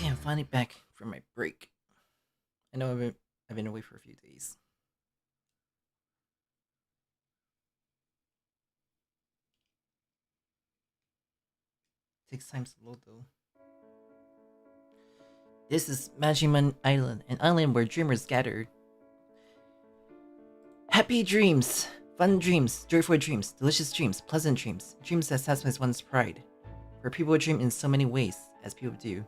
Okay, I'm finally back from my break. I know I've been away for a few days. Takes time to load though. This is Majima Island, an island where dreamers gather. Happy dreams, fun dreams, joyful dreams, delicious dreams, pleasant dreams, dreams that satisfy one's pride. For people dream in so many ways, as people do.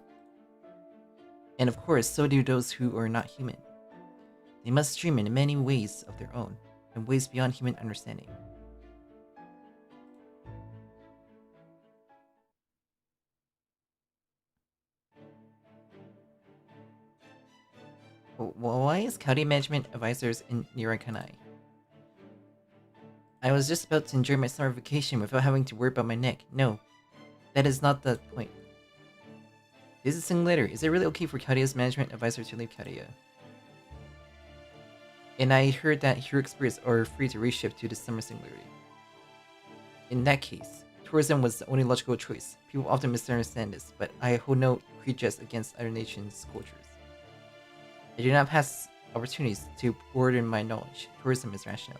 And of course, so do those who are not human. They must dream in many ways of their own, in ways beyond human understanding. Why is County Management Advisors in Nirakanai? I was just about to enjoy my summer vacation without having to worry about my neck. No, that is not the point. This is saying later. Is it really okay for Chaldea's management advisor to leave Chaldea? And I heard that heroic spirits are free to reshift to the summer singularity. In that case, tourism was the only logical choice. People often misunderstand this, but I hold no prejudice against other nations' cultures. I do not pass opportunities to broaden my knowledge. Tourism is rational.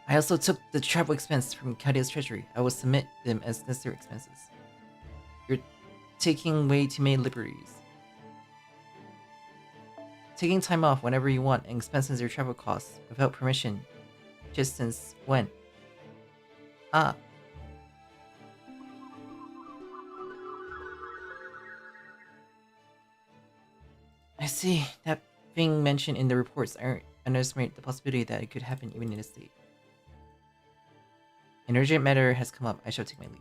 I also took the travel expense from Chaldea's treasury. I will submit them as necessary expenses. You're taking way too many liberties. Taking time off whenever you want and expenses your travel costs without permission. Just since when? Ah. I see. That being mentioned in the reports, I underestimate the possibility that it could happen even in a state. An urgent matter has come up. I shall take my leave.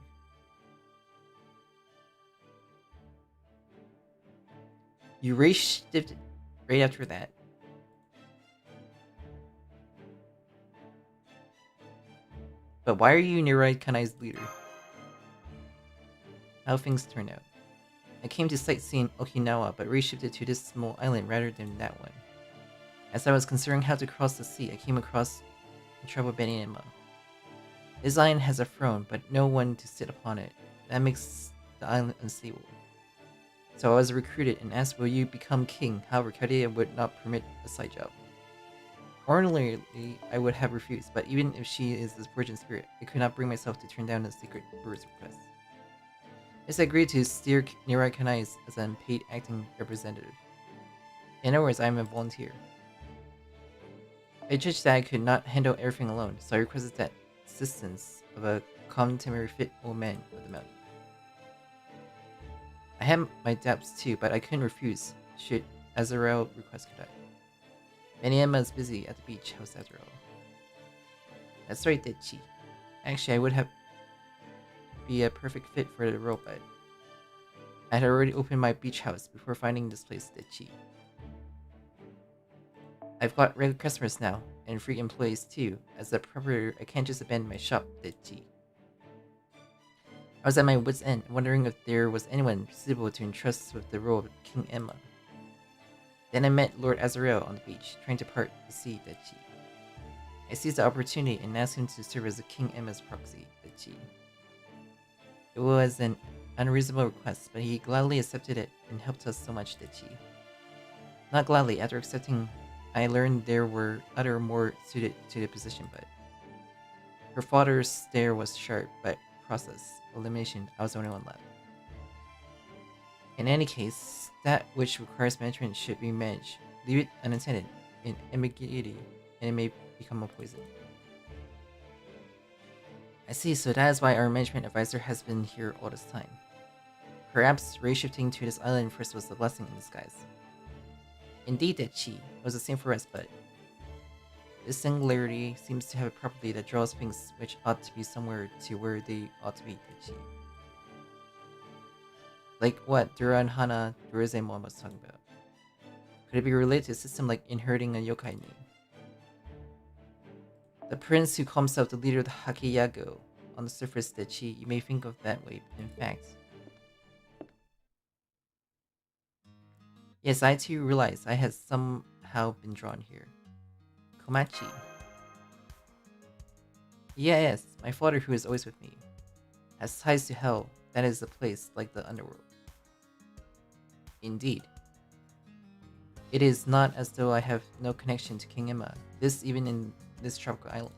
You reshifted right after that. But why are you Nirakanai's leader? How things turn out. I came to sightsee Okinawa, but reshifted to this small island rather than that one. As I was considering how to cross the sea, I came across the trouble Benima. This island has a throne, but no one to sit upon it. That makes the island unstable. So I was recruited and asked, will you become king? However, Chaldea would not permit a side job. Ordinarily, I would have refused, but even if she is the virgin spirit, I could not bring myself to turn down the secret bird's request. Yes, I agreed to steer Nirakanai as an unpaid acting representative. In other words, I am a volunteer. I judged that I could not handle everything alone, so I requested that assistance of a contemporary fit old man of the mountain. I had my doubts too, but I couldn't refuse, should Azrael request could I. Benima is busy at the beach, how's Azrael? That's right, Dechi. Actually, I would have be a perfect fit for the role, but I had already opened my beach house before finding this place, Dechi. I've got regular customers now, and free employees too. As a proprietor, I can't just abandon my shop, Dechi. I was at my wit's end, wondering if there was anyone suitable to entrust with the role of King Emma. Then I met Lord Azrael on the beach, trying to part the sea, Dechi. I seized the opportunity and asked him to serve as the King Emma's proxy, Dechi. It was an unreasonable request, but he gladly accepted it and helped us so much, Dechi. Not gladly, after accepting, I learned there were other more suited to the position, but her father's stare was sharp, but process, elimination, I was the only one left. In any case, that which requires management should be managed. Leave it unattended, in ambiguity, and it may become a poison. I see, so that is why our management advisor has been here all this time. Perhaps reshifting to this island first was a blessing in disguise. Indeed, Dechi, it was the same for us, but this singularity seems to have a property that draws things which ought to be somewhere to where they ought to be, Dechi. Like what Duran Hana Durizemon was talking about. Could it be related to a system like inheriting a yokai name? The prince who calls himself the leader of the Hakiyago. On the surface, Dechi, you may think of that way, but in fact... Yes, I too realized I had somehow been drawn here. Komachi. Yes, my father who is always with me. Has ties to hell, that is a place like the underworld. Indeed. It is not as though I have no connection to King Emma, this even in this tropical island.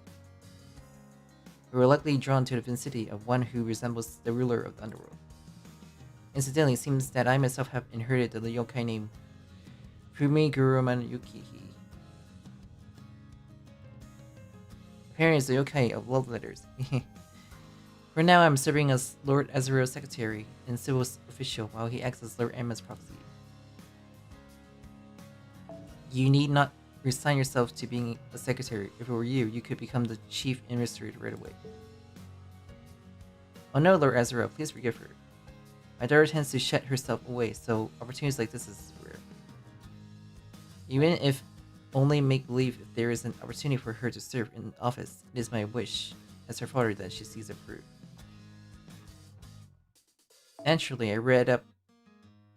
We were luckily drawn to the vicinity of one who resembles the ruler of the underworld. Incidentally, it seems that I myself have inherited the yokai name Fumiguruman Yukihi. Apparently it's the yokai of love letters. For now, I'm serving as Lord Azrael's secretary and civil official while he acts as Lord Emma's proxy. You need not resign yourself to being a secretary. If it were you, you could become the chief administrator right away. Oh no, Lord Azrael, please forgive her. My daughter tends to shut herself away, so opportunities like this is rare. Even if only make-believe, if there is an opportunity for her to serve in office, it is my wish, as her father, that she sees it through. Naturally, I read up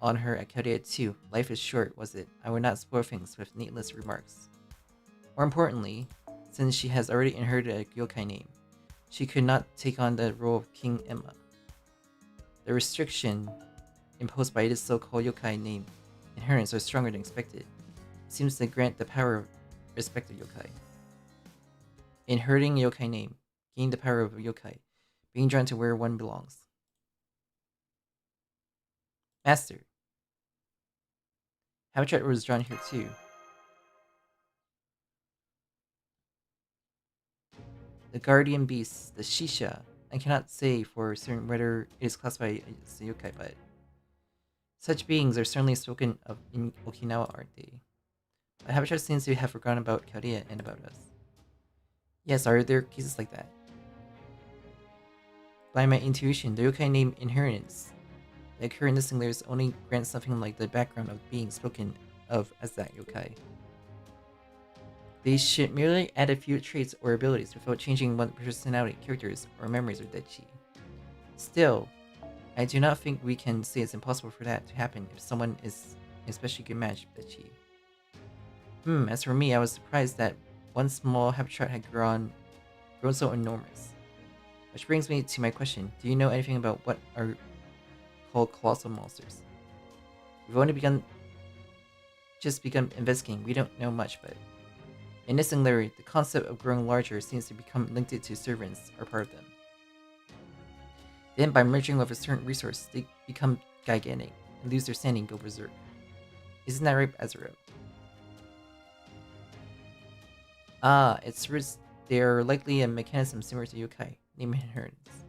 on her at Chaldea too. Life is short, was it? I would not spoil things with needless remarks. More importantly, since she has already inherited a yokai name, she could not take on the role of King Emma. The restriction imposed by this so-called yokai name inheritance are stronger than expected. It seems to grant the power of respective yokai. Inheriting a yokai name, gaining the power of a yokai, being drawn to where one belongs. Master. Habitat was drawn here too. The guardian beast, the Shisha. I cannot say for certain whether it is classified as a yokai, but such beings are certainly spoken of in Okinawa, aren't they? But Habitat seems to have forgotten about Chaldea and about us. Yes, are there cases like that? By my intuition, the yokai name inheritance that occur in this layers only grants something like the background of being spoken of as that yokai. They should merely add a few traits or abilities without changing one's personality, characters, or memories of Dechi. Still, I do not think we can say it's impossible for that to happen if someone is an especially good match with Dechi. As for me, I was surprised that one small habitat had grown so enormous. Which brings me to my question, do you know anything about what are called colossal monsters? We've only just begun investigating, we don't know much, but in this similarity, the concept of growing larger seems to become linked to servants or part of them. Then by merging with a certain resource, they become gigantic and lose their standing, go berserk. Isn't that right, Azrael? They are likely a mechanism similar to yokai, named inheritance.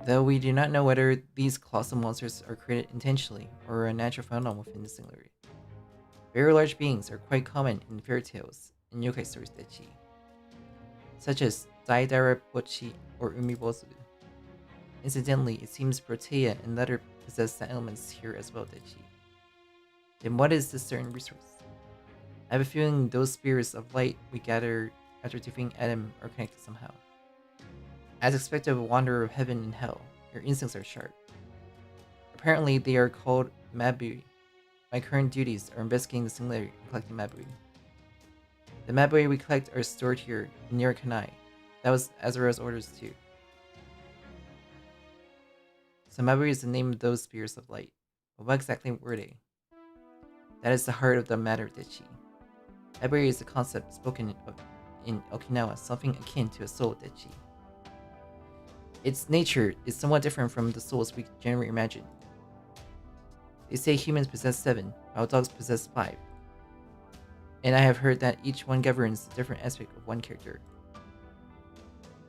Though we do not know whether these colossal monsters are created intentionally or a natural phenomenon within the singularity. Very large beings are quite common in fairy tales and yokai stories Dechi, such as Daidara Bochi or Umibozu. Incidentally, it seems Protea and Letter possess the elements here as well, Dechi. Then what is this certain resource? I have a feeling those spirits of light we gather after defeating Adam are connected somehow. As expected of a wanderer of heaven and hell, your instincts are sharp. Apparently, they are called Mabui. My current duties are investigating the singularity and collecting Mabui. The Mabui we collect are stored here near Kanai. That was Azrael's orders too. So Mabui is the name of those spirits of light. But what exactly were they? That is the heart of the matter, Dechi. Mabui is a concept spoken of in Okinawa, something akin to a soul, Dechi. Its nature is somewhat different from the souls we generally imagine. They say humans possess 7, while dogs possess 5. And I have heard that each one governs a different aspect of one character.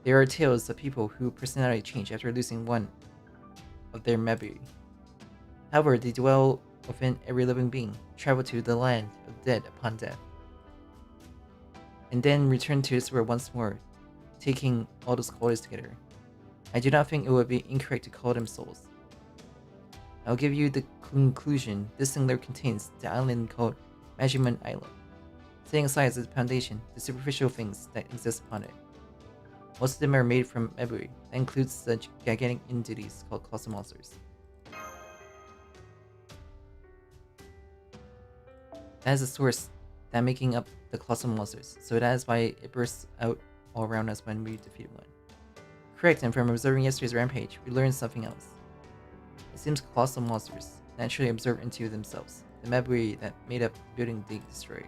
There are tales of people whose personality change after losing one of their Mabui. However, they dwell within every living being, travel to the land of dead upon death, and then return to this world once more, taking all those qualities together. I do not think it would be incorrect to call them souls. I'll give you the conclusion. This singular contains the island called Majimon Island, setting aside as its foundation the superficial things that exist upon it. Most of them are made from Mabui. That includes such gigantic entities called colossal monsters. That is the source that making up the colossal monsters, so that is why it bursts out all around us when we defeat one. Correct, and from observing yesterday's rampage, we learned something else. It seems colossal monsters, naturally absorb into themselves the mabui that made up the building they destroyed.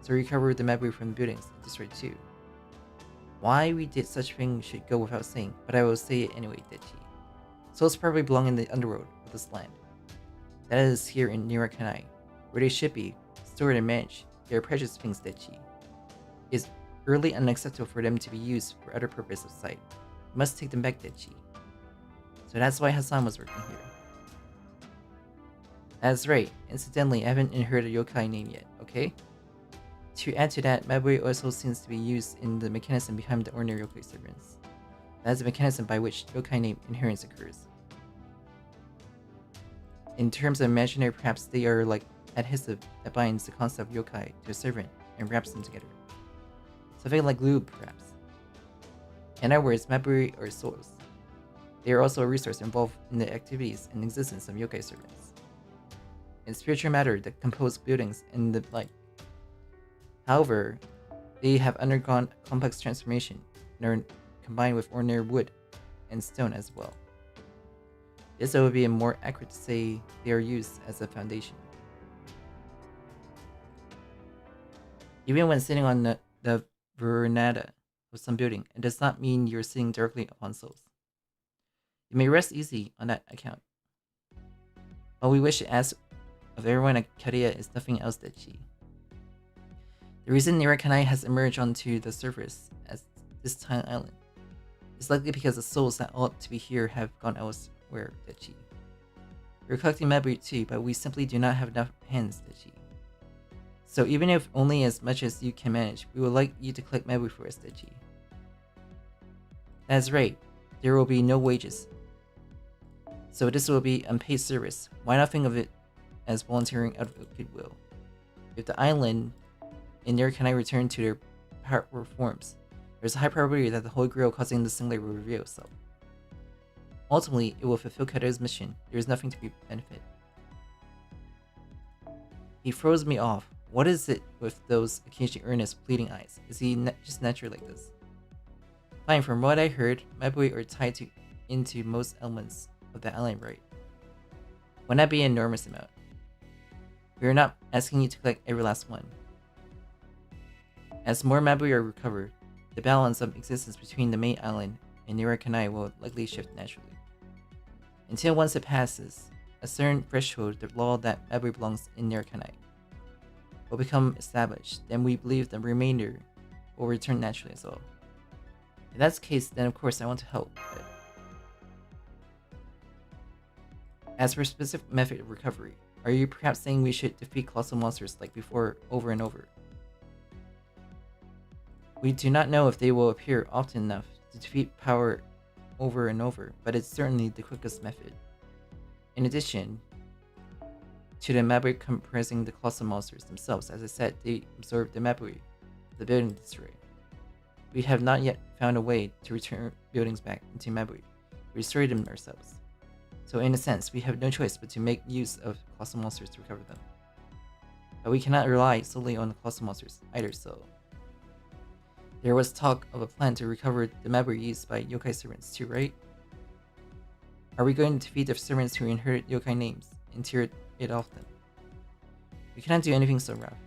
So recover the mabui from the buildings they destroyed too. Why we did such a thing should go without saying, but I will say it anyway, Dechi. Souls probably belong in the underworld of this land. That is here in nekoxx, where they should be, stored and managed. They are precious things, Dechi. It is really unacceptable for them to be used for other purposes of sight. We must take them back, Dechi. So that's why Hassan was working here. That's right. Incidentally, I haven't inherited a yokai name yet, okay? To add to that, mabui also seems to be used in the mechanism behind the ordinary yokai servants. That is the mechanism by which yokai name inheritance occurs. In terms of imaginary, perhaps they are like adhesive that binds the concept of yokai to a servant and wraps them together. Something like glue, perhaps. In other words, mabui are souls. They are also a resource involved in the activities and existence of yokai servants. In spiritual matter that compose buildings and the like. However, they have undergone complex transformation and are combined with ordinary wood and stone as well. This would be more accurate to say they are used as a foundation. Even when sitting on the veranda of some building, it does not mean you're sitting directly upon souls. You may rest easy on that account. All we wish to ask of everyone at Chaldea is nothing else that she. The reason nekoxx has emerged onto the surface as this tiny island is likely because the souls that ought to be here have gone elsewhere, Dechi. We're collecting mabui too, but we simply do not have enough hands, Dechi. So even if only as much as you can manage, we would like you to collect mabui for us, Dechi. That's right, there will be no wages. So this will be unpaid service. Why not think of it as volunteering out of goodwill? If the island and nekoxx return to their power forms, there's a high probability that the Holy Grail causing the singular will reveal itself. Ultimately, it will fulfill Chadea's mission. There is nothing to be benefit. He froze me off. What is it with those occasionally earnest, pleading eyes? Is he just naturally like this? Fine, from what I heard, mabui are tied into most elements of the island, right? Wouldn't that be an enormous amount? We are not asking you to collect every last one. As more mabui are recovered, the balance of existence between the main island and nekoxx will likely shift naturally. Until once it passes a certain threshold, the law that mabui belongs in nekoxx will become established, then we believe the remainder will return naturally as well. If that's the case, then of course I want to help, but as for specific method of recovery, are you perhaps saying we should defeat colossal monsters like before over and over? We do not know if they will appear often enough to defeat power over and over, but it's certainly the quickest method. In addition to the mabui comprising the colossal monsters themselves, as I said, they absorb the mabui of the building destroyed. We have not yet found a way to return buildings back into mabui. We destroyed them ourselves. So in a sense, we have no choice but to make use of colossal monsters to recover them. But we cannot rely solely on the colossal monsters either, so there was talk of a plan to recover the mabui used by yokai servants too, right? Are we going to defeat the servants who inherit yokai names and tear it off them? We cannot do anything so rough.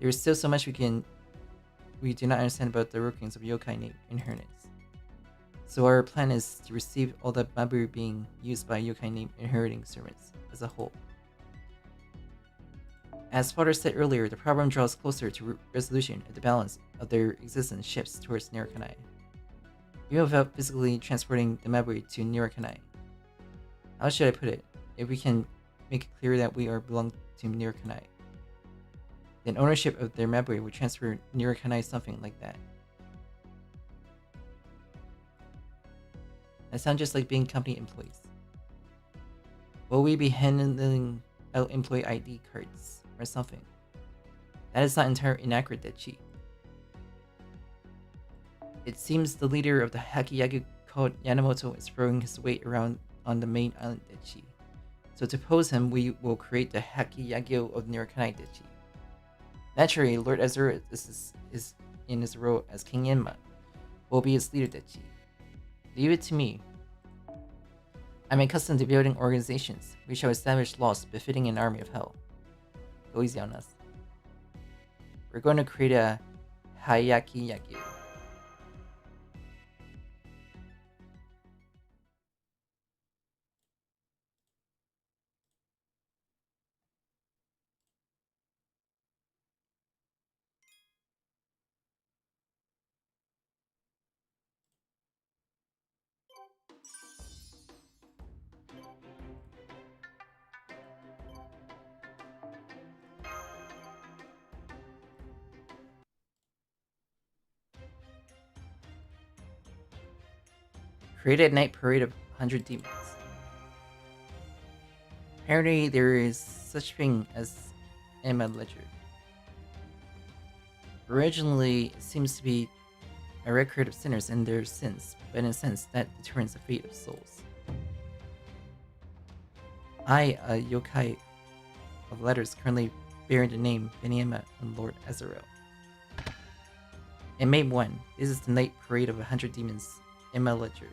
There is still so much we do not understand about the workings of yokai name inheritance. So our plan is to receive all the mabui being used by yokai name inheriting servants as a whole. As Father said earlier, the problem draws closer to resolution if the balance of their existence shifts towards nekoxx. Even without physically transporting the mabui to nekoxx. How should I put it? If we can make it clear that we belong to nekoxx, then ownership of their mabui would transfer nekoxx something like that. That sounds just like being company employees. Will we be handing out employee ID cards or something? That is not entirely inaccurate, Dechi. It seems the leader of the Hyakki called Yamamoto is throwing his weight around on the main island, Dechi. So to oppose him, we will create the Hyakki of nekoxx, Dechi. Naturally, Lord Azura is in his role as King Enma, will be his leader, Dechi. Leave it to me. I'm accustomed to building organizations. We shall establish laws befitting an army of hell. Go easy on us. We're going to create a Hyakki. Create a night parade of 100 demons. Apparently, there is such thing as Emma Ledger. Originally, it seems to be a record of sinners and their sins, but in a sense, that determines the fate of souls. I, a yokai of letters, currently bearing the name Beniyama and Lord Azrael. In May 1, this is the night parade of 100 demons, Emma Ledger.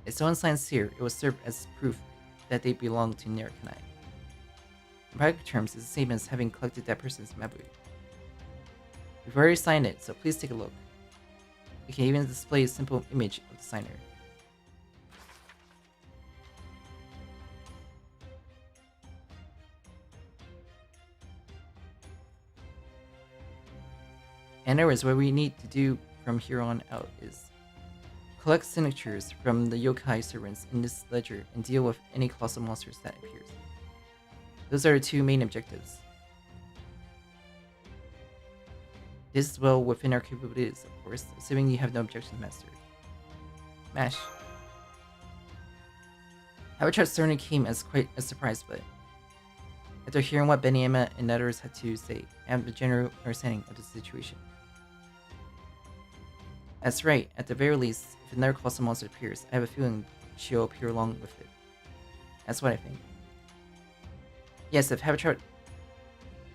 If someone signs here, it will serve as proof that they belong to nekoxx. In practical terms, it's the same as having collected that person's mabui. We've already signed it, so please take a look. We can even display a simple image of the signer. In other words, what we need to do from here on out is collect signatures from the yokai servants in this ledger and deal with any colossal monsters that appears. Those are the two main objectives. This is well within our capabilities, of course, assuming you have no objections, Master. Mash. Habitat certainly came as quite a surprise, but after hearing what Beniyama and others had to say, I have a general understanding of the situation. That's right, at the very least, if another colossal monster appears, I have a feeling she'll appear along with it. That's what I think. Yes, if Habitat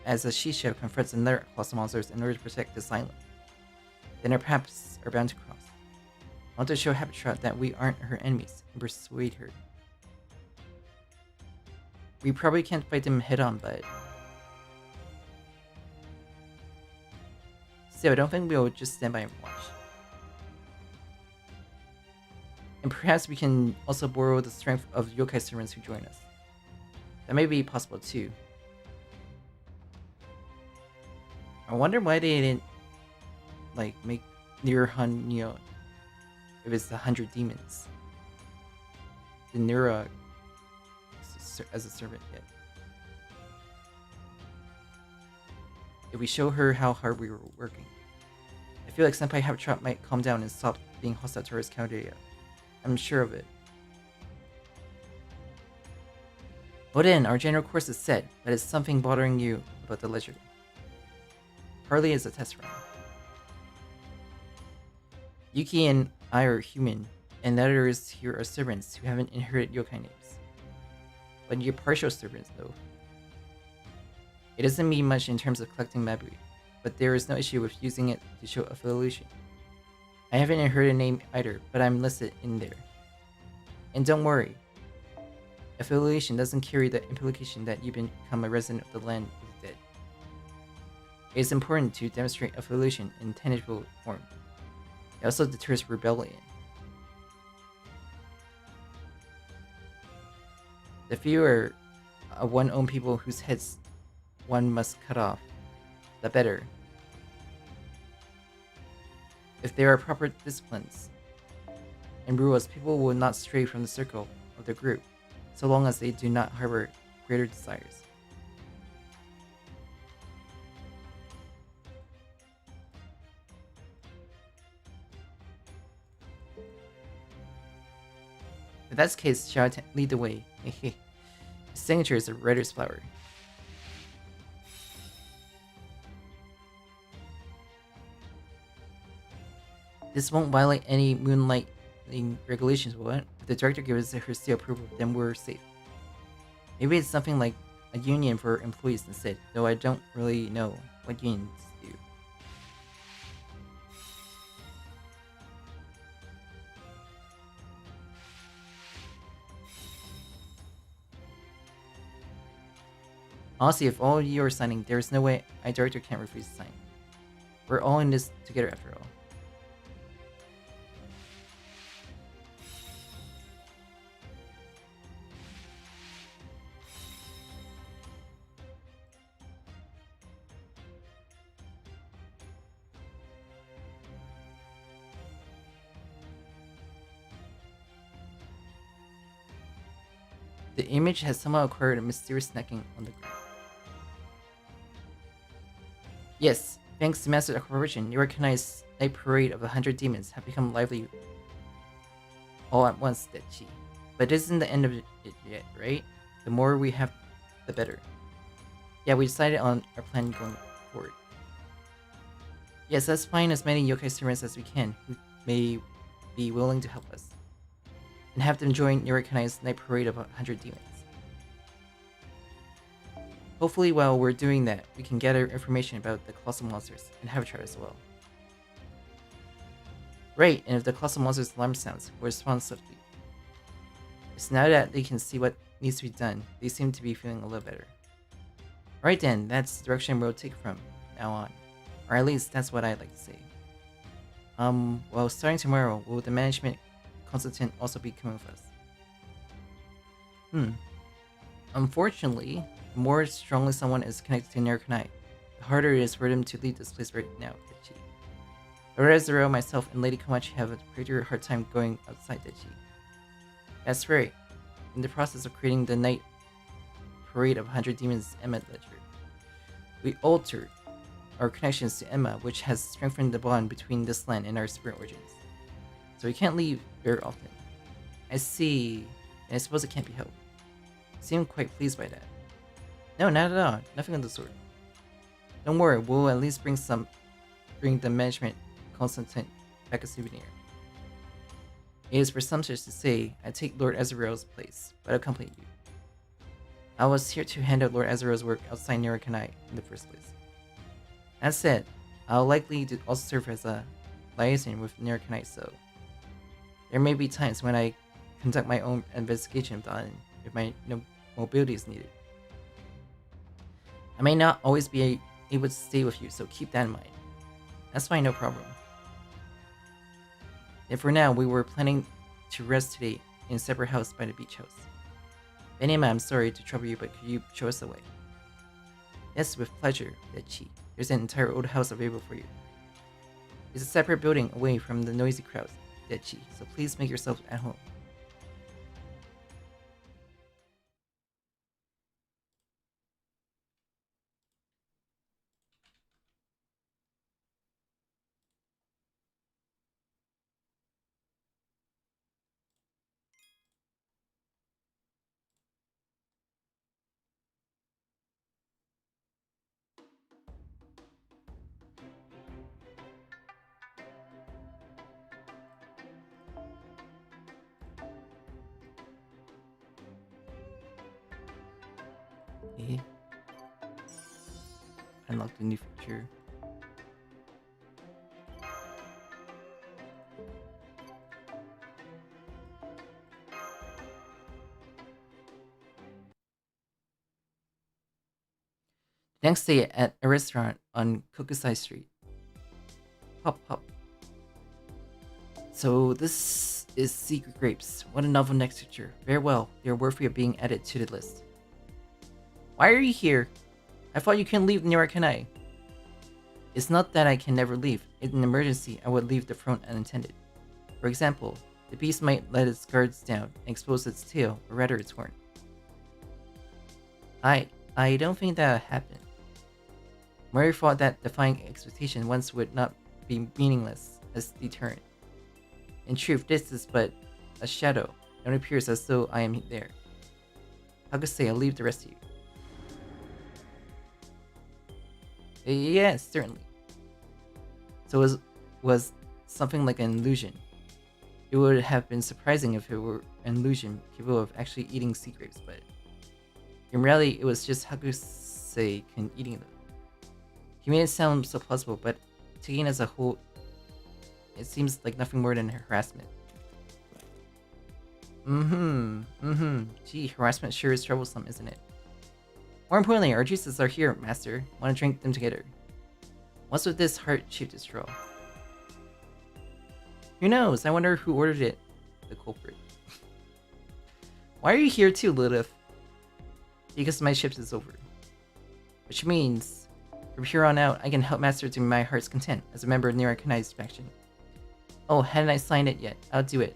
as a Shisha confronts another colossal monsters in order to protect this island, then our paths are bound to cross. I want to show Habitat that we aren't her enemies and persuade her. We probably can't fight them head on, but still, I don't think we'll just stand by and watch. And perhaps we can also borrow the strength of yokai servants who join us. That may be possible too. I wonder why they didn't make Nirhan, if it's 100 demons. The Nira as a servant yet. If we show her how hard we were working, I feel like Senpai Habitat might calm down and stop being hostile towards Chaldea. I'm sure of it. But in, our general course is set, but it's something bothering you about the ledger. Partly as a test run. Yuki and I are human, and the others here are servants who haven't inherited yokai names. But you're partial servants, though. It doesn't mean much in terms of collecting mabui, but there is no issue with using it to show affiliation. I haven't inherited a name either, but I'm listed in there. And don't worry, affiliation doesn't carry the implication that you become a resident of the land of the dead. It is important to demonstrate affiliation in tangible form. It also deters rebellion. The fewer one own people whose heads one must cut off, the better. If there are proper disciplines and rules, people will not stray from the circle of their group, so long as they do not harbor greater desires. If that's the case, shall I lead the way? His signature is a writer's flower. This won't violate any moonlighting regulations, will it? If the director gives her seal approval, then we're safe. Maybe it's something like a union for employees instead, though I don't really know what unions do. Honestly, if all of you are signing, there's no way a director can't refuse to sign. We're all in this together after all. The image has somehow acquired a mysterious snacking on the ground. Yes, thanks to Master Corporation, JP-rKyECtnz night parade of 100 demons have become lively all at once, Dechi. But it isn't the end of it yet, right? The more we have, the better. Yeah, we decided on our plan going forward. Yes, let's find as many yokai servants as we can who may be willing to help us. And have them join JP-rKyECtnz's night parade of 100 demons. Hopefully while we're doing that, we can gather information about the colossal monsters and habitat as well. Right, and if the colossal monsters' alarm sounds, we'll respond swiftly. So now that they can see what needs to be done, they seem to be feeling a little better. Alright then, that's the direction we'll take from now on. Or at least that's what I'd like to say. Well, starting tomorrow, will the management consultant also be coming with us? Unfortunately, the more strongly someone is connected to JP-rKyECtnz, the harder it is for them to leave this place right now, Dechi. Whereas Zero, myself, and Lady Komachi have a pretty hard time going outside Dechi. That's right. In the process of creating the night parade of 100 demons Emma ledger, we altered our connections to Emma, which has strengthened the bond between this land and our spirit origins. So we can't leave very often. I see, and I suppose it can't be helped. You seem quite pleased by that. No, not at all. Nothing of the sort. Don't worry, we'll at least bring the management consultant back a souvenir. It is presumptuous to say I take Lord Azaril's place, but I accompany you. I was here to hand out Lord Azaril's work outside JP-rKyECtnz in the first place. That said, I'll likely to also serve as a liaison with JP-rKyECtnz, so there may be times when I conduct my own investigation of the island if my mobility is needed. I may not always be able to stay with you, so keep that in mind. That's fine, no problem. And for now, we were planning to rest today in a separate house by the beach house. Benima, I'm sorry to trouble you, but could you show us the way? Yes, with pleasure, Dechi. There's an entire old house available for you. It's a separate building away from the noisy crowds, Dechi, so please make yourself at home. Okay. Unlock the new feature. Next day at a restaurant on Kokusai Street. Pop pop. So this is Secret Grapes. What a novel next feature. Very well, they are worthy of being added to the list. Why are you here? I thought you couldn't leave JP-rKyECtnz. It's not that I can never leave. In an emergency, I would leave the throne unattended. For example, the beast might let its guards down and expose its tail, or rather its horn. I don't think that'll happen. Murray thought that defying expectation once would not be meaningless as deterrent. In truth, this is but a shadow. It only appears as though I am there. How could say I'll leave the rest of you? Yes, certainly. So it was something like an illusion. It would have been surprising if it were an illusion capable of actually eating sea grapes, but in reality, it was just Hakusei eating them. He made it sound so plausible, but taken as a whole, it seems like nothing more than harassment. Gee, harassment sure is troublesome, isn't it? More importantly, our juices are here, Master. Want to drink them together. What's with this heart-shaped straw? Who knows? I wonder who ordered it. The culprit. Why are you here too, Lilith? Because my shift is over. Which means, from here on out, I can help Master to my heart's content as a member of JP-rKyECtnz faction. Oh, hadn't I signed it yet? I'll do it.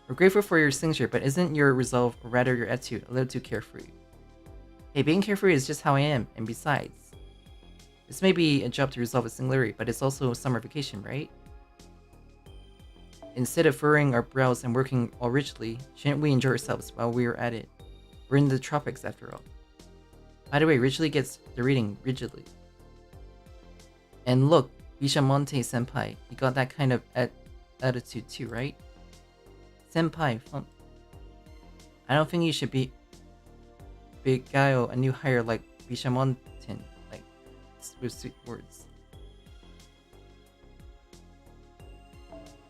We're grateful for your signature, but isn't your resolve, or rather your attitude, a little too carefree? Hey, being carefree is just how I am, and besides, this may be a job to resolve a singularity, but it's also summer vacation, right? Instead of furrowing our brows and working all rigidly, shouldn't we enjoy ourselves while we are at it? We're in the tropics after all. By the way, rigidly gets the reading rigidly. And look, Bishamonte-senpai, you got that kind of attitude too, right? Senpai, I don't think you should beguile a new hire like Bishamonten, like, with sweet words.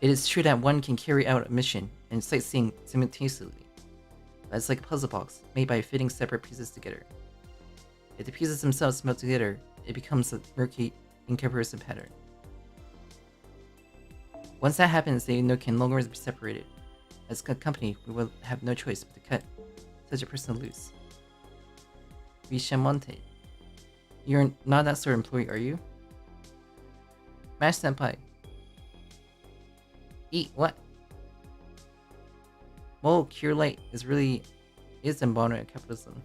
It is true that one can carry out a mission and sightseeing simultaneously, but it's like a puzzle box made by fitting separate pieces together. If the pieces themselves melt together, it becomes a murky, incomparison pattern. Once that happens, they can no longer be separated. As a company, we will have no choice but to cut such a person loose. Bishamonte, you're not that sort of employee, are you? Mash senpai. Eat what? Well, Cure Light is embodiment of capitalism.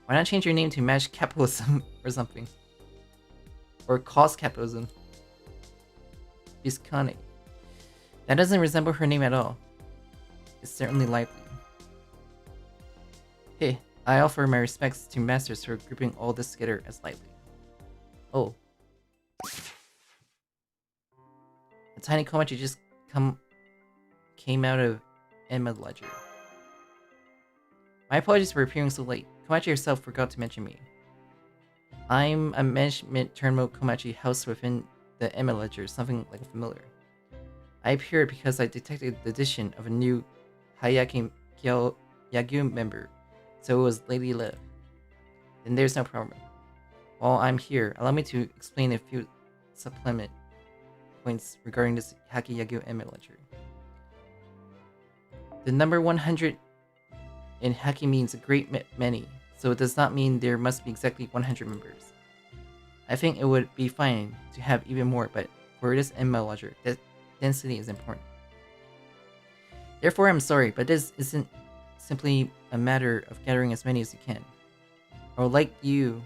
Why not change your name to Mash Capitalism or something? Or Cost Capitalism? Biscane. That doesn't resemble her name at all. It's certainly lively. Hey, I offer my respects to Masters for grouping all this together as lively. Oh. A tiny komachi just came out of Emma Ledger. My apologies for appearing so late. Komachi herself forgot to mention me. I'm a management termo komachi housed within the Emma Ledger, something like a familiar. I appeared because I detected the addition of a new Hyakki Yagu member, so it was Lady Liv. Then there's no problem. While I'm here, allow me to explain a few supplement points regarding this Hyakki Yagu Emma Ledger. The number 100 in Hyakki means a great many, so it does not mean there must be exactly 100 members. I think it would be fine to have even more, but for this Emma Ledger, density is important. Therefore, I'm sorry, but this isn't simply a matter of gathering as many as you can. I would like you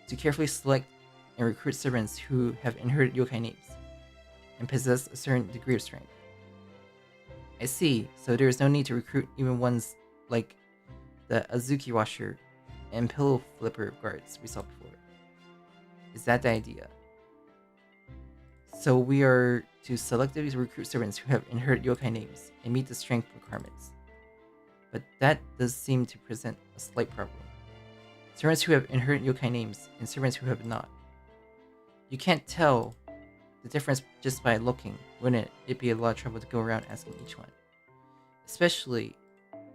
to carefully select and recruit servants who have inherited yokai names and possess a certain degree of strength. I see, so there is no need to recruit even ones like the Azuki Washer and Pillow Flipper guards we saw before. Is that the idea? So we are to selectively recruit servants who have inherited yokai names and meet the strength requirements. But that does seem to present a slight problem. Servants who have inherited yokai names and servants who have not. You can't tell the difference just by looking, wouldn't it be a lot of trouble to go around asking each one? Especially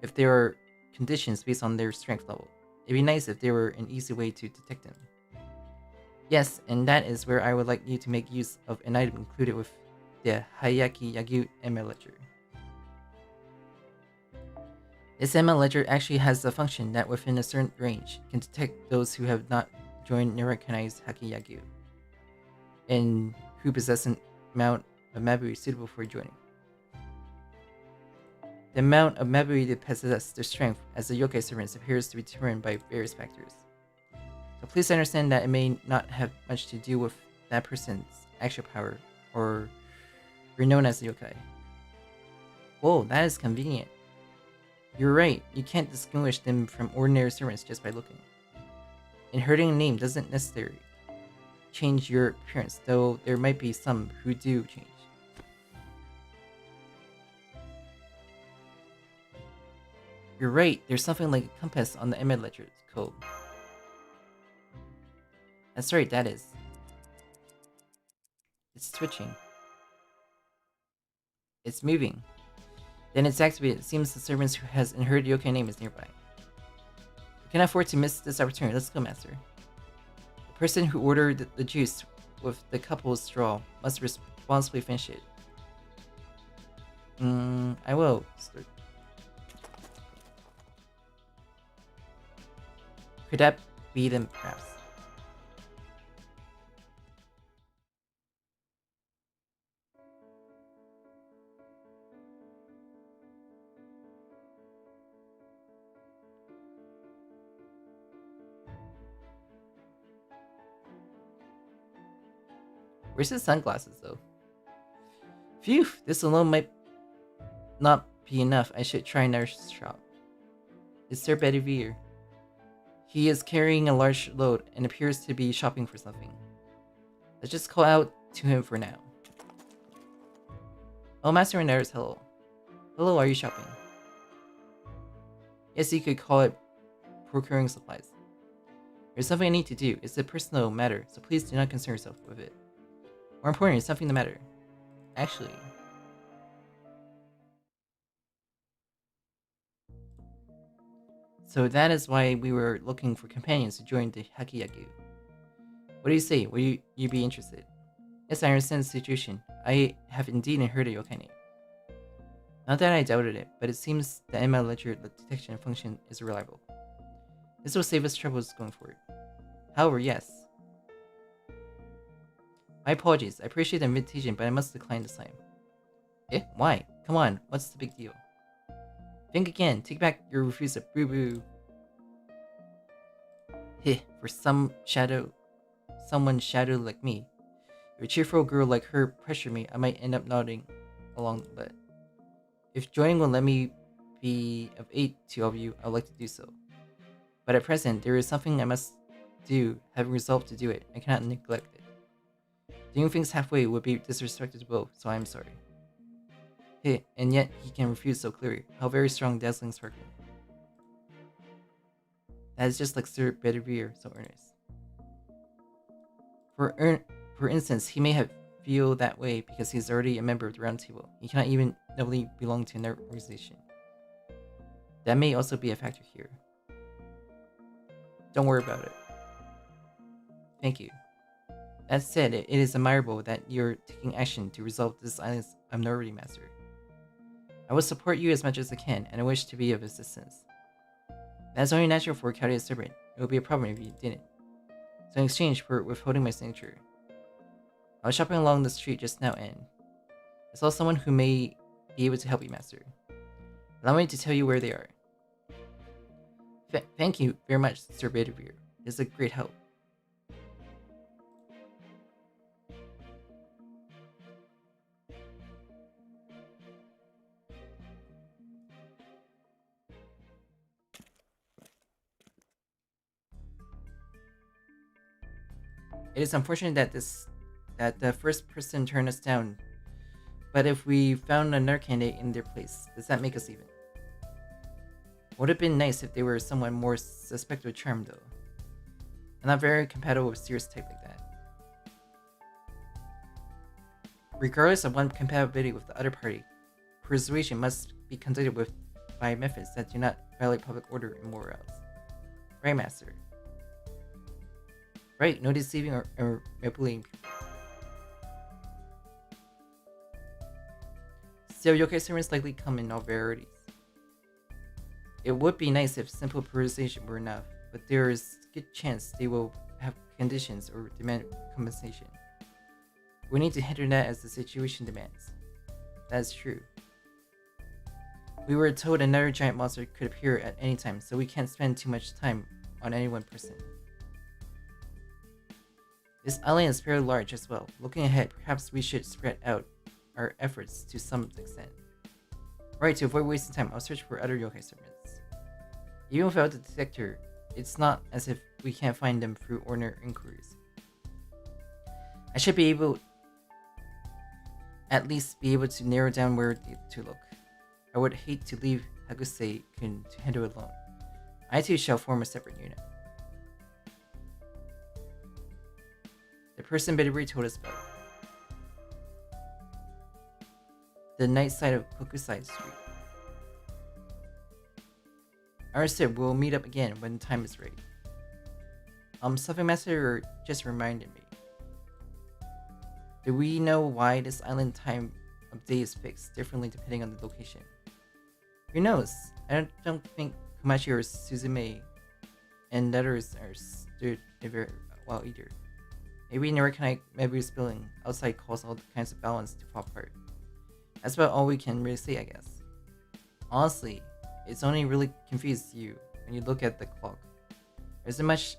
if there are conditions based on their strength level. It'd be nice if there were an easy way to detect them. Yes, and that is where I would like you to make use of an item included with the Hyakki Yagu Emma Ledger. This Emma Ledger actually has the function that within a certain range can detect those who have not joined JP-rKyECtnz Hyakki Yagu and who possess an amount of Mabui suitable for joining. The amount of Mabui they possess their strength as a yokai servant appears to be determined by various factors. So please understand that it may not have much to do with that person's actual power or you're known as a yokai. Whoa, that is convenient. You're right, you can't distinguish them from ordinary servants just by looking. Inheriting a name doesn't necessarily change your appearance, though there might be some who do change. You're right, there's something like a compass on the Emma Ledger's code. That's right, that is. It's twitching. It's moving. Then it's activated. It seems the servant who has inherited yokai name is nearby. We cannot afford to miss this opportunity. Let's go, Master. The person who ordered the juice with the couple's straw must responsibly finish it. I will. Could that be them, perhaps? Where's his sunglasses, though? Phew! This alone might not be enough. I should try another shop. It's Sir Bedivere. He is carrying a large load and appears to be shopping for something. Let's just call out to him for now. Oh, Master Renner's hello. Hello, are you shopping? Yes, you could call it procuring supplies. There's something I need to do. It's a personal matter, so please do not concern yourself with it. More importantly, it's something the matter. Actually... So that is why we were looking for companions to join the Hyakki. What do you say? Will you be interested? Yes, I understand the situation. I have indeed inherited yokai name. Not that I doubted it, but it seems the Emma ledger detection function is reliable. This will save us troubles going forward. However, yes. My apologies. I appreciate the invitation, but I must decline this time. Eh? Why? Come on, what's the big deal? Think again. Take back your refusal. Boo boo. Heh, for someone shadow like me. If a cheerful girl like her pressure me, I might end up nodding along, but if joining will let me be of aid to all of you, I would like to do so. But at present, there is something I must do, having resolved to do it. I cannot neglect it. Doing things halfway would be disrespectful to both, so I am sorry. Hey, and yet he can refuse so clearly. How very strong, dazzling, sparkling. That is just like Sir Bedivere, so earnest. For instance, he may have feel that way because he is already a member of the Round Table. He cannot even nobly belong to another organization. That may also be a factor here. Don't worry about it. Thank you. That said, it is admirable that you're taking action to resolve this island's minority master. I will support you as much as I can, and I wish to be of assistance. That's only natural for a Chaldea's servant. It would be a problem if you didn't. So in exchange for withholding my signature, I was shopping along the street just now and I saw someone who may be able to help you, Master. Allow me to tell you where they are. Thank you very much, Sir Bedivere. It is a great help. It is unfortunate that the first person turned us down, but if we found another candidate in their place, does that make us even? Would have been nice if they were someone more suspect of charm, though. I'm not very compatible with serious type like that. Regardless of one's compatibility with the other party, persuasion must be conducted by methods that do not violate public order and morals. Right, Master? Right, no deceiving or manipulating people. Still, yokai servants likely come in all varieties. It would be nice if simple persuasion were enough, but there is a good chance they will have conditions or demand compensation. We need to handle that as the situation demands. That is true. We were told another giant monster could appear at any time, so we can't spend too much time on any one person. This island is fairly large as well. Looking ahead, perhaps we should spread out our efforts to some extent. Alright, to avoid wasting time, I'll search for other yokai servants. Even without the detector, it's not as if we can't find them through ordinary inquiries. I should be able, at least be able to narrow down where to look. I would hate to leave Hagusei-kun to handle it alone. I too shall form a separate unit. The person Bedivere told us about. the night side of Kokusai Street. Understood, we'll meet up again when the time is right. Something master just reminded me. Do we know why this island time of day is fixed differently depending on the location? Who knows? I don't think Komachi or Suzume and others are stood very well either. Maybe Narikanic Mebu's spilling outside caused all kinds of balance to fall apart. That's about all we can really say, I guess. Honestly, it's only really confused you when you look at the clock. There isn't much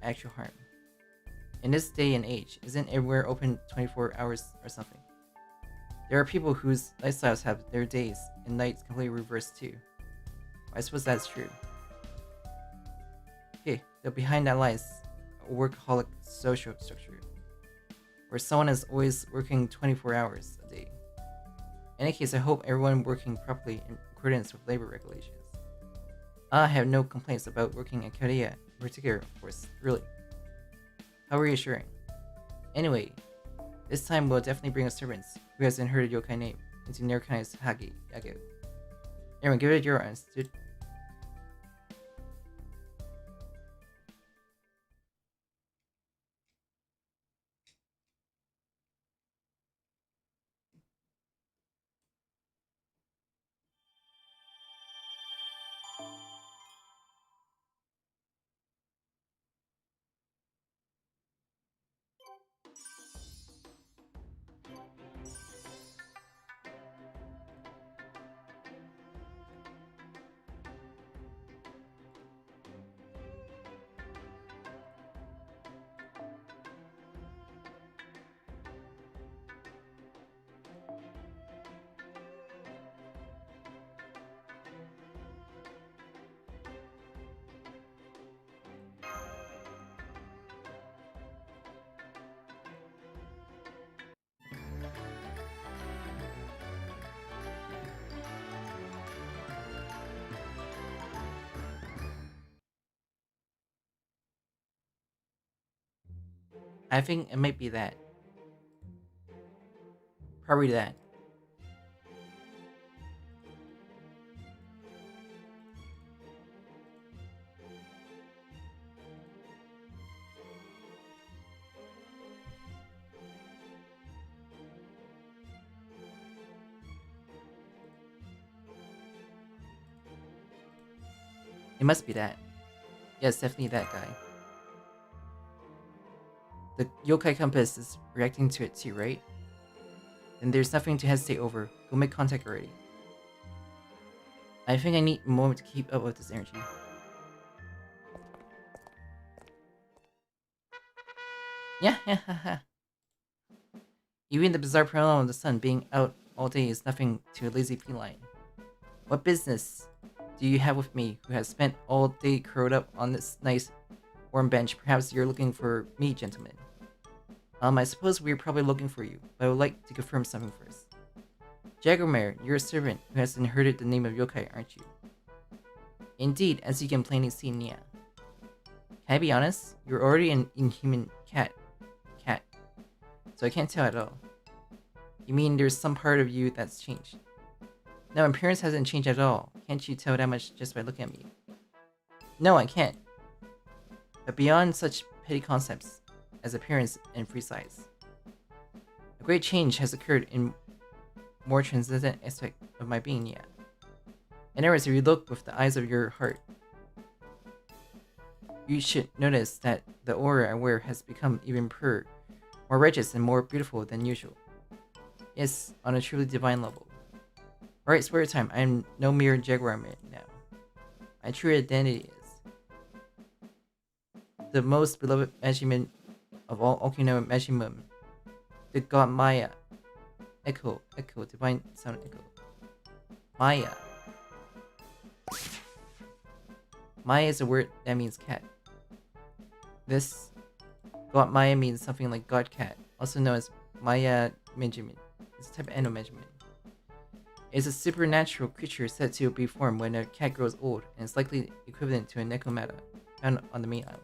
actual harm. In this day and age, isn't everywhere open 24 hours or something? There are people whose lifestyles have their days and nights completely reversed too. I suppose that's true. Okay, though behind that lies a workaholic social structure, where someone is always working 24 hours a day. In any case, I hope everyone working properly in accordance with labor regulations. I have no complaints about working at Chaldea in particular, of course, really. How reassuring. Anyway, this time we'll definitely bring a servant who has inherited yokai name into Narikani's Hyakki, Yakō. Everyone, give it your honest, dude. I think it might be that. Probably that. It must be that. Yes, definitely that guy. The yokai compass is reacting to it too, right? Then there's nothing to hesitate over. Go make contact already. I think I need a moment to keep up with this energy. Yeah. Even the bizarre phenomenon of the sun being out all day is nothing to a lazy feline. What business do you have with me, who has spent all day curled up on this nice warm bench? Perhaps you're looking for me, gentlemen. I suppose we're probably looking for you, but I would like to confirm something first. Jaguar, you're a servant who has inherited the name of yokai, aren't you? Indeed, as you can plainly see, Nia. Can I be honest? You're already an inhuman cat, so I can't tell at all. You mean there's some part of you that's changed? No, appearance hasn't changed at all. Can't you tell that much just by looking at me? No, I can't. But beyond such petty concepts as appearance and free size, a great change has occurred in more transcendent aspect of my being, yeah. In other words, if you look with the eyes of your heart, you should notice that the aura I wear has become even purer, more righteous, and more beautiful than usual. Yes, on a truly divine level. Alright, spare time. I am no mere Jaguar man now. My true identity is the most beloved measurement of all Okinawa measurement, the god Maya. Echo, divine sound echo. Maya. Maya is a word that means cat. This god Maya means something like god cat, also known as Maya measurement. It's a type of measurement. It's a supernatural creature said to be formed when a cat grows old, and is likely equivalent to a nekoxx found on the main island.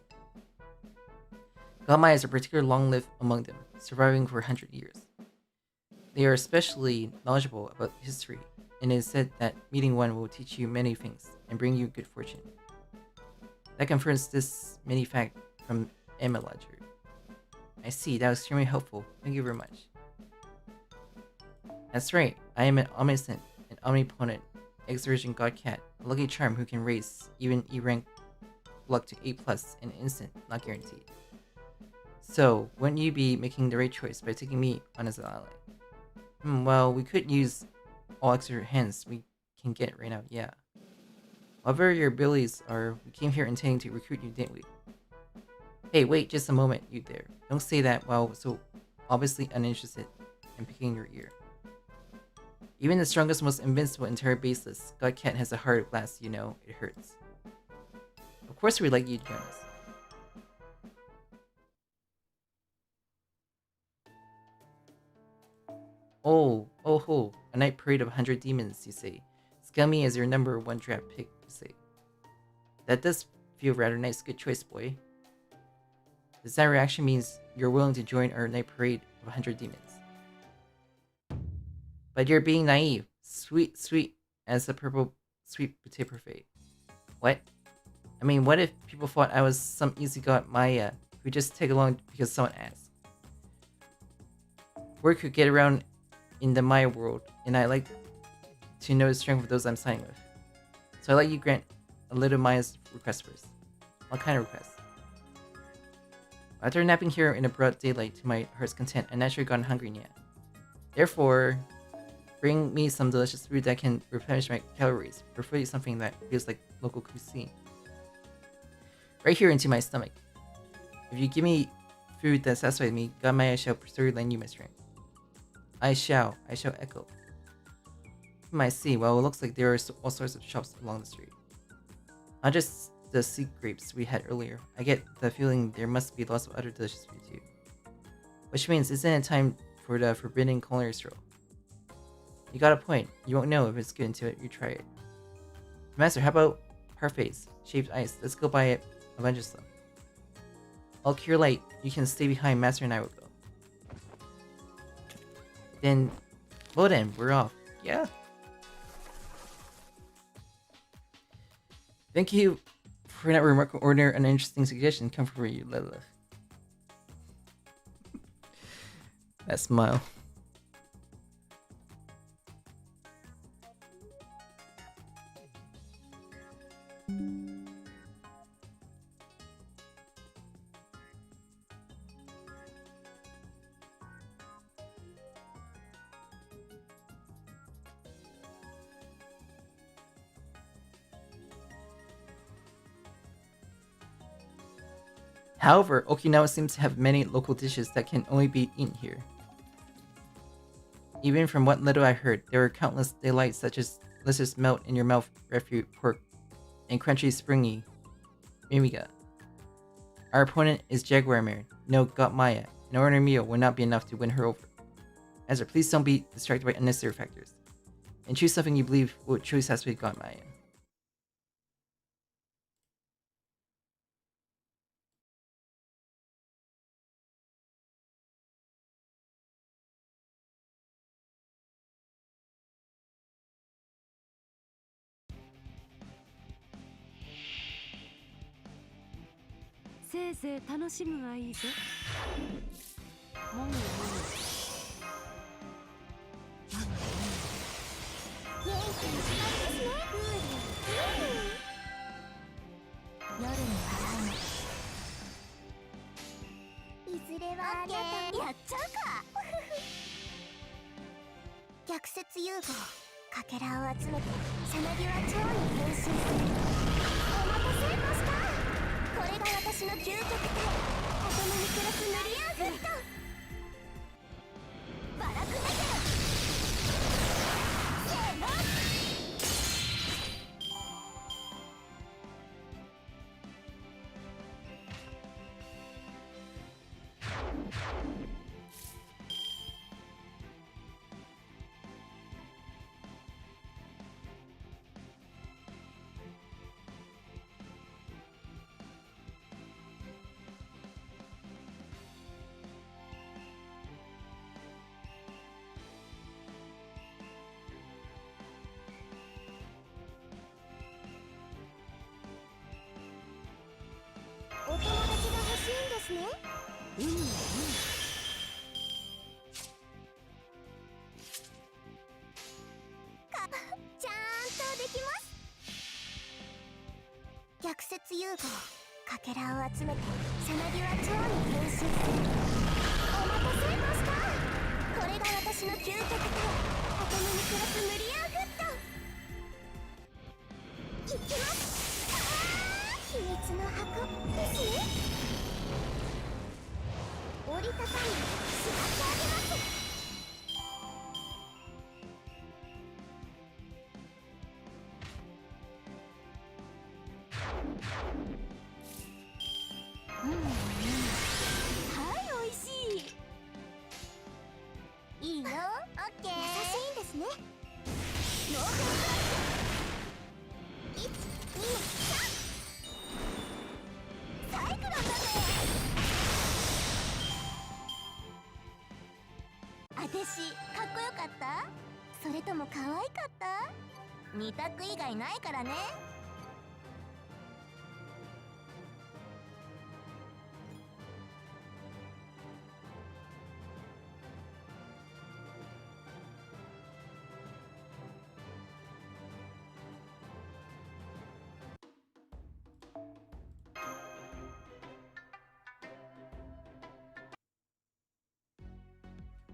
God Mayas are particularly long-lived among them, surviving for 100 years. They are especially knowledgeable about history, and it is said that meeting one will teach you many things and bring you good fortune. That confirms this mini fact from Emma Ledger. I see, that was extremely helpful. Thank you very much. That's right, I am an omniscient and omnipotent exorcism god cat, a lucky charm who can raise even E rank luck to A+ in an instant, not guaranteed. So, wouldn't you be making the right choice by taking me on as an ally? Well, we could use all extra hands we can get right now, yeah. Whatever your abilities are, we came here intending to recruit you, didn't we? Hey, wait just a moment, you there. Don't say that while so obviously uninterested in picking your ear. Even the strongest, most invincible entire baseless, God Cat has a heart of glass, you know, it hurts. Of course we'd like you to join us. Oh, a night parade of 100 demons, you say. Scummy is your number one draft pick, you say. That does feel rather nice, good choice, boy. Does that reaction means you're willing to join our night parade of 100 demons? But you're being naive. Sweet as the purple sweet potato parfait. What? I mean, what if people thought I was some easy god Maya who just take along because someone asked? Word could get around in the Maya world, and I like to know the strength of those I'm signing with. So I let you grant a little Maya's request first. What kind of request? After napping here in the broad daylight to my heart's content, I naturally gotten hungry now. Therefore, bring me some delicious food that can replenish my calories, preferably something that feels like local cuisine. Right here into my stomach. If you give me food that satisfies me, God Maya shall surely lend you my strength. I shall echo. I see. Well, it looks like there are all sorts of shops along the street. Not just the sea grapes we had earlier. I get the feeling there must be lots of other delicious food too. Which means, isn't it time for the forbidden culinary stroll? You got a point. You won't know if it's good until you try it. Master, how about parfaits, shaved ice? Let's go buy it, a bunch of stuff. I'll cure light. You can stay behind. Master and I will go. Well then, we're off. Yeah. Thank you for that remarkable order and interesting suggestion. Come for you, Lilith. That smile. However, Okinawa seems to have many local dishes that can only be eaten here. Even from what little I heard, there are countless delights such as delicious melt in your mouth refute pork and crunchy springy mimiga. Our opponent is Jaguar Mare, no God Maya. An ordinary meal will not be enough to win her over. Ezra, please don't be distracted by unnecessary factors, and choose something you believe will truly satisfy God Maya.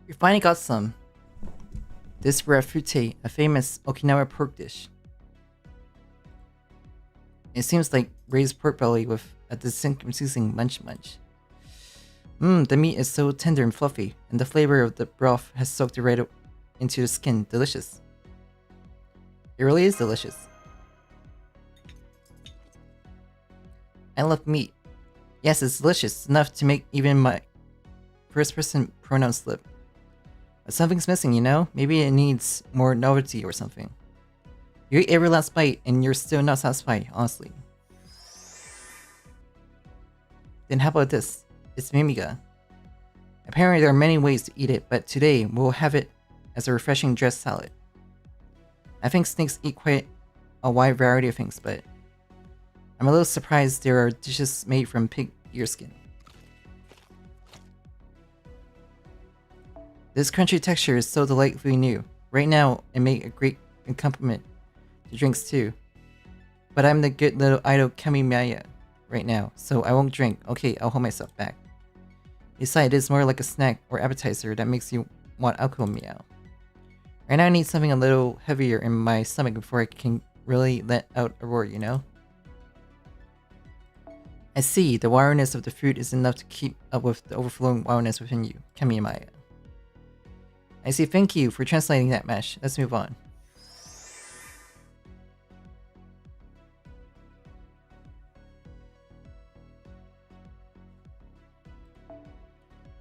We finally got some. This mrfluffey, a famous Okinawa pork dish. It seems like raised pork belly with a distinct seasoning munch. The meat is so tender and fluffy, and the flavor of the broth has soaked right into the skin. Delicious. It really is delicious. I love meat. Yes, it's delicious enough to make even my first-person pronoun slip. But something's missing, you know? Maybe it needs more novelty or something. You eat every last bite and you're still not satisfied, honestly. Then how about this? It's mimiga. Apparently there are many ways to eat it, but today we'll have it as a refreshing dressed salad. I think snakes eat quite a wide variety of things, but I'm a little surprised there are dishes made from pig ear skin. This crunchy texture is so delightfully new. Right now, it makes a great accompaniment to drinks too. But I'm the good little idol Kamui right now, so I won't drink. Okay, I'll hold myself back. Besides, it is more like a snack or appetizer that makes you want alcohol meow. Right now I need something a little heavier in my stomach before I can really let out a roar, you know? I see, the wildness of the fruit is enough to keep up with the overflowing wildness within you, Kamui. I see, thank you for translating that mesh. Let's move on.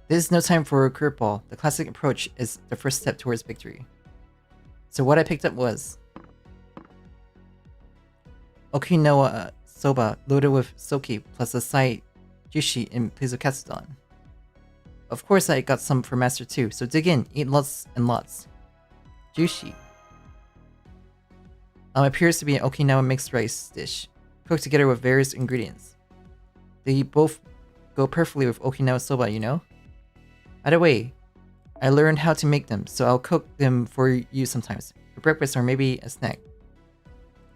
This is no time for a curveball. The classic approach is the first step towards victory. So what I picked up was Okinawa soba loaded with soki plus a side jushi in place of katsudon. Of course I got some for Master too, so dig in, eat lots and lots. Jushi appears to be an Okinawa mixed rice dish, cooked together with various ingredients. They both go perfectly with Okinawa soba, you know? By the way, I learned how to make them, so I'll cook them for you sometimes, for breakfast or maybe a snack.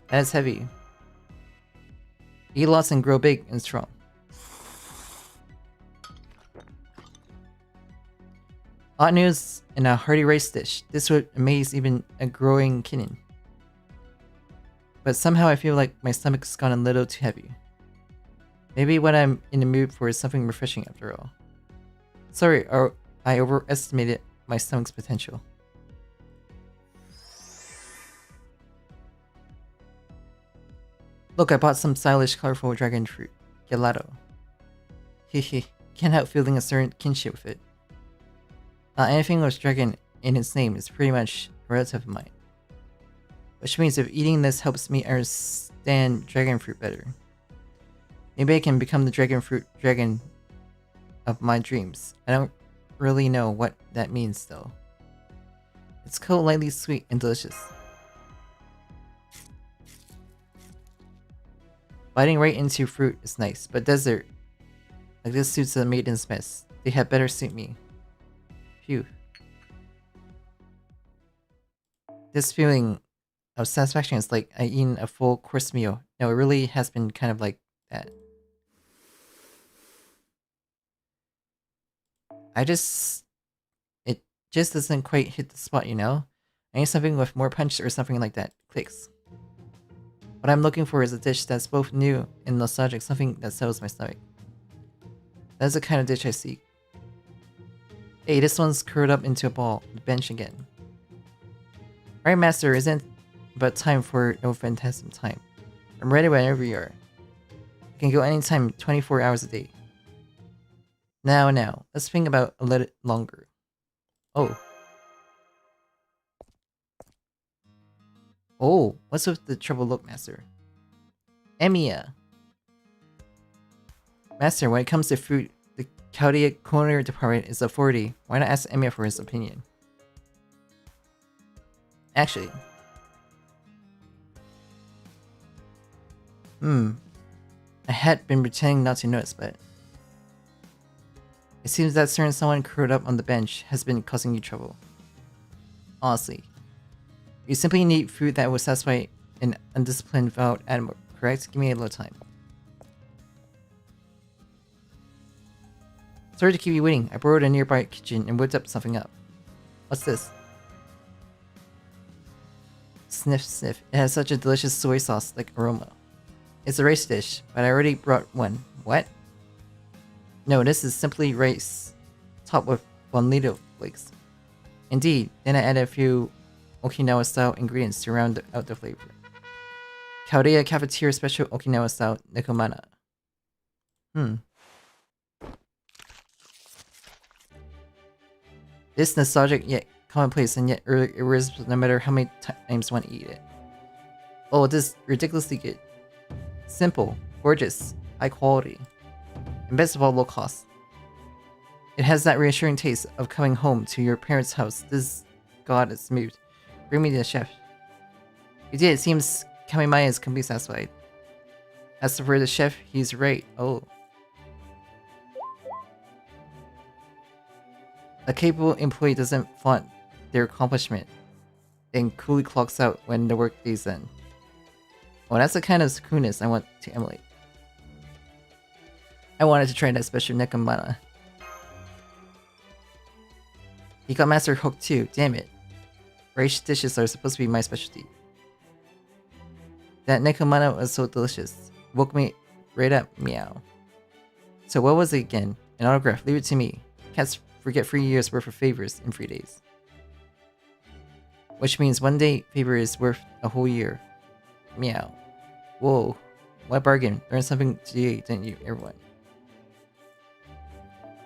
That is heavy. Eat lots and grow big and strong. Hot news in a hearty rice dish. This would amaze even a growing kinin. But somehow I feel like my stomach's gone a little too heavy. Maybe what I'm in the mood for is something refreshing after all. Sorry, I overestimated my stomach's potential. Look, I bought some stylish, colorful dragon fruit. Gelato. Hehe, can't help feeling a certain kinship with it. Anything with dragon in its name is pretty much a relative of mine. Which means if eating this helps me understand dragon fruit better, maybe I can become the dragon fruit dragon of my dreams. I don't really know what that means though. It's cold, lightly sweet, and delicious. Biting right into fruit is nice, but dessert, Like this suits the maiden's best. They had better suit me. Phew. This feeling of satisfaction is like I eaten a full course meal. No, it really has been kind of like that. It just doesn't quite hit the spot, you know? I need something with more punch or something like that. Clicks. What I'm looking for is a dish that's both new and nostalgic, something that settles my stomach. That's the kind of dish I seek. Hey, this one's curled up into a ball. The bench again. Alright, master, isn't but time for no phantasm time. I'm ready whenever you are. I can go anytime, 24 hours a day. Now, let's think about a little longer. Oh. Oh, what's with the troubled look, master? Emina. Master, when it comes to food, the Chaldea culinary department is authority. Why not ask Emina for his opinion? Actually. I had been pretending not to notice, but it seems that certain someone curled up on the bench has been causing you trouble. Honestly. You simply need food that will satisfy an undisciplined wild animal, correct? Give me a little time. Sorry to keep you waiting. I borrowed a nearby kitchen and whipped up something up. What's this? Sniff, sniff. It has such a delicious soy sauce-like aroma. It's a rice dish, but I already brought one. What? No, this is simply rice, topped with bonito flakes. Indeed, then I added a few Okinawa-style ingredients to round out the flavor. Chaldea Cafeteria Special Okinawa-style nekoxx. This nostalgic yet commonplace and yet irresistible no matter how many times one eat it. Oh, this is ridiculously good. Simple, gorgeous, high quality, and best of all, low cost. It has that reassuring taste of coming home to your parents' house. This god is smooth. Bring me to the chef. You did. It seems Kamui is completely satisfied. As for the chef, he's right. Oh. A capable employee doesn't flaunt their accomplishment and coolly clocks out when the work day's end. Well, that's the kind of coolness I want to emulate. I wanted to try that special nekoxx. He got master hooked too, damn it. Rice dishes are supposed to be my specialty. That nekoxx was so delicious. Woke me right up, meow. So what was it again? An autograph, leave it to me. Cats forget 3 years worth of favors in 3 days. Which means 1 day favor is worth a whole year. Meow. Whoa. What bargain. Learn something today, didn't you, everyone?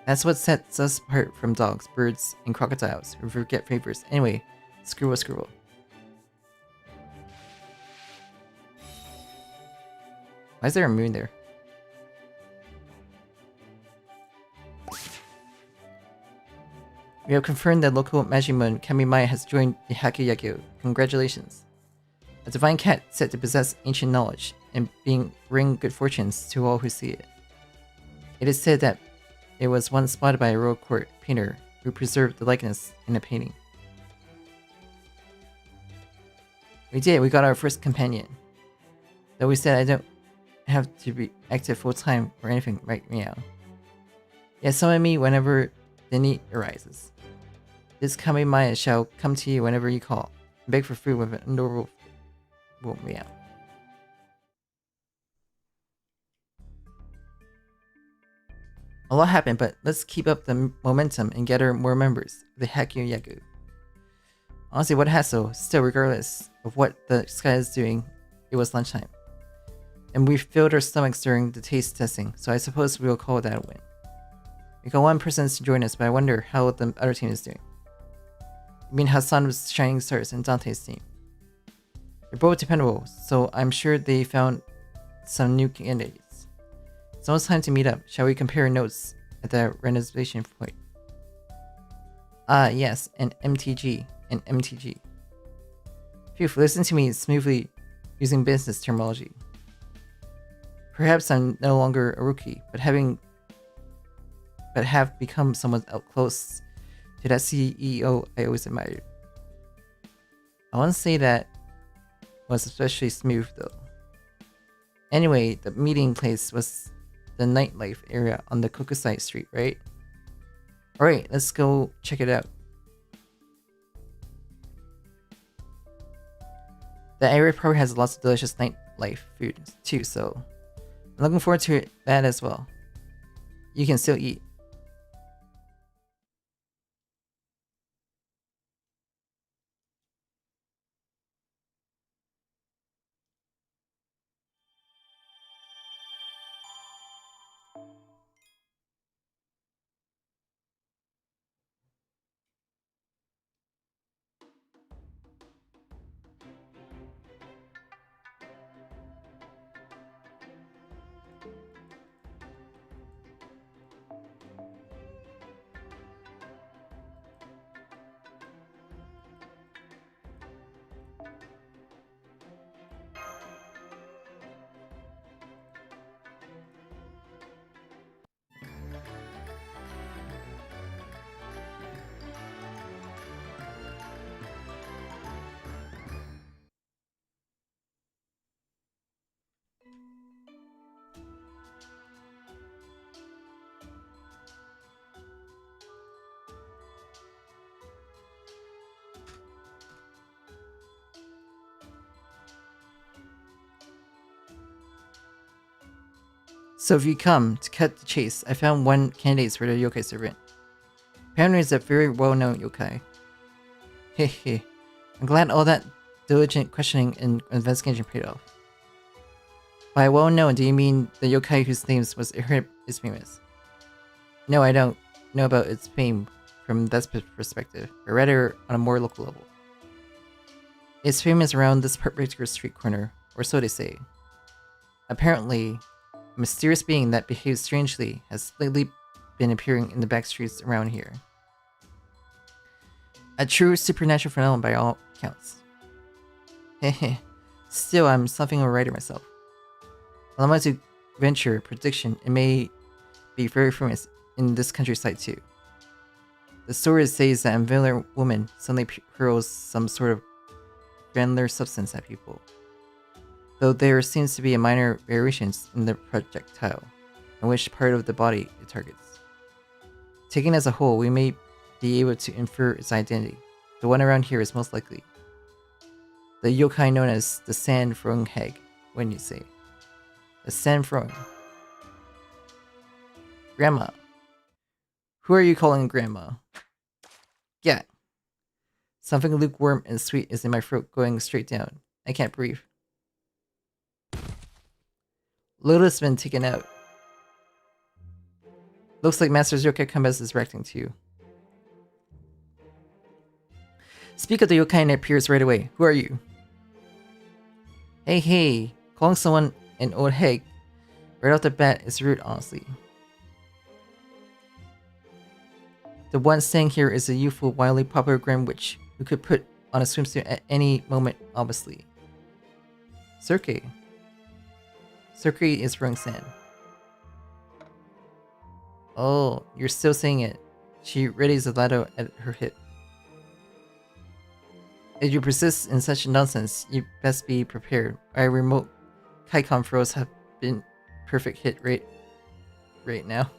That's what sets us apart from dogs, birds, and crocodiles who forget favors. Anyway, scribble. Why is there a moon there? We have confirmed that local Magimon Kamui has joined the Hyakki. Congratulations. A divine cat said to possess ancient knowledge and bring good fortunes to all who see it. It is said that it was once spotted by a royal court painter who preserved the likeness in a painting. We did, we got our first companion. Though we said I don't have to be active full time or anything, right, meow. Yeah, summon me whenever the need arises. This Kamui shall come to you whenever you call, and beg for food with an adorable meow. A lot happened, but let's keep up the momentum and gather more members of the Hyakki. Honestly, what a hassle. Still, regardless of what the sky is doing, it was lunchtime. And we filled our stomachs during the taste testing, so I suppose we'll call that a win. We got one person to join us, but I wonder how the other team is doing. I mean Hassan's Shining Stars and Dante's team. They're both dependable, so I'm sure they found some new candidates. It's almost time to meet up. Shall we compare notes at the renovation point? Ah, yes, an MTG. Phew, listen to me smoothly using business terminology. Perhaps I'm no longer a rookie, but having but have become someone up close to that CEO I always admired. I won't say that was especially smooth though. Anyway, the meeting place was the nightlife area on the Kokusai Street, right? Alright, let's go check it out. The area probably has lots of delicious nightlife food too, so I'm looking forward to that as well. You can still eat. So if you come to cut the chase, I found one candidate for the yokai servant. Apparently is a very well-known yokai. Hehe. I'm glad all that diligent questioning and investigation paid off. By well-known, do you mean the yokai whose name was heard is famous? No, I don't know about its fame from that perspective, but rather on a more local level. It's famous around this particular street corner, or so they say. Apparently, a mysterious being that behaves strangely has lately been appearing in the back streets around here. A true supernatural phenomenon by all accounts. Hehe. Still, I'm something of a writer myself. Allow me to venture a prediction, it may be very famous in this countryside too. The story says that a villain woman suddenly hurls some sort of granular substance at people. Though there seems to be a minor variations in the projectile, and which part of the body it targets. Taken as a whole, we may be able to infer its identity. The one around here is most likely the yokai known as the sand throwing hag, when you say. The sand throwing. Grandma. Who are you calling Grandma? Yeah. Something lukewarm and sweet is in my throat going straight down. I can't breathe. Loda's been taken out. Looks like Master's yokai compass is reacting to you. Speak of the yokai and it appears right away. Who are you? Hey. Calling someone an old hag right off the bat is rude, honestly. The one staying here is a youthful, wildly popular Grand Witch who could put on a swimsuit at any moment, obviously. Cirque is throwing sand. Oh, you're still saying it. She readies a ladder at her hip. If you persist in such nonsense, you best be prepared. Our remote Kaikon throws have been perfect hit right now.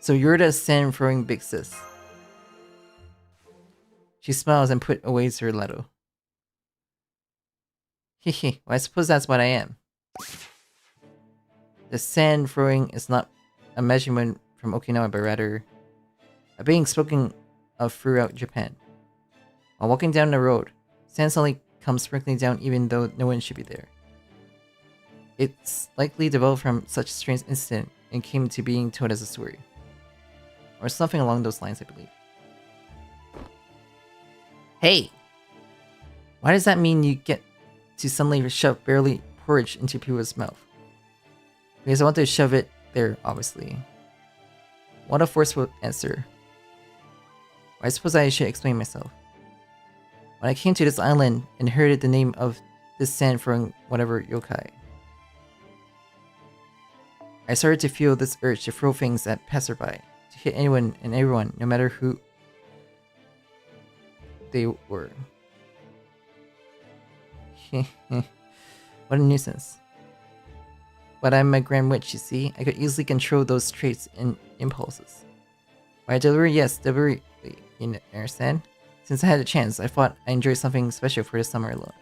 So you're the sand throwing big sis. She smiles and put away her ladder. Hehe, well, I suppose that's what I am. The sand throwing is not a measurement from Okinawa, but rather a being spoken of throughout Japan. While walking down the road, sand suddenly comes sprinkling down even though no one should be there. It's likely developed from such strange incident and came to being told as a story. Or something along those lines, I believe. Hey! Why does that mean you get to suddenly shove barely porridge into people's mouth? Because I want to shove it there, obviously. What a forceful answer. I suppose I should explain myself. When I came to this island and heard the name of this sand throwing whatever yokai, I started to feel this urge to throw things at passerby, to hit anyone and everyone, no matter who they were. What a nuisance. But I'm a grand witch, you see. I could easily control those traits and impulses. By delivery, yes, deliberately, you understand? Since I had a chance, I thought I enjoyed something special for the summer alone.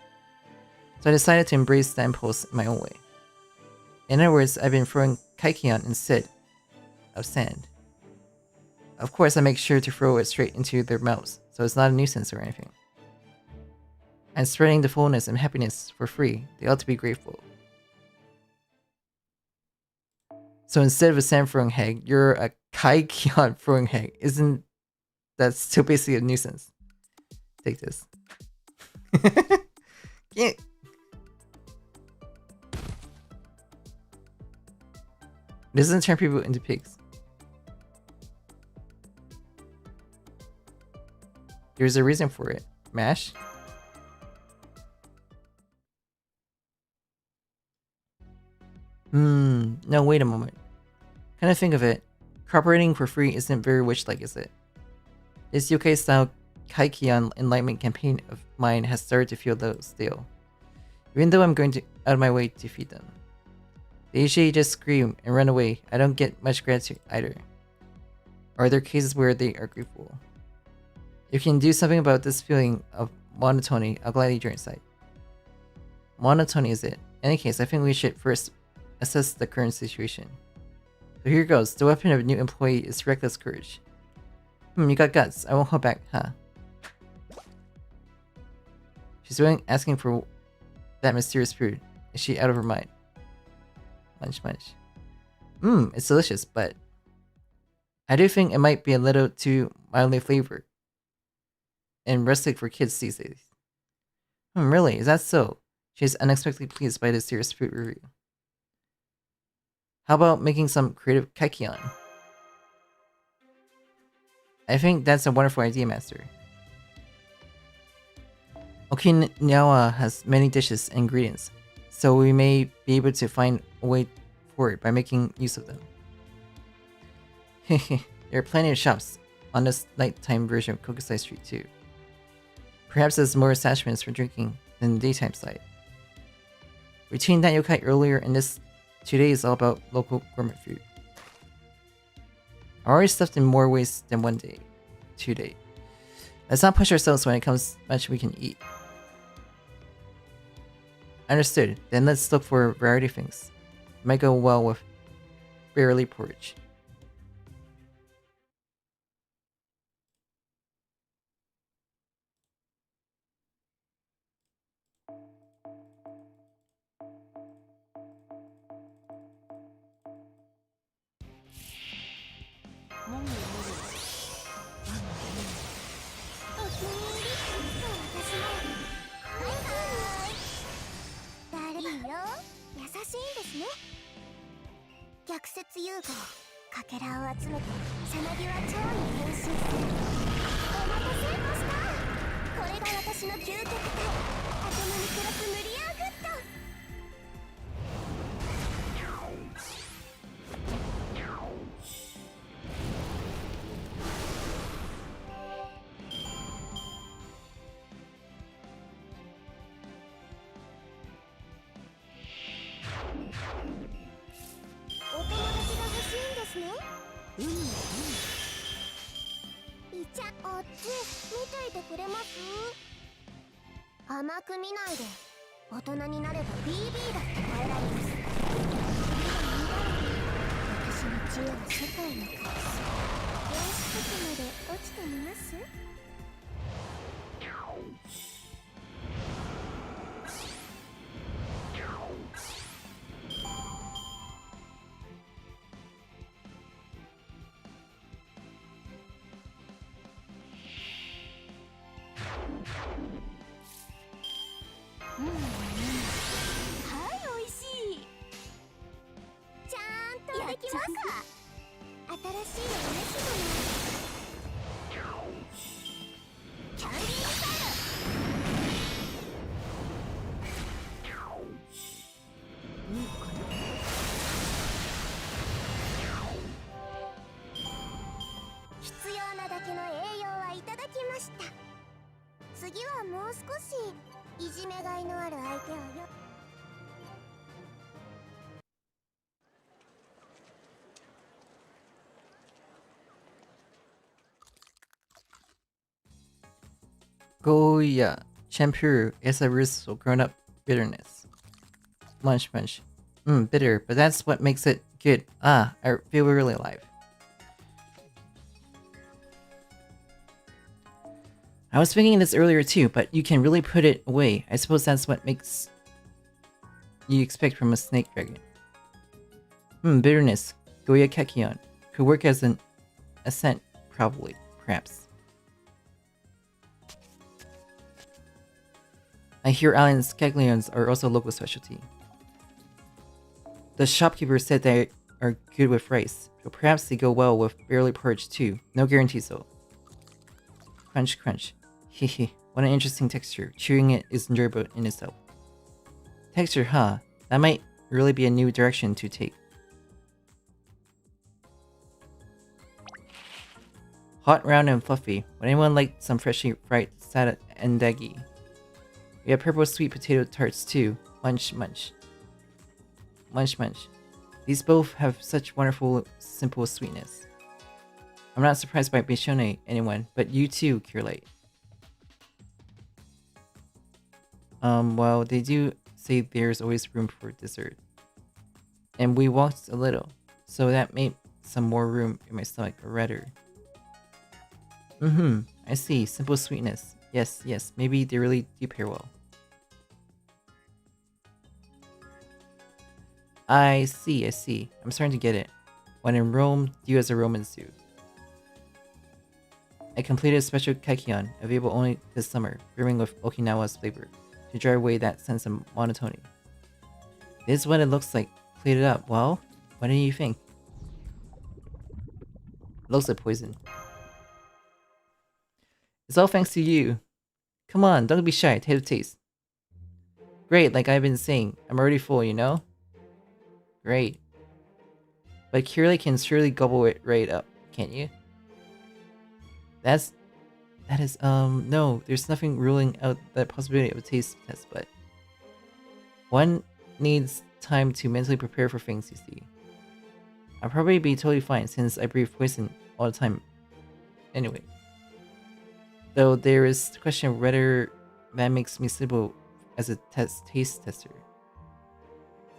So I decided to embrace the impulse in my own way. In other words, I've been throwing kaikion instead of sand. Of course, I make sure to throw it straight into their mouths, so it's not a nuisance or anything. I'm spreading the fullness and happiness for free. They ought to be grateful. So instead of a sand throwing hag, you're a kaikion throwing hag. Isn't that still basically a nuisance? Take this. Yeah. It doesn't turn people into pigs. There's a reason for it. Mash? No, wait a moment. Kind of think of it. Cooperating for free isn't very witch-like, is it? This UK-style Kaikion enlightenment campaign of mine has started to feel a little stale. Even though I'm going out of my way to feed them. They usually just scream and run away. I don't get much gratitude either. Or are there cases where they are grateful? If you can do something about this feeling of monotony, I'll gladly join side. Monotony is it. In any case, I think we should first assess the current situation. So here goes. The weapon of a new employee is reckless courage. You got guts. I won't hold back, huh? She's really asking for that mysterious food. Is she out of her mind? Munch, munch. It's delicious, but I do think it might be a little too mildly flavored and rustic for kids these days. Really? Is that so? She's unexpectedly pleased by the serious food review. How about making some creative kaikion? I think that's a wonderful idea, Master. Okinawa has many dishes and ingredients, so we may be able to find a way for it by making use of them. There are plenty of shops on this nighttime version of Kokusai Street too. Perhaps there's more establishments for drinking than the daytime side. Between that yokai earlier and this, today is all about local gourmet food. I'm already stuffed in more ways than one day. 2 day. Let's not push ourselves when it comes to much we can eat. Understood. Then let's look for a variety of things. It might go well with barley porridge. Goya, shampoo is a real grown-up bitterness. Munch munch. Bitter, but that's what makes it good. Ah, I feel really alive. I was thinking this earlier too, but you can really put it away. I suppose that's what makes you expect from a snake dragon. Bitterness. Goya Kekion. Could work as an ascent, probably. Perhaps. I hear Allen's Keglions are also local specialty. The shopkeeper said they are good with rice, so perhaps they go well with barley porridge too. No guarantees though. Crunch crunch. Hehe, what an interesting texture. Chewing it is enjoyable in itself. Texture, huh? That might really be a new direction to take. Hot, round, and fluffy. Would anyone like some freshly fried sadandagi? We have purple sweet potato tarts too. Munch munch. Munch munch. These both have such wonderful, simple sweetness. I'm not surprised by Bishone, anyone, but you too, Curelite. Well, they do say there's always room for dessert. And we walked a little, so that made some more room in my stomach, or rather. I see. Simple sweetness. Yes, yes, maybe they really do pair well. I see, I see. I'm starting to get it. When in Rome, do as the Romans do. I completed a special kaikion, available only this summer, brimming with Okinawa's flavor, to drive away that sense of monotony. This is what it looks like, plated up. Well, what do you think? It looks like poison. It's all thanks to you. Come on, don't be shy, taste the taste. Great, like I've been saying, I'm already full, you know? Great. But Curly can surely gobble it right up, can't you? No, there's nothing ruling out that possibility of a taste test, but one needs time to mentally prepare for things, you see. I'll probably be totally fine since I breathe poison all the time anyway. Though there is the question of whether that makes me suitable as a taste tester.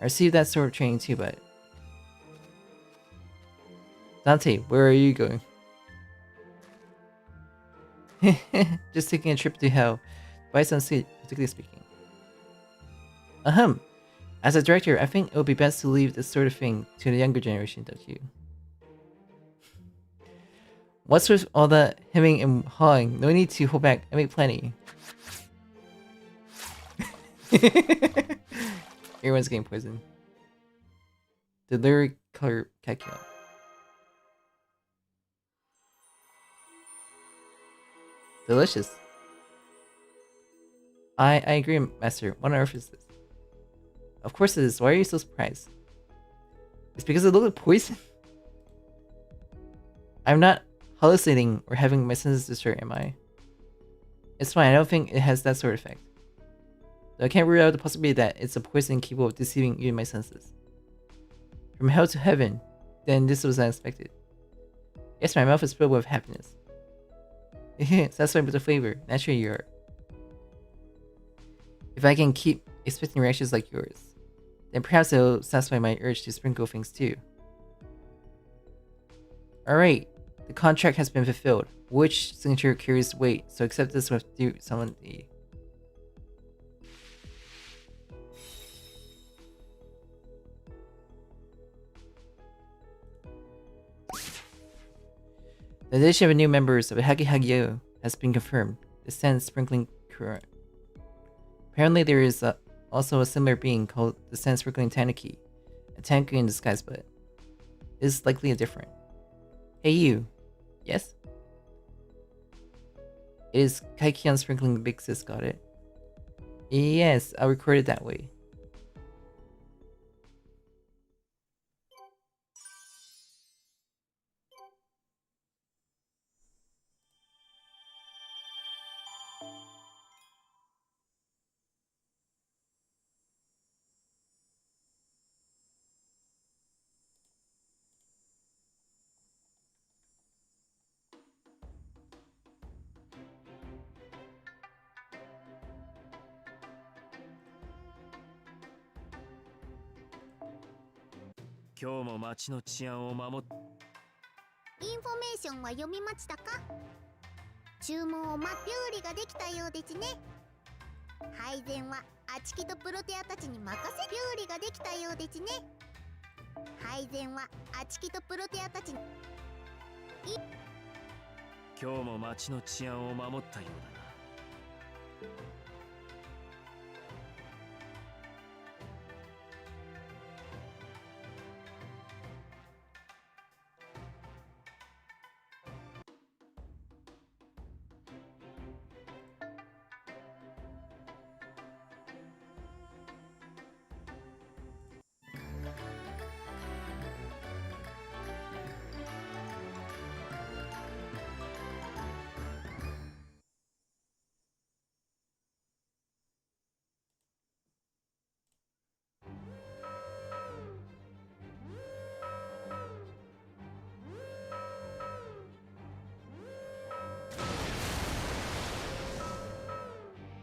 I received that sort of training too, but... Dante, where are you going? Just taking a trip to hell. By some seat, particularly speaking. As a director, I think it would be best to leave this sort of thing to the younger generation, don't you? What's with all the hemming and hawing? No need to hold back. I make plenty. Everyone's getting poisoned. The lyric color Kakyo. Delicious. I agree, Master. What on earth is this? Of course it is. Why are you so surprised? It's because it looks like poison. I'm not hallucinating or having my senses destroyed, am I? It's fine. I don't think it has that sort of effect. Though I can't rule out the possibility that it's a poison capable of deceiving even my senses. From hell to heaven, then this was unexpected. Yes, my mouth is filled with happiness. Satisfied with the flavor. Naturally you are. If I can keep expecting reactions like yours, then perhaps it'll satisfy my urge to sprinkle things too. Alright, the contract has been fulfilled. Which signature carries weight, so accept this with due solemnity. The addition of new members of the Hyakki has been confirmed. The Sand Sprinkling Current. Apparently there is also a similar being called the Sand Sprinkling Tanuki. A tanuki in disguise, but is likely a different. Hey you. Yes? It is Kaikion Sprinkling Big Sis, got it? Yes, I'll record it that way. 今日も町の治安を守っ。インフォメーションは読みましたか？注文を待って売りができたようですね。配膳はアチキとプロテアたちに任せ料理ができたようですね。配膳はアチキとプロテアたちに。今日も町の治安を守ったようだな。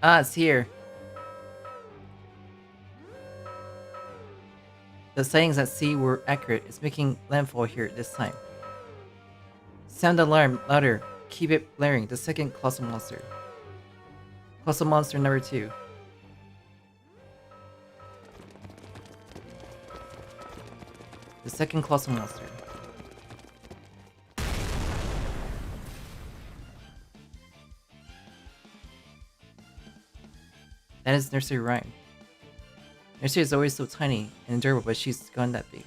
Ah, it's here. The sightings at sea were accurate. It's making landfall here this time. Sound alarm louder. Keep it blaring. The second colossal monster. Colossal monster number 2. The second colossal monster. That is nursery rhyme. Nursery is always so tiny and durable, but she's gone that big.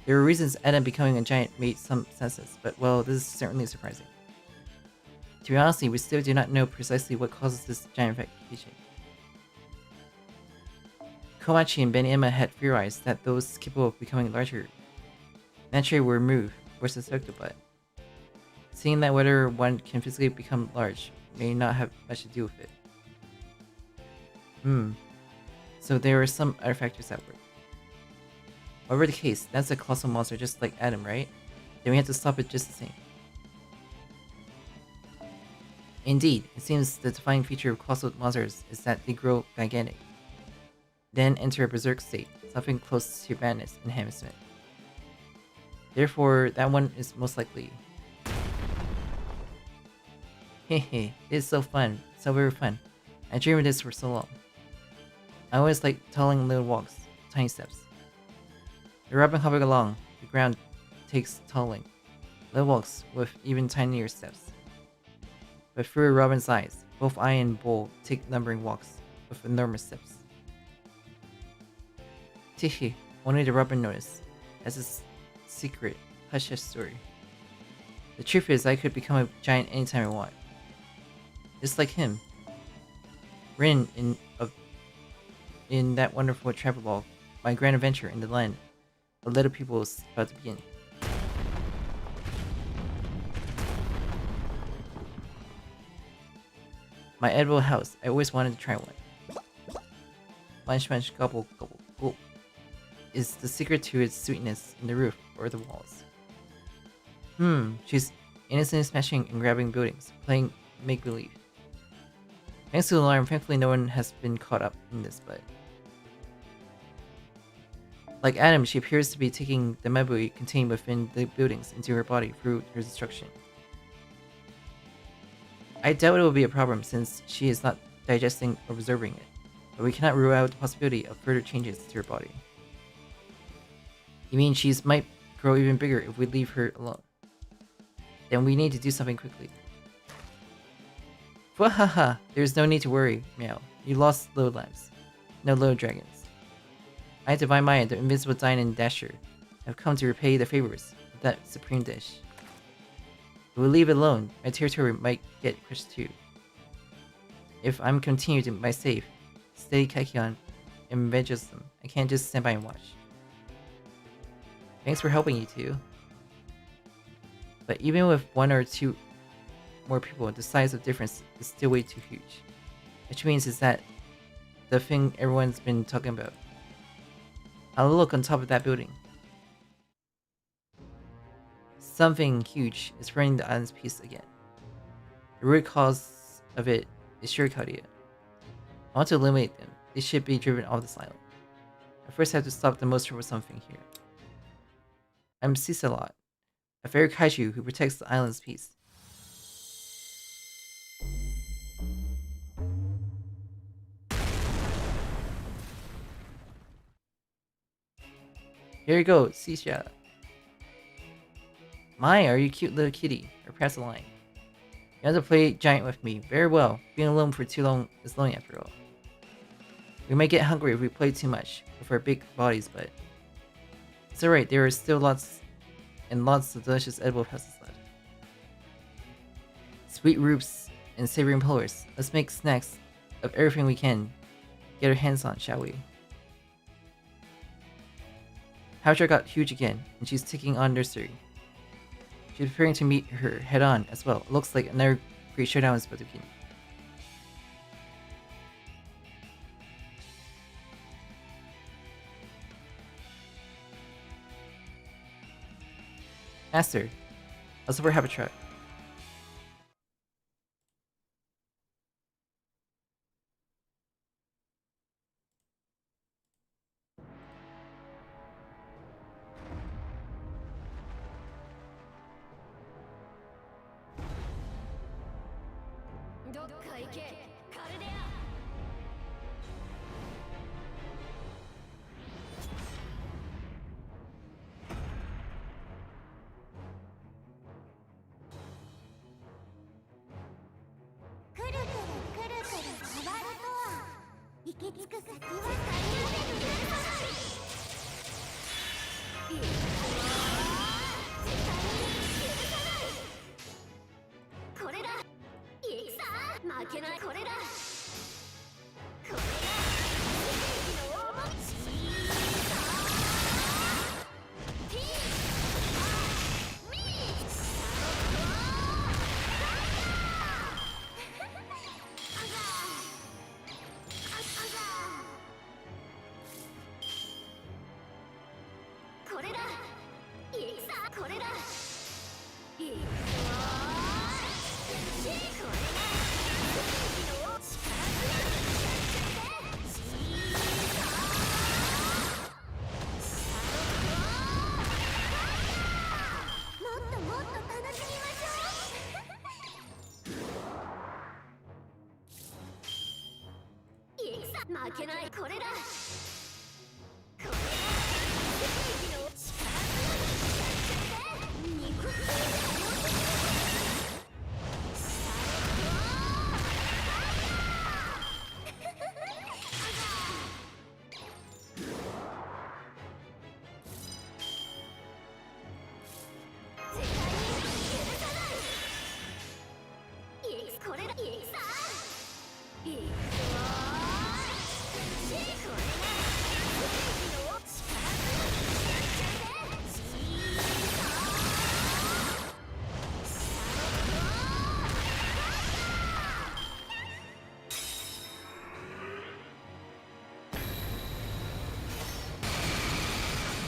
There were reasons Adam becoming a giant made some sense, but well, this is certainly surprising. To be honest, we still do not know precisely what causes this giantification. Komachi and Ben'ima had theorized that those capable of becoming larger naturally were removed or suspected, but seeing that whether one can physically become large may not have much to do with it. So there are some other factors at work. Whatever the case, that's a colossal monster just like Adam, right? Then we have to stop it just the same. Indeed, it seems the defining feature of colossal monsters is that they grow gigantic, then enter a berserk state, something close to madness and enhancement. Therefore, that one is most likely. Hehe, it is so fun, so very fun. I dreamed of this for so long. I always like toddling little walks, tiny steps. The robin hopping along, the ground takes toddling, little walks with even tinier steps. But through a robin's eyes, both I and Bull take lumbering walks with enormous steps. Tihi, only the robin noticed. That's a secret, hush-hush story. The truth is, I could become a giant anytime I want. Just like him. Rin in that wonderful travelogue, my grand adventure in the land of little people is about to begin. My edible house, I always wanted to try one. Munch munch gobble gobble gulp is the secret to its sweetness in the roof or the walls. She's innocently smashing and grabbing buildings, playing make-believe. Thanks to the alarm, thankfully no one has been caught up in this, but... Like Adam, she appears to be taking the mebui contained within the buildings into her body through her destruction. I doubt it will be a problem since she is not digesting or absorbing it, but we cannot rule out the possibility of further changes to her body. You mean she might grow even bigger if we leave her alone? Then we need to do something quickly. Wahaha! There's no need to worry, Meow. You lost little lambs. No little dragons. I, Divine Maya, the Invisible Dine and Dasher, have come to repay the favors of that supreme dish. If we leave it alone, my territory might get crushed too. If I'm continued in my safe, steady Kaikion and evangelism, I can't just stand by and watch. Thanks for helping, you two. But even with one or two more people, the size of difference is still way too huge. Which means is that the thing everyone's been talking about. I'll look on top of that building. Something huge is running the island's peace again. The root cause of it is sure Chaldea. I want to eliminate them. They should be driven off this island. I first have to stop the monster with something here. I'm Cisalot, a fairy kaiju who protects the island's peace. Here you go, Sisha. My, are you a cute little kitty? Or perhaps a lion? You have to play giant with me. Very well. Being alone for too long is lonely after all. We might get hungry if we play too much with our big bodies, but it's alright. There are still lots of delicious edible pests left. Sweet roots and savory pullers. Let's make snacks of everything we can get our hands on, shall we? Houcher got huge again, and she's taking on nursery. She's preparing to meet her head-on as well. It looks like another great showdown is about to begin. Master, a super habitat.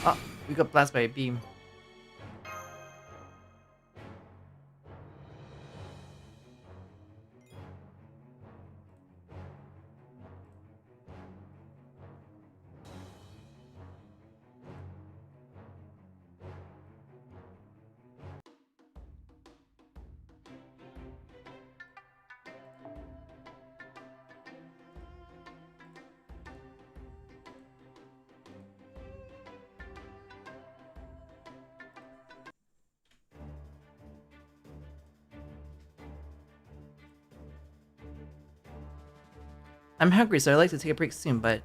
Oh, we got blasted by a beam. I'm hungry, so I'd like to take a break soon, but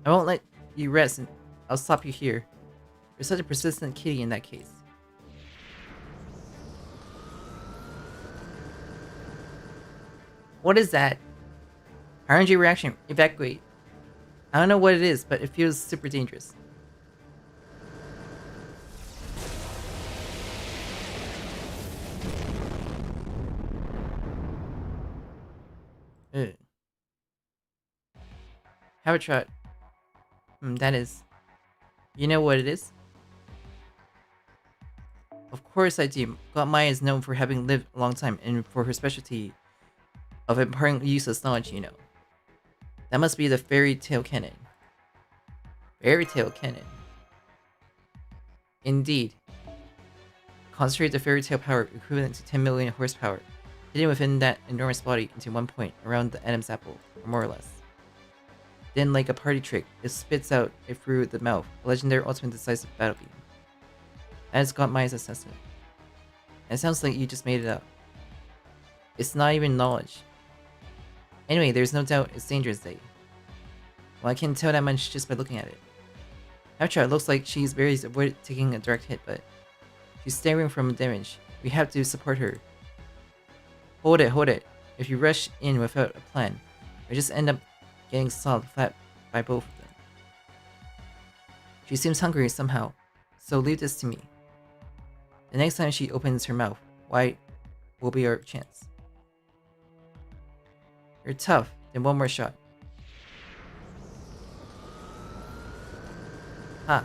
I won't let you rest and I'll stop you here. You're such a persistent kitty in that case. What is that? RNG reaction, evacuate. I don't know what it is, but it feels super dangerous. Ugh. Habitat. That is. You know what it is? Of course I do. God Maya is known for having lived a long time and for her specialty of imparting useless knowledge, you know. That must be the fairy tale canon. Fairy tale cannon. Indeed. Concentrate the fairy tale power equivalent to 10 million horsepower, hidden within that enormous body into one point around the Adam's apple, or more or less. Then, like a party trick, it spits out it through the mouth, a legendary ultimate decisive battle beam. That has got Maya's assessment. And it sounds like you just made it up. It's not even knowledge. Anyway, there's no doubt it's dangerous, Day. Well, I can tell that much just by looking at it. After it looks like she's very avoided taking a direct hit, but she's staring from damage. We have to support her. Hold it. If you rush in without a plan, we just end up getting sawed flat by both of them. She seems hungry somehow, so leave this to me. The next time she opens her mouth, wide will be our chance. You're tough, then one more shot. Ha!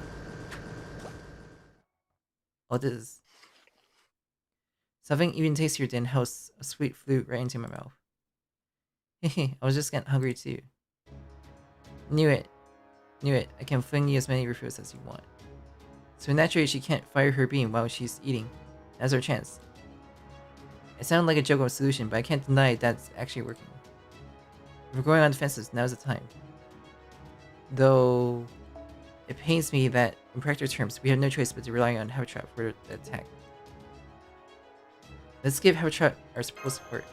Oh, this is something even tastier than how a sweet flew right into my mouth. Hehe, I was just getting hungry too. Knew it. I can fling you as many refills as you want. So naturally she can't fire her beam while she's eating. That's our chance. It sounded like a joke of a solution, but I can't deny that's actually working. If we're going on defenses, now's the time. Though it pains me that, in practical terms, we have no choice but to rely on Habitrap for the attack. Let's give Habitrap our full support.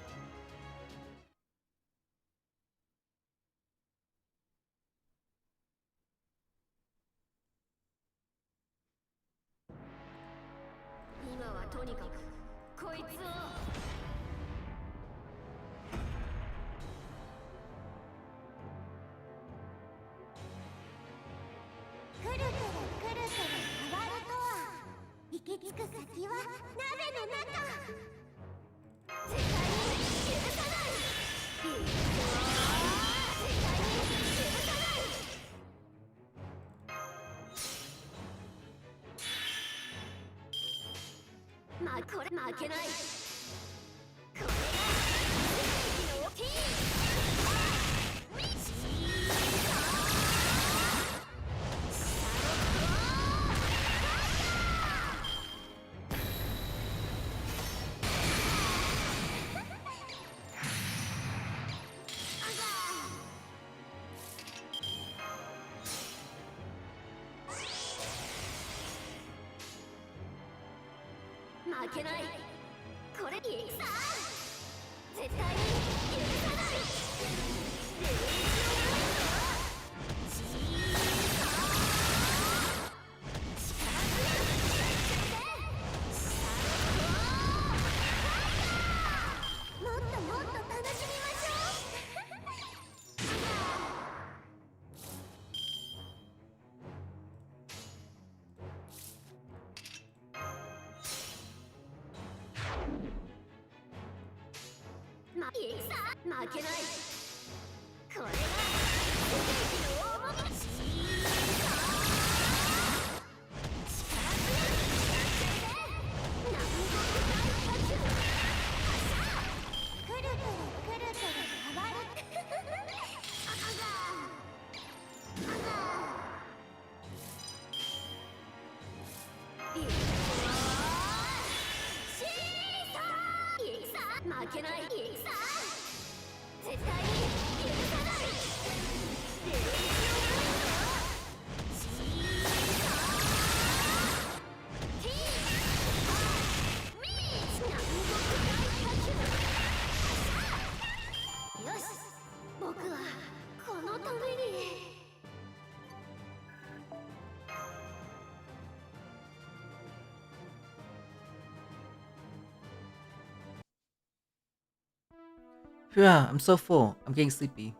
Phew, I'm so full. I'm getting sleepy.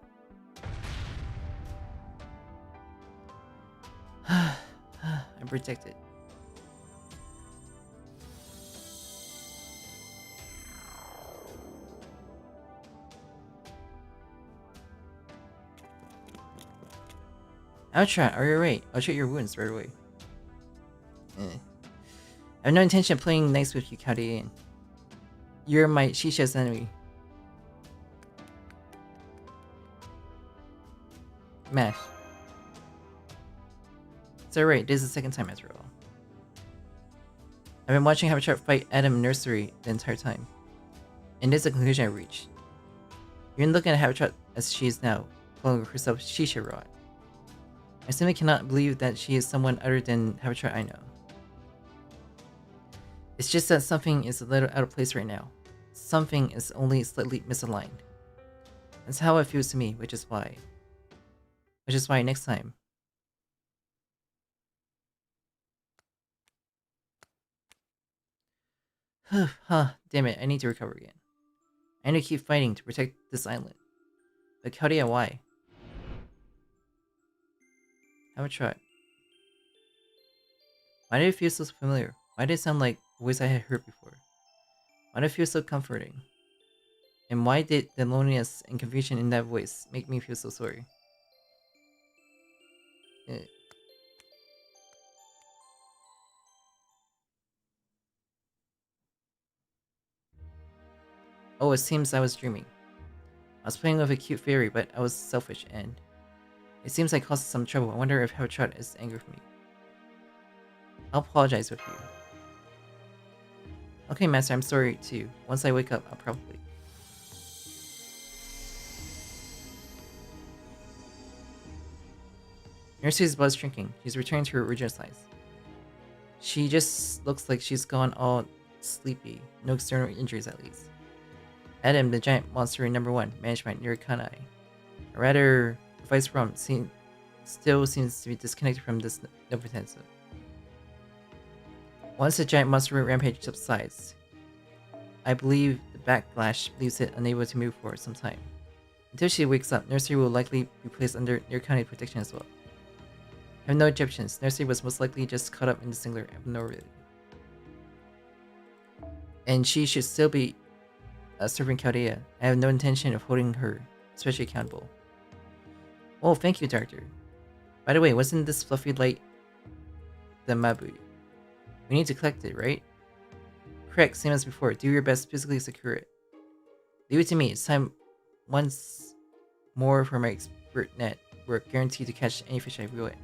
I'm protected. Outshot, are you alright? I'll treat your wounds right away. I have no intention of playing nice with you, Chaldea. You're my Shisha's enemy. Mash. It's alright, this is the second time after all. I've been watching Habitat fight Adam in nursery the entire time. And this is the conclusion I reached. Even looking at Habitat as she is now, calling herself Shisha Rod. I simply cannot believe that she is someone other than Habitat I know. It's just that something is a little out of place right now. Something is only slightly misaligned. That's how it feels to me, which is why next time. Huh, damn it, I need to recover again. I need to keep fighting to protect this island. But Chaldea, why? Have a try. Why did it feel so familiar? Why did it sound like a voice I had heard before? Why did it feel so comforting? And why did the loneliness and confusion in that voice make me feel so sorry? Oh, it seems I was dreaming. I was playing with a cute fairy, but I was selfish, and it seems I caused some trouble. I wonder if Habitat is angry with me. I'll apologize with you. Okay, Master, I'm sorry too. Once I wake up, I'll probably. Nursery's blood is shrinking. She's returning to her original size. She just looks like she's gone all sleepy. No external injuries, at least. Adam, the giant monster in number 1, managed by Nurkanai. Or rather, Vice Rum still seems to be disconnected from this Nobutensu. Once the giant monster rampage subsides, I believe the backlash leaves it unable to move for some time. Until she wakes up, Nursery will likely be placed under Nurkanai protection as well. I have no objections. Nursery was most likely just caught up in the singular abnormality. And she should still be serving Chaldea. I have no intention of holding her especially accountable. Oh, thank you, Doctor. By the way, wasn't this fluffy light the Mabu? We need to collect it, right? Correct, same as before. Do your best to physically secure it. Leave it to me. It's time once more for my expert net work, guaranteed to catch any fish I reel it.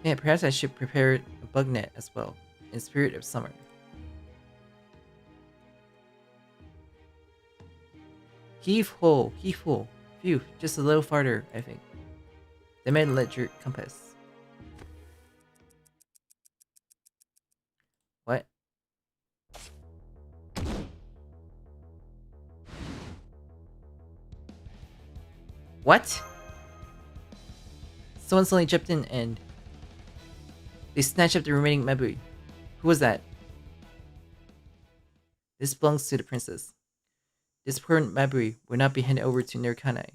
Yeah, perhaps I should prepare a bug net as well, in spirit of summer. Heave ho, heave ho. Phew, just a little farther, I think. The med ledger compass. What? What? Someone suddenly jumped in and they snatched up the remaining Mabui. Who was that? This belongs to the princess. This poor Mabui will not be handed over to Nurkanai.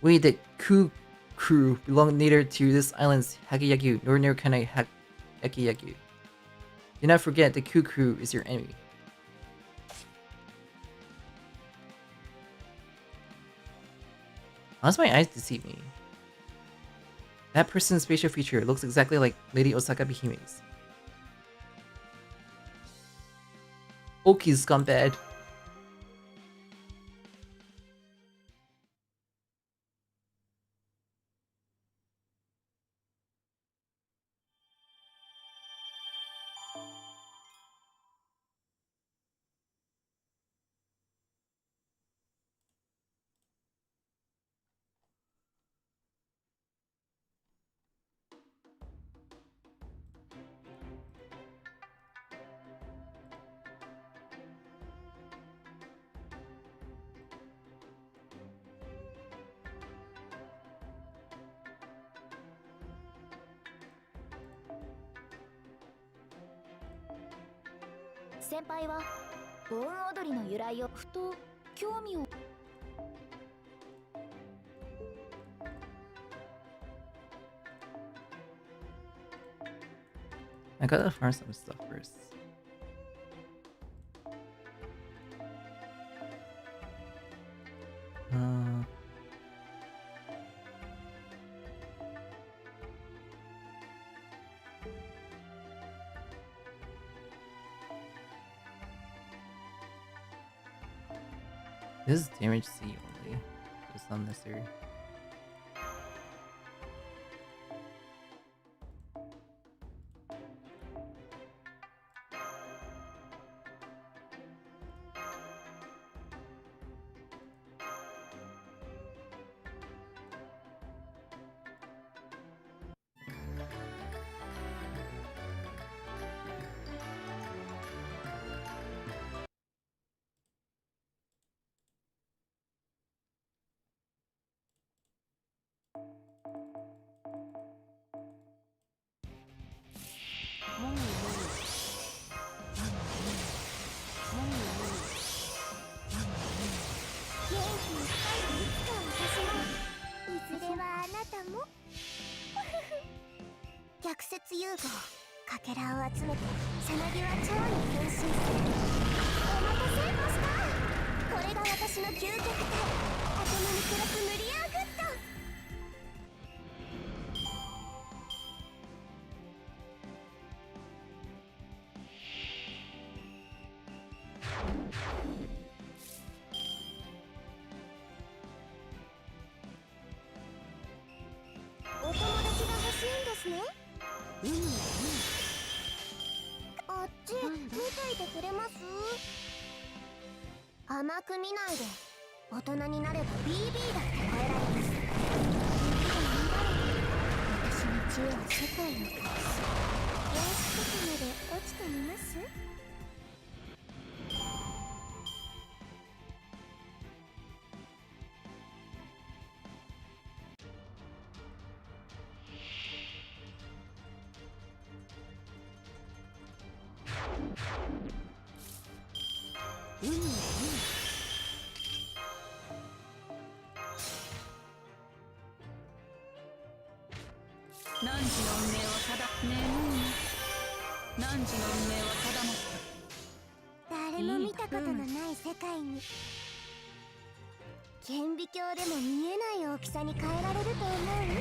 We, the Ku crew, belong neither to this island's Hakiyaku nor Nurkanai Hakiyaku. Do not forget the Ku crew is your enemy. Unless my eyes deceive me. That person's facial feature looks exactly like Lady Osaka Bihime's. Oki's gone bad. I gotta find some stuff first. This is damage C only. It's unnecessary.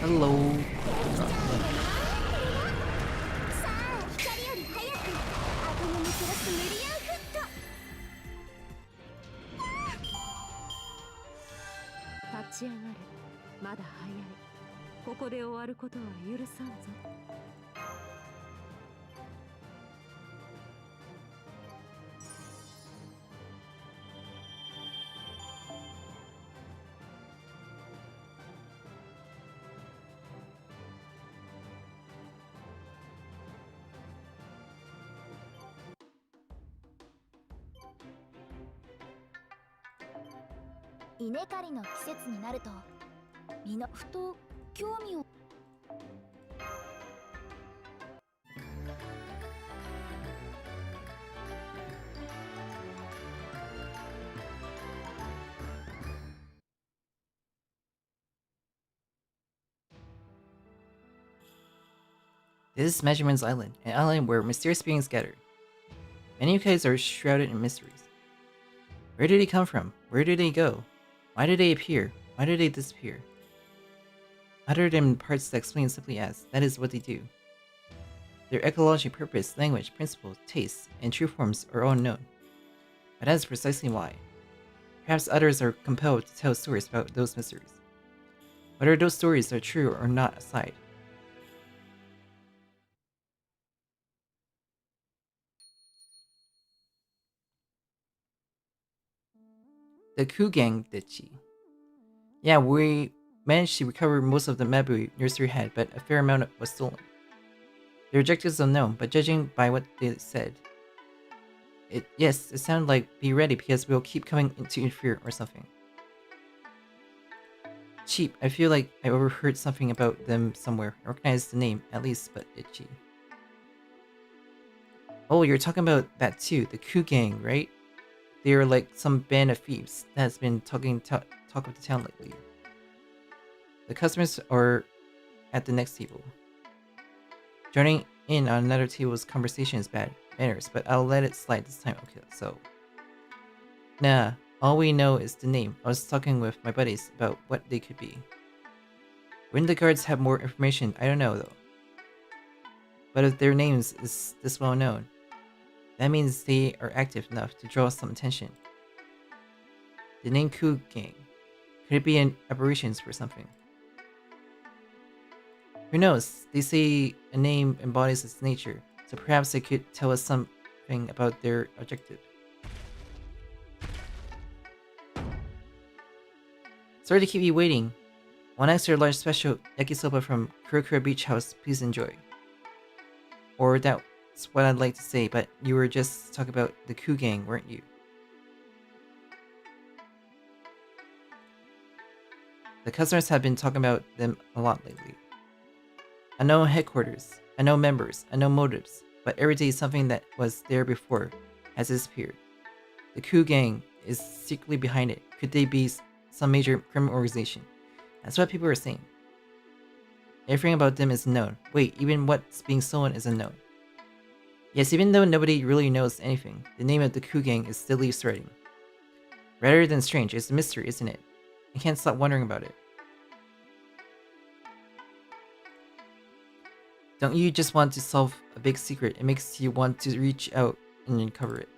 Hello. This is Measurement's Island, an island where mysterious beings gather. Many yokais are shrouded in mysteries. Where did they come from? Where did they go? Why did they appear? Why did they disappear? Other than parts that explain simply as, that is what they do. Their ecology, purpose, language, principles, tastes, and true forms are all unknown. But that is precisely why. Perhaps others are compelled to tell stories about those mysteries. Whether those stories are true or not aside. The coup gang Ditchi. Yeah, we managed to recover most of the Mabu nursery had, but a fair amount was stolen. Their objectives unknown, but judging by what they said, it sounded like be ready because we'll keep coming to interfere or something. Cheap, I feel like I overheard something about them somewhere. I recognize the name, at least, but itchy. Oh, you're talking about that too, the coup gang, right? They're like some band of thieves that has been talk of the town lately. The customers are at the next table. Joining in on another table's conversation is bad manners, but I'll let it slide this time. Okay, so... Nah, all we know is the name. I was talking with my buddies about what they could be. Wouldn't the guards have more information? I don't know though. But if their names is this well known, that means they are active enough to draw some attention. The name Coup Gang. Could it be an aberrations for something? Who knows? They say a name embodies its nature, so perhaps they could tell us something about their objective. Sorry to keep you waiting. One extra large special yakisoba from Kurokuro Beach House, please enjoy. Or that's what I'd like to say, but you were just talking about the Coup Gang, weren't you? The customers have been talking about them a lot lately. I know headquarters, I know members, I know motives, but every day something that was there before has disappeared. The Coup Gang is secretly behind it. Could they be some major criminal organization? That's what people are saying. Everything about them is known. Wait, even what's being stolen is unknown. Yes, even though nobody really knows anything, the name of the Coup Gang is steadily spreading. Rather than strange, it's a mystery, isn't it? I can't stop wondering about it. Don't you just want to solve a big secret? It makes you want to reach out and uncover it.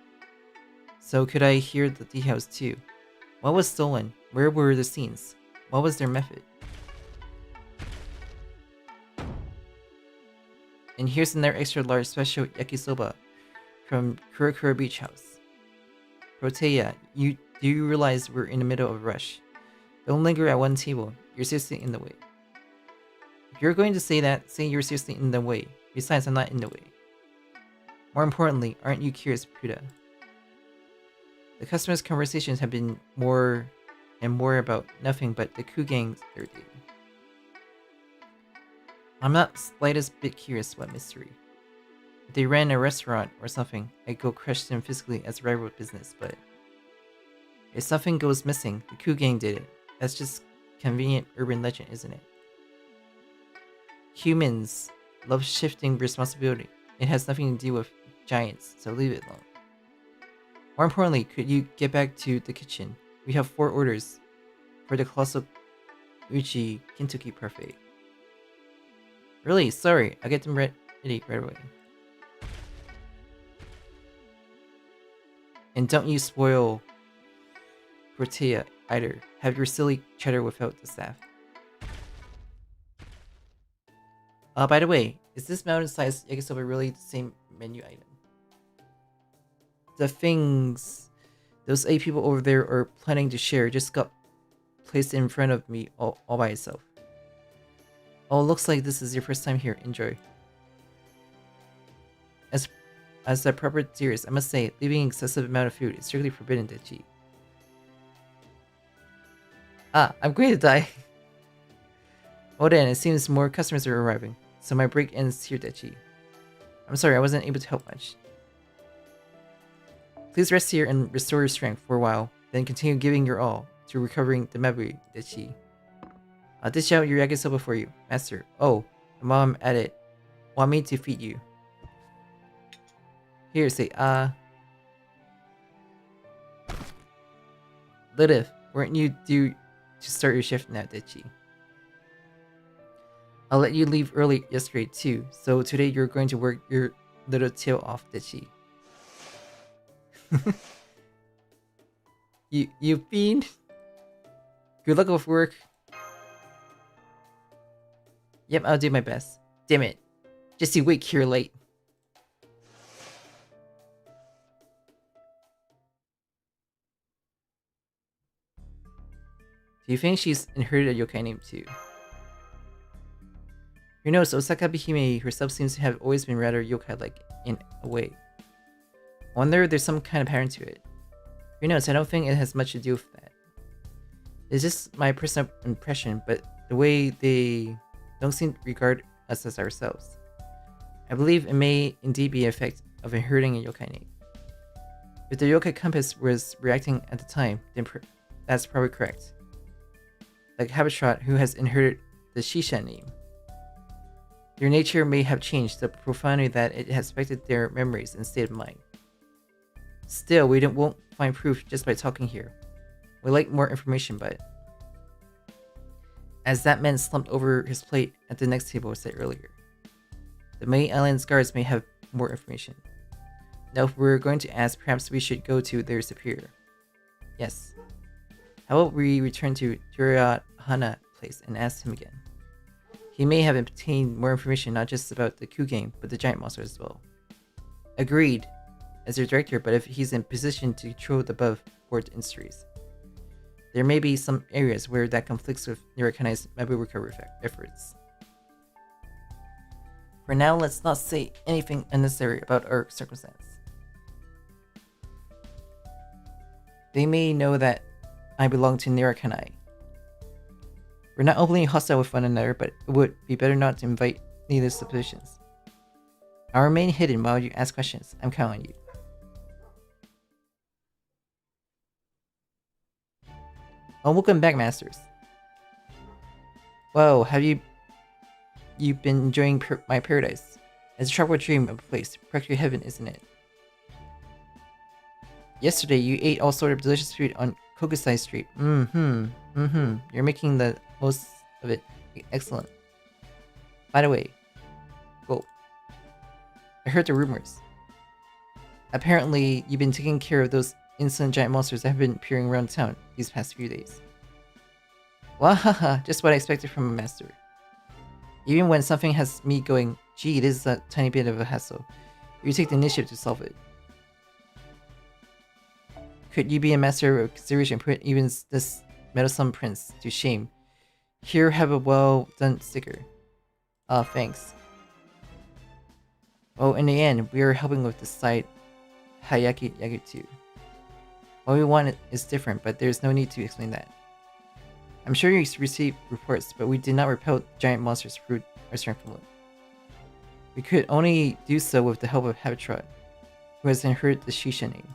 So could I hear the details too? What was stolen? Where were the scenes? What was their method? And here's another extra large special yakisoba from Kurokuro Beach House. Protea, do you realize we're in the middle of a rush? Don't linger at one table. You're seriously in the way. If you're going to say that, say you're seriously in the way. Besides, I'm not in the way. More importantly, aren't you curious, Puda? The customers' conversations have been more and more about nothing but the Coup Gang's third day. I'm not slightest bit curious what mystery. If they ran a restaurant or something, I'd go crush them physically as rival business, but if something goes missing, the Coup Gang did it. That's just convenient urban legend, isn't it? Humans love shifting responsibility. It has nothing to do with giants, so leave it alone. More importantly, could you get back to the kitchen? We have 4 orders for the colossal Uchi Kentucky Parfait. Really? Sorry, I'll get them ready right away. And don't you spoil Protea either. Have your silly cheddar without the staff. By the way, is this mountain-sized yakisoba really the same menu item? The things those 8 people over there are planning to share just got placed in front of me all by itself. Oh, looks like this is your first time here. Enjoy. As a proper tourist, I must say, leaving an excessive amount of food is strictly forbidden to cheat. Ah, I'm going to die. Oh then, it seems more customers are arriving, so my break ends here, Dechi. I'm sorry, I wasn't able to help much. Please rest here and restore your strength for a while, then continue giving your all to recovering the memory, Dechi. I'll dish out your yakisoba for you, master. Oh, mom at it. Want me to feed you? Here, say Lilith, weren't you due to start your shift now, Dechi? I'll let you leave early yesterday too, so today you're going to work your little tail off, Dechi. You fiend. Good luck with work. Yep, I'll do my best. Damn it. Just you wait here late. Do you think she's inherited a yokai name too? Who knows, Osaka Bihime herself seems to have always been rather yokai-like in a way. I wonder if there's some kind of pattern to it. Who knows, I don't think it has much to do with that. It's just my personal impression, but the way they don't seem to regard us as ourselves. I believe it may indeed be an effect of inheriting a yokai name. If the yokai compass was reacting at the time, then that's probably correct. Like Habitrot, who has inherited the Shisha name. Their nature may have changed so profoundly that it has affected their memories and state of mind. Still, we won't find proof just by talking here. We like more information, but... As that man slumped over his plate at the next table said earlier, the May Island's guards may have more information. Now, if we're going to ask, perhaps we should go to their superior. Yes. How about we return to Hana place and ask him again? He may have obtained more information not just about the coup game, but the giant monster as well. Agreed, as your director, but if he's in position to control the above-board industries, there may be some areas where that conflicts with JP-rKyECtnz's Mabu recovery efforts. For now, let's not say anything unnecessary about our circumstance. They may know that I belong to JP-rKyECtnz. We're not openly hostile with one another, but it would be better not to invite needless suspicions. I'll remain hidden while you ask questions. I'm counting on you. Oh, welcome back, Masters. Whoa, have you been enjoying my paradise? It's a tropical dream of a place, practically heaven, isn't it? Yesterday, you ate all sort of delicious food on Kokusai Street. You're making the most of it. Excellent. By the way, whoa. I heard the rumors. Apparently, you've been taking care of those insolent giant monsters that have been appearing around town these past few days. Wahaha, just what I expected from a master. Even when something has me going, gee, this is a tiny bit of a hassle, you take the initiative to solve it. Could you be a master of consideration and put even this meddlesome prince to shame? Here, have a well-done sticker. Thanks. Oh, in the end, we are helping with the side Hyakki too. What we want is different, but there's no need to explain that. I'm sure you received reports, but we did not repel giant monsters through our strength alone. We could only do so with the help of Habitat, who has inherited the Shisha name.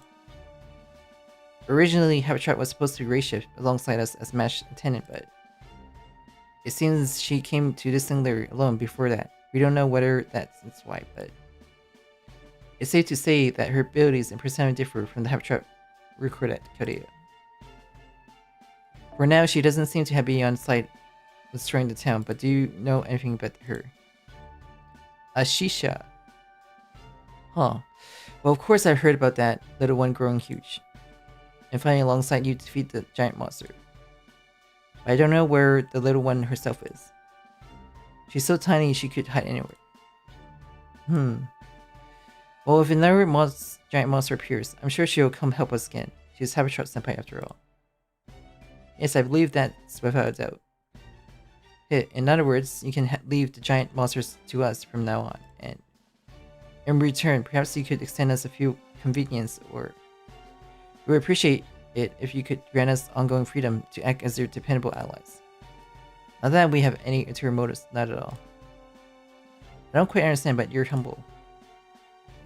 Originally, Habitat was supposed to race shift alongside us as match attendant, but it seems she came to this singlery alone before that. We don't know whether that's why, but it's safe to say that her abilities and personality differ from the Habitat recorded at Chaldea. For now, she doesn't seem to be on site destroying the town, but do you know anything about her? A Shisha. Huh. Well, of course I've heard about that little one growing huge and fighting alongside you to defeat the giant monster. But I don't know where the little one herself is. She's so tiny she could hide anywhere. Well, if another giant monster appears, I'm sure she'll come help us again. She's Habitat Senpai after all. Yes, I believe that's without a doubt. In other words, you can leave the giant monsters to us from now on, and in return, perhaps you could extend us a few convenience, or we would appreciate it if you could grant us ongoing freedom to act as your dependable allies. Not that we have any ulterior motives, not at all. I don't quite understand, but you're humble.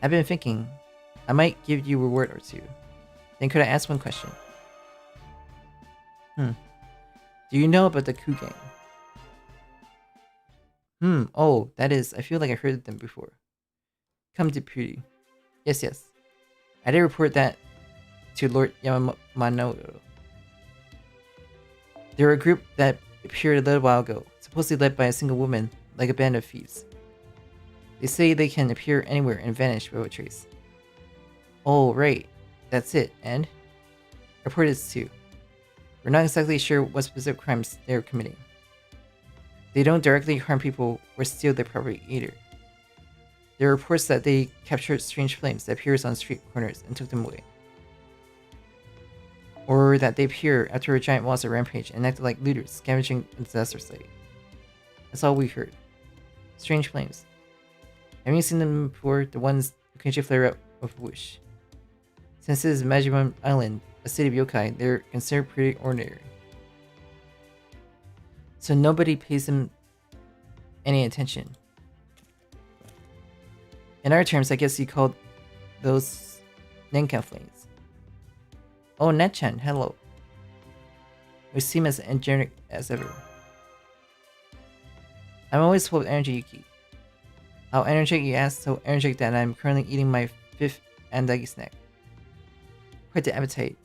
I've been thinking, I might give you a reward or two. Then could I ask one question? Do you know about the coup game? Oh, that is, I feel like I heard of them before. Come deputy. Yes. I did report that to Lord Yamamoto. They were a group that appeared a little while ago, supposedly led by a single woman, like a band of thieves. They say they can appear anywhere and vanish without a trace. Oh, right. That's it, and? Report is too. We're not exactly sure what specific crimes they're committing. They don't directly harm people or steal their property either. There are reports that they captured strange flames that appears on street corners and took them away. Or that they appear after a giant monster rampage and acted like looters scavenging a disaster site. That's all we heard. Strange flames. Haven't you seen them before? The ones who can flare up with a whoosh. Since this is Majima Island, a city of yokai, they're considered pretty ordinary. So nobody pays them any attention. In our terms, I guess you called those Nenka flames. Oh, Netchan, hello. We seem as energetic as ever. I'm always full of energy, Yuki. How energetic you ask, so energetic that I'm currently eating my 5th andagi snack. Quite the appetite.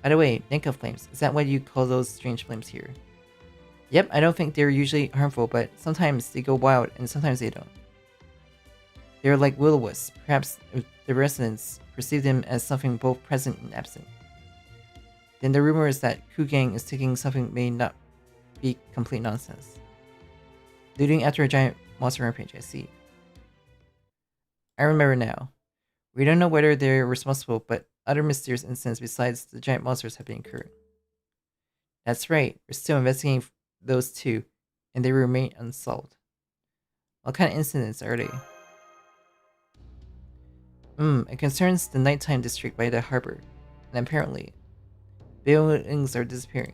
By the way, Nenka flames, is that what you call those strange flames here? Yep, I don't think they're usually harmful, but sometimes they go wild and sometimes they don't. They're like will-o-wisps. Perhaps the residents perceive them as something both present and absent. Then the rumor is that Kugang is taking something may not be complete nonsense. Looting after a giant monster rampage, I see. I remember now. We don't know whether they're responsible, but other mysterious incidents besides the giant monsters have been occurring. That's right, we're still investigating those two, and they remain unsolved. What kind of incidents are they? It concerns the nighttime district by the harbor, and apparently, buildings disappearing.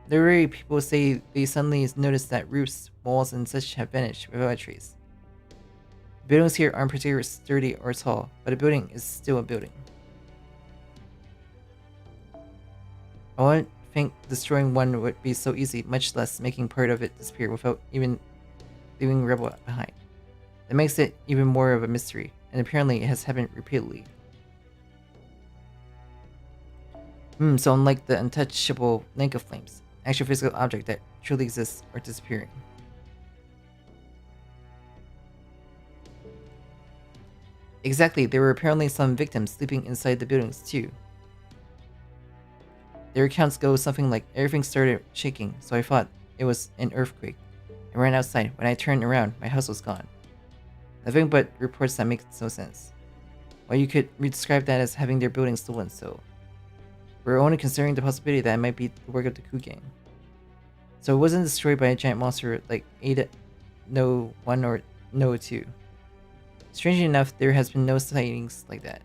Literally, people say they suddenly notice that roofs, walls, and such have vanished without a trace. The buildings here aren't particularly sturdy or tall, but a building is still a building. I wouldn't think destroying one would be so easy, much less making part of it disappear without even leaving rubble behind. That makes it even more of a mystery, and apparently it has happened repeatedly. So unlike the untouchable Ninka flames, actual physical object that truly exists are disappearing. Exactly, there were apparently some victims sleeping inside the buildings too. Their accounts go something like everything started shaking, so I thought it was an earthquake. I ran outside. When I turned around, my house was gone. Nothing but reports that make no sense. Well, you could describe that as having their buildings stolen, so we're only considering the possibility that it might be the work of the Kugang. So it wasn't destroyed by a giant monster like Ada No 1 or No 2. Strangely enough, there has been no sightings like that.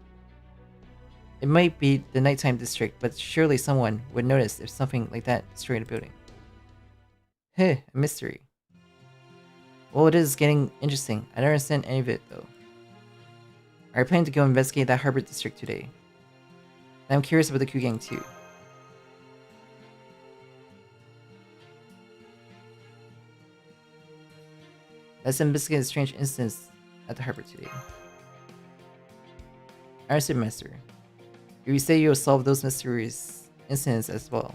It might be the nighttime district, but surely someone would notice if something like that destroyed a building. Heh, a mystery. Well, it is getting interesting. I don't understand any of it, though. I plan to go investigate that harbor district today. And I'm curious about the Kugang, too. Let's investigate the strange incidents at the harbor today. Understood, Master. If you say you'll solve those mysterious incidents as well,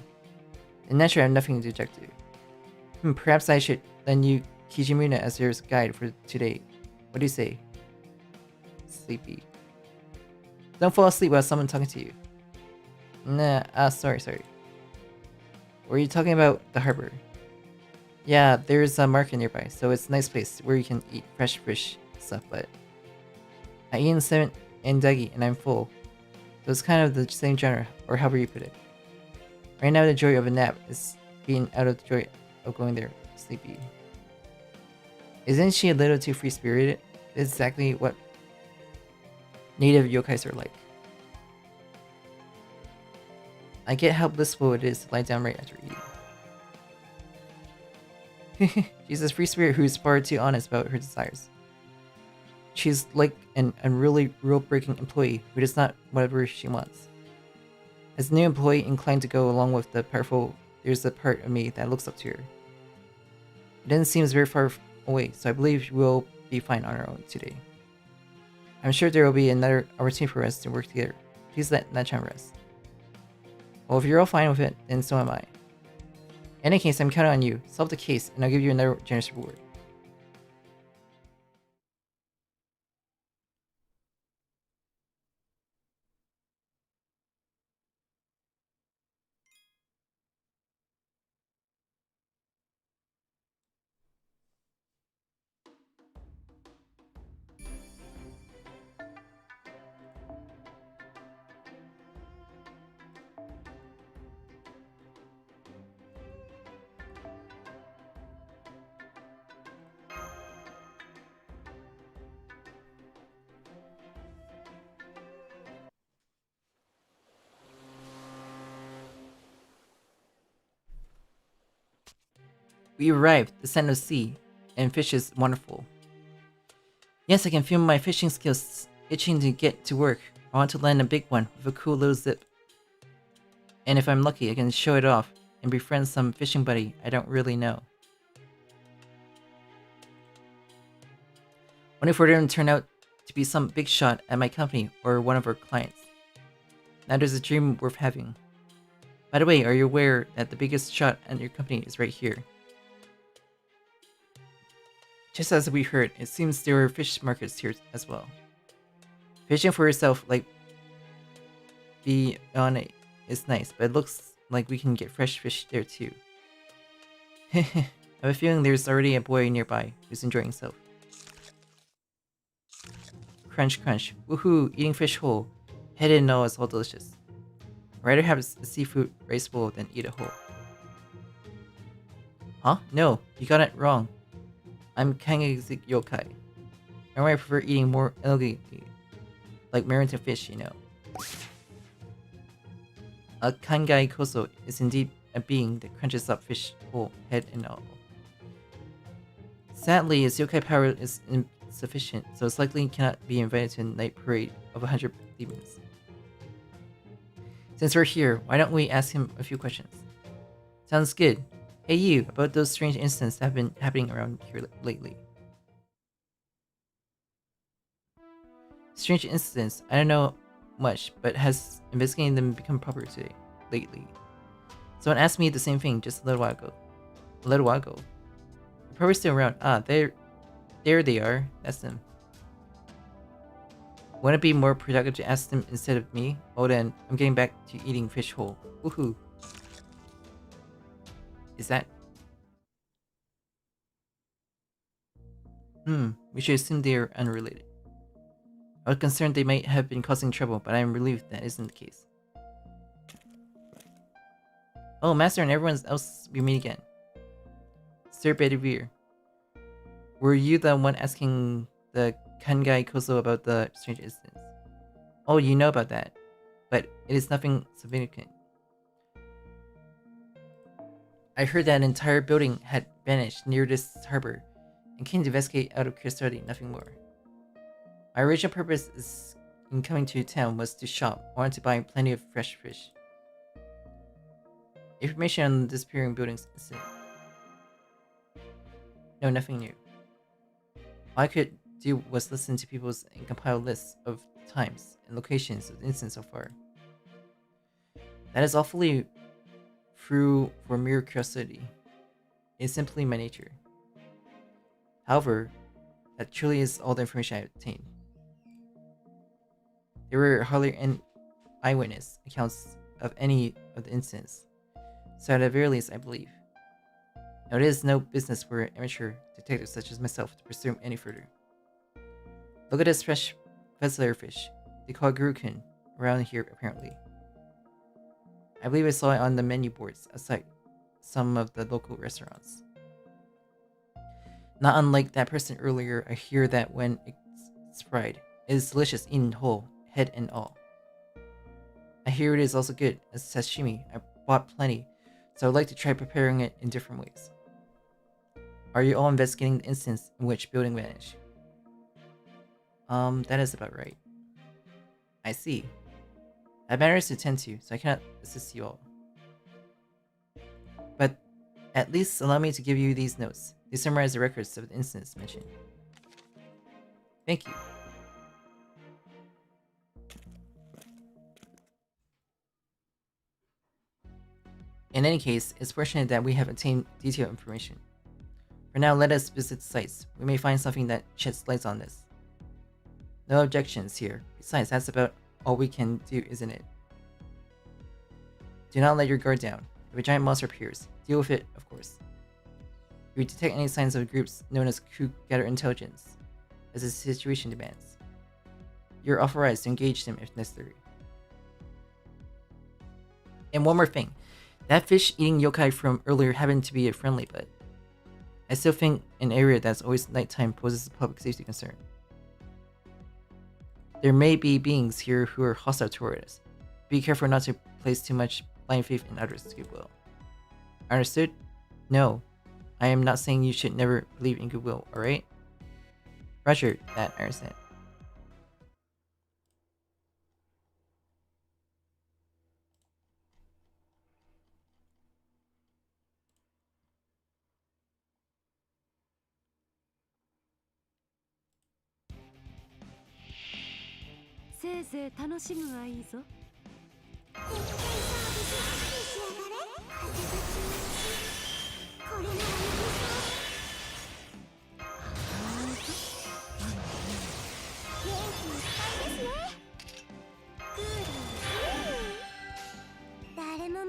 then naturally I have nothing to object to. Perhaps I should lend you Kijimuna as your guide for today. What do you say? Sleepy. Don't fall asleep while someone talking to you. Nah, sorry. Were you talking about the harbor? Yeah, there's a market nearby, so it's a nice place where you can eat fresh fish stuff, but I eaten 7 endagi and I'm full. So it's kind of the same genre, or however you put it. Right now the joy of a nap is being out of the joy of going there sleepy. Isn't she a little too free-spirited? It's exactly what native yokais are like. I get how blissful it is to lie down right after eating. She's a free spirit who is far too honest about her desires. She's like an unruly, rule-breaking employee who does not whatever she wants. As a new employee inclined to go along with the powerful, there's a part of me that looks up to her. It doesn't seem very far away, so I believe we'll be fine on our own today. I'm sure there will be another opportunity for us to work together. Please let Nachan rest. Well, if you're all fine with it, then so am I. In any case, I'm counting on you. Solve the case, and I'll give you another generous reward. We arrived, the scent of sea, and fish is wonderful. Yes, I can feel my fishing skills itching to get to work. I want to land a big one with a cool little zip. And if I'm lucky, I can show it off and befriend some fishing buddy I don't really know. What if we're going to turn out to be some big shot at my company or one of our clients? Now there's a dream worth having. By the way, are you aware that the biggest shot at your company is right here? Just as we heard, it seems there are fish markets here as well. Fishing for yourself, like the One is nice, but it looks like we can get fresh fish there too. I have a feeling there's already a boy nearby who's enjoying himself. Crunch crunch. Woohoo! Eating fish whole. Head and all is all delicious. I'd rather have a seafood rice bowl than eat it whole. Huh? No, you got it wrong. I'm Kangazik yokai. Normally I prefer eating more elegantly, like marinate fish, you know. A kangai koso is indeed a being that crunches up fish whole, head and all. Sadly, his yokai power is insufficient, so it's likely he cannot be invited to a night parade of 100 demons. Since we're here, why don't we ask him a few questions? Sounds good. Hey you, about those strange incidents that have been happening around here lately. Strange incidents, I don't know much, but has investigating them become popular lately? Someone asked me the same thing just a little while ago. They're probably still around. Ah, there they are. That's them. Wouldn't it be more productive to ask them instead of me? Oh then, I'm getting back to eating fish whole. Woohoo! Is that? We should assume they are unrelated. I was concerned they might have been causing trouble, but I am relieved that isn't the case. Oh, Master and everyone else, we meet again. Sir Bedivere, were you the one asking the Kangai Koso about the strange incidents? Oh, you know about that, but it is nothing significant. I heard that an entire building had vanished near this harbor, and came to investigate out of curiosity, nothing more. My original purpose in coming to town was to shop. I wanted to buy plenty of fresh fish. Information on the disappearing buildings incident. No, nothing new. All I could do was listen to people's and compile lists of times and locations of the incident so far. That is awfully true for mere curiosity. It is simply my nature. However, that truly is all the information I obtained. There were hardly any eyewitness accounts of any of the incidents, so at the very least I believe. Now it is no business for amateur detectives such as myself to pursue any further. Look at this fresh Vesler fish. They call it Gurukun around here apparently. I believe I saw it on the menu boards outside some of the local restaurants. Not unlike that person earlier, I hear that when it's fried, it is delicious eaten whole, head and all. I hear it is also good as sashimi. I bought plenty, so I'd like to try preparing it in different ways. Are you all investigating the instance in which building vanished? That is about right. I see. I have matters to attend to, so I cannot assist you all. But at least allow me to give you these notes. They summarize the records of the incidents mentioned. Thank you. In any case, it's fortunate that we have obtained detailed information. For now, let us visit the sites. We may find something that sheds light on this. No objections here. Besides, that's about all we can do, isn't it? Do not let your guard down. If a giant monster appears, deal with it, of course. If you detect any signs of groups known as coup gather intelligence, as the situation demands, you're authorized to engage them if necessary. And one more thing. That fish-eating yokai from earlier happened to be a friendly, but I still think an area that's always nighttime poses a public safety concern. There may be beings here who are hostile toward us. Be careful not to place too much blind faith in others' goodwill. Understood? No. I am not saying you should never believe in goodwill, alright? Roger, that I understand.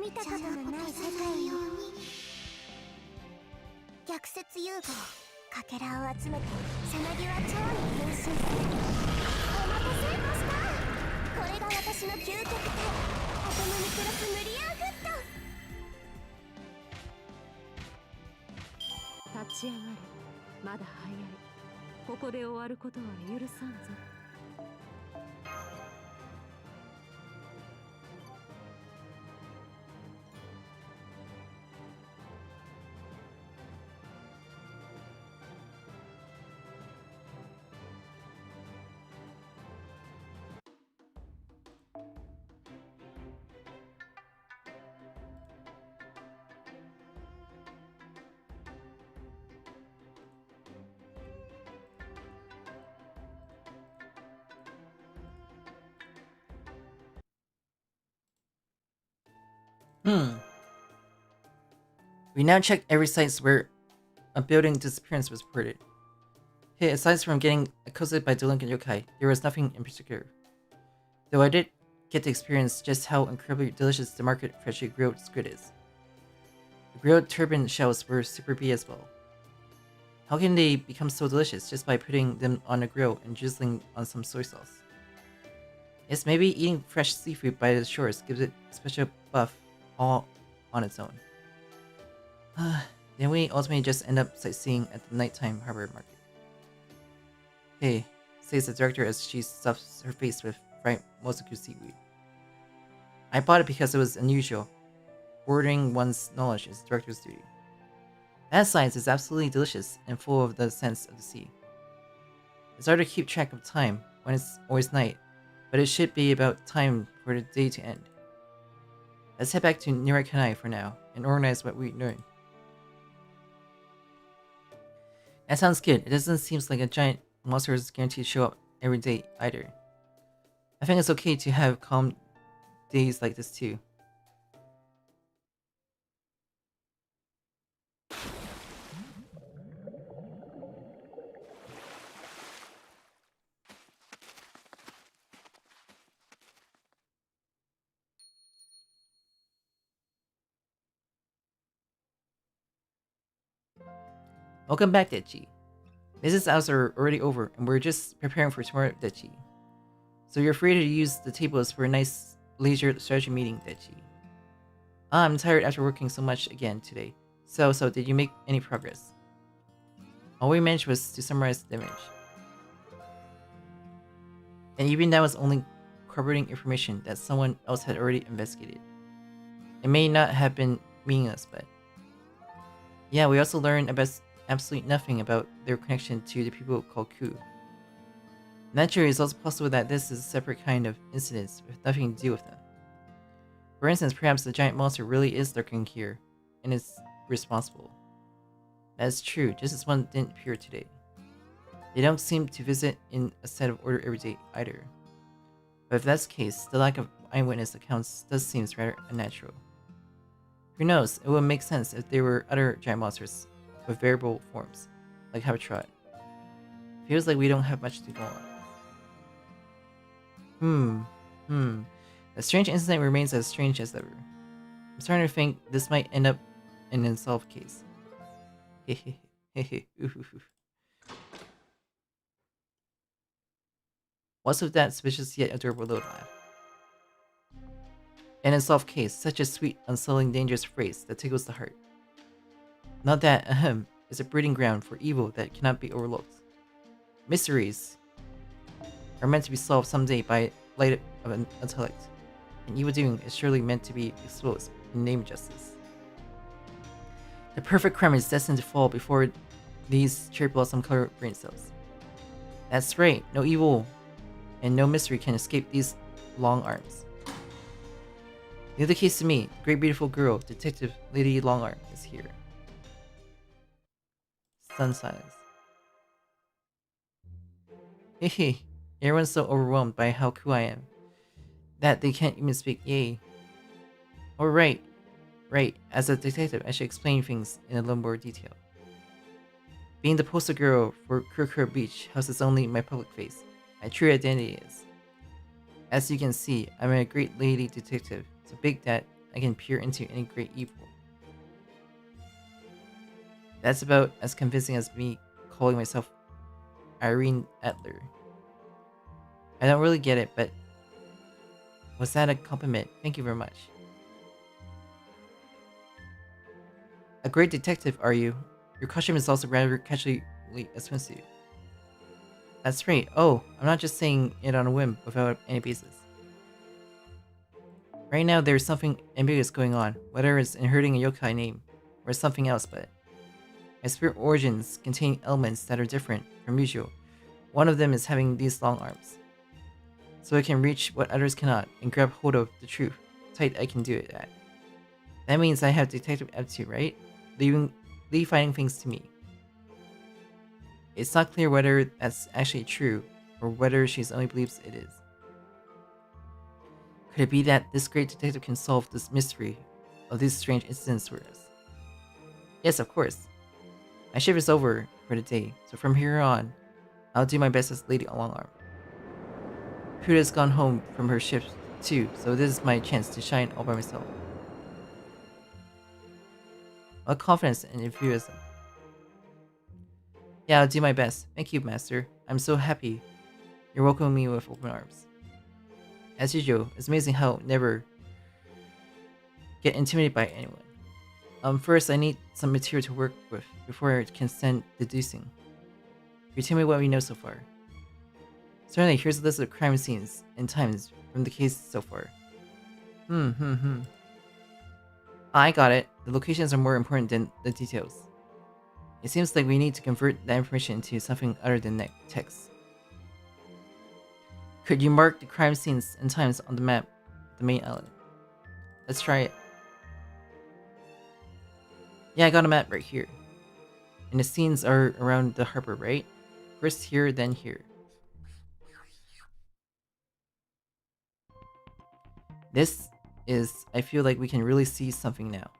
見たことのない世界ように逆説融合かけらを集めてさなぎは蝶に変身する。お待たせました。これが私の究極体頭にクロス無理やフット。立ち上がれ、まだ早い。ここで終わることは許さんぞ。We now checked every site where a building disappearance was reported. Hey, aside from getting accosted by delinquent yokai, there was nothing in particular. Though I did get to experience just how incredibly delicious the market freshly grilled squid is. The grilled turban shells were super B as well. How can they become so delicious just by putting them on a grill and drizzling on some soy sauce? Yes, maybe eating fresh seafood by the shores gives it a special buff all on its own. Then we ultimately just end up sightseeing at the nighttime harbor market. Hey, says the director as she stuffs her face with fried mosaku seaweed. I bought it because it was unusual. Ordering one's knowledge is the director's duty. That science is absolutely delicious and full of the sense of the sea. It's hard to keep track of time when it's always night, but it should be about time for the day to end. Let's head back to Nirakanai for now and organize what we learned. That sounds good. It doesn't seem like a giant monster is guaranteed to show up every day either. I think it's okay to have calm days like this too. Welcome back, Dechi. Business hours are already over, and we're just preparing for tomorrow, Dechi. So you're free to use the tables for a nice leisure strategy meeting, Dechi. I'm tired after working so much again today. So did you make any progress? All we managed was to summarize the image. And even that was only corroborating information that someone else had already investigated. It may not have been meaningless, but... Yeah, we also learned about absolutely nothing about their connection to the people called Ku. Naturally, it's also possible that this is a separate kind of incident with nothing to do with them. For instance, perhaps the giant monster really is lurking here, and is responsible. That is true, just as one didn't appear today. They don't seem to visit in a set of order every day either. But if that's the case, the lack of eyewitness accounts does seem rather unnatural. Who knows, it would make sense if there were other giant monsters with variable forms, like Habitat. Feels like we don't have much to go on. The strange incident remains as strange as ever. I'm starting to think this might end up in an unsolved case. What's with that suspicious yet adorable little laugh? An unsolved case, such a sweet, unsettling, dangerous phrase that tickles the heart. Not that, is a breeding ground for evil that cannot be overlooked. Mysteries are meant to be solved someday by light of an intellect, and evil doing is surely meant to be exposed in the name of justice. The perfect crime is destined to fall before these cherry blossom colored brain cells. That's right, no evil and no mystery can escape these long arms. Leave the case to me, great beautiful girl, Detective Lady Longarm is here. Stunned silence. Hehe, everyone's so overwhelmed by how cool I am that they can't even speak. Yay. Oh, right. As a detective, I should explain things in a little more detail. Being the poster girl for Kurokuro Beach houses only my public face. My true identity is. As you can see, I'm a great lady detective, so big that I can peer into any great evil. That's about as convincing as me calling myself Irene Etler. I don't really get it, but was that a compliment? Thank you very much. A great detective, are you? Your costume is also rather casually a swimsuit. That's right. Oh, I'm not just saying it on a whim without any basis. Right now, there's something ambiguous going on, whether it's inheriting a yokai name or something else, but my spirit origins contain elements that are different from usual. One of them is having these long arms, so I can reach what others cannot and grab hold of the truth. Tight I can do it at. That means I have detective aptitude, right? Finding things to me. It's not clear whether that's actually true, or whether she only believes it is. Could it be that this great detective can solve this mystery of these strange incidents for us? Yes, of course. My shift is over for the day, so from here on, I'll do my best as Lady Longarm. Puda's gone home from her shift too, so this is my chance to shine all by myself. What confidence and enthusiasm. Yeah, I'll do my best. Thank you, Master. I'm so happy you're welcoming me with open arms. As usual, it's amazing how I never get intimidated by anyone. First, I need some material to work with before I can send deducing. Can you tell me what we know so far? Certainly, here's a list of crime scenes and times from the case so far. I got it. The locations are more important than the details. It seems like we need to convert that information into something other than text. Could you mark the crime scenes and times on the map of the main island? Let's try it. Yeah, I got a map right here. And the scenes are around the harbor, right? First here, then here. This is, I feel like we can really see something now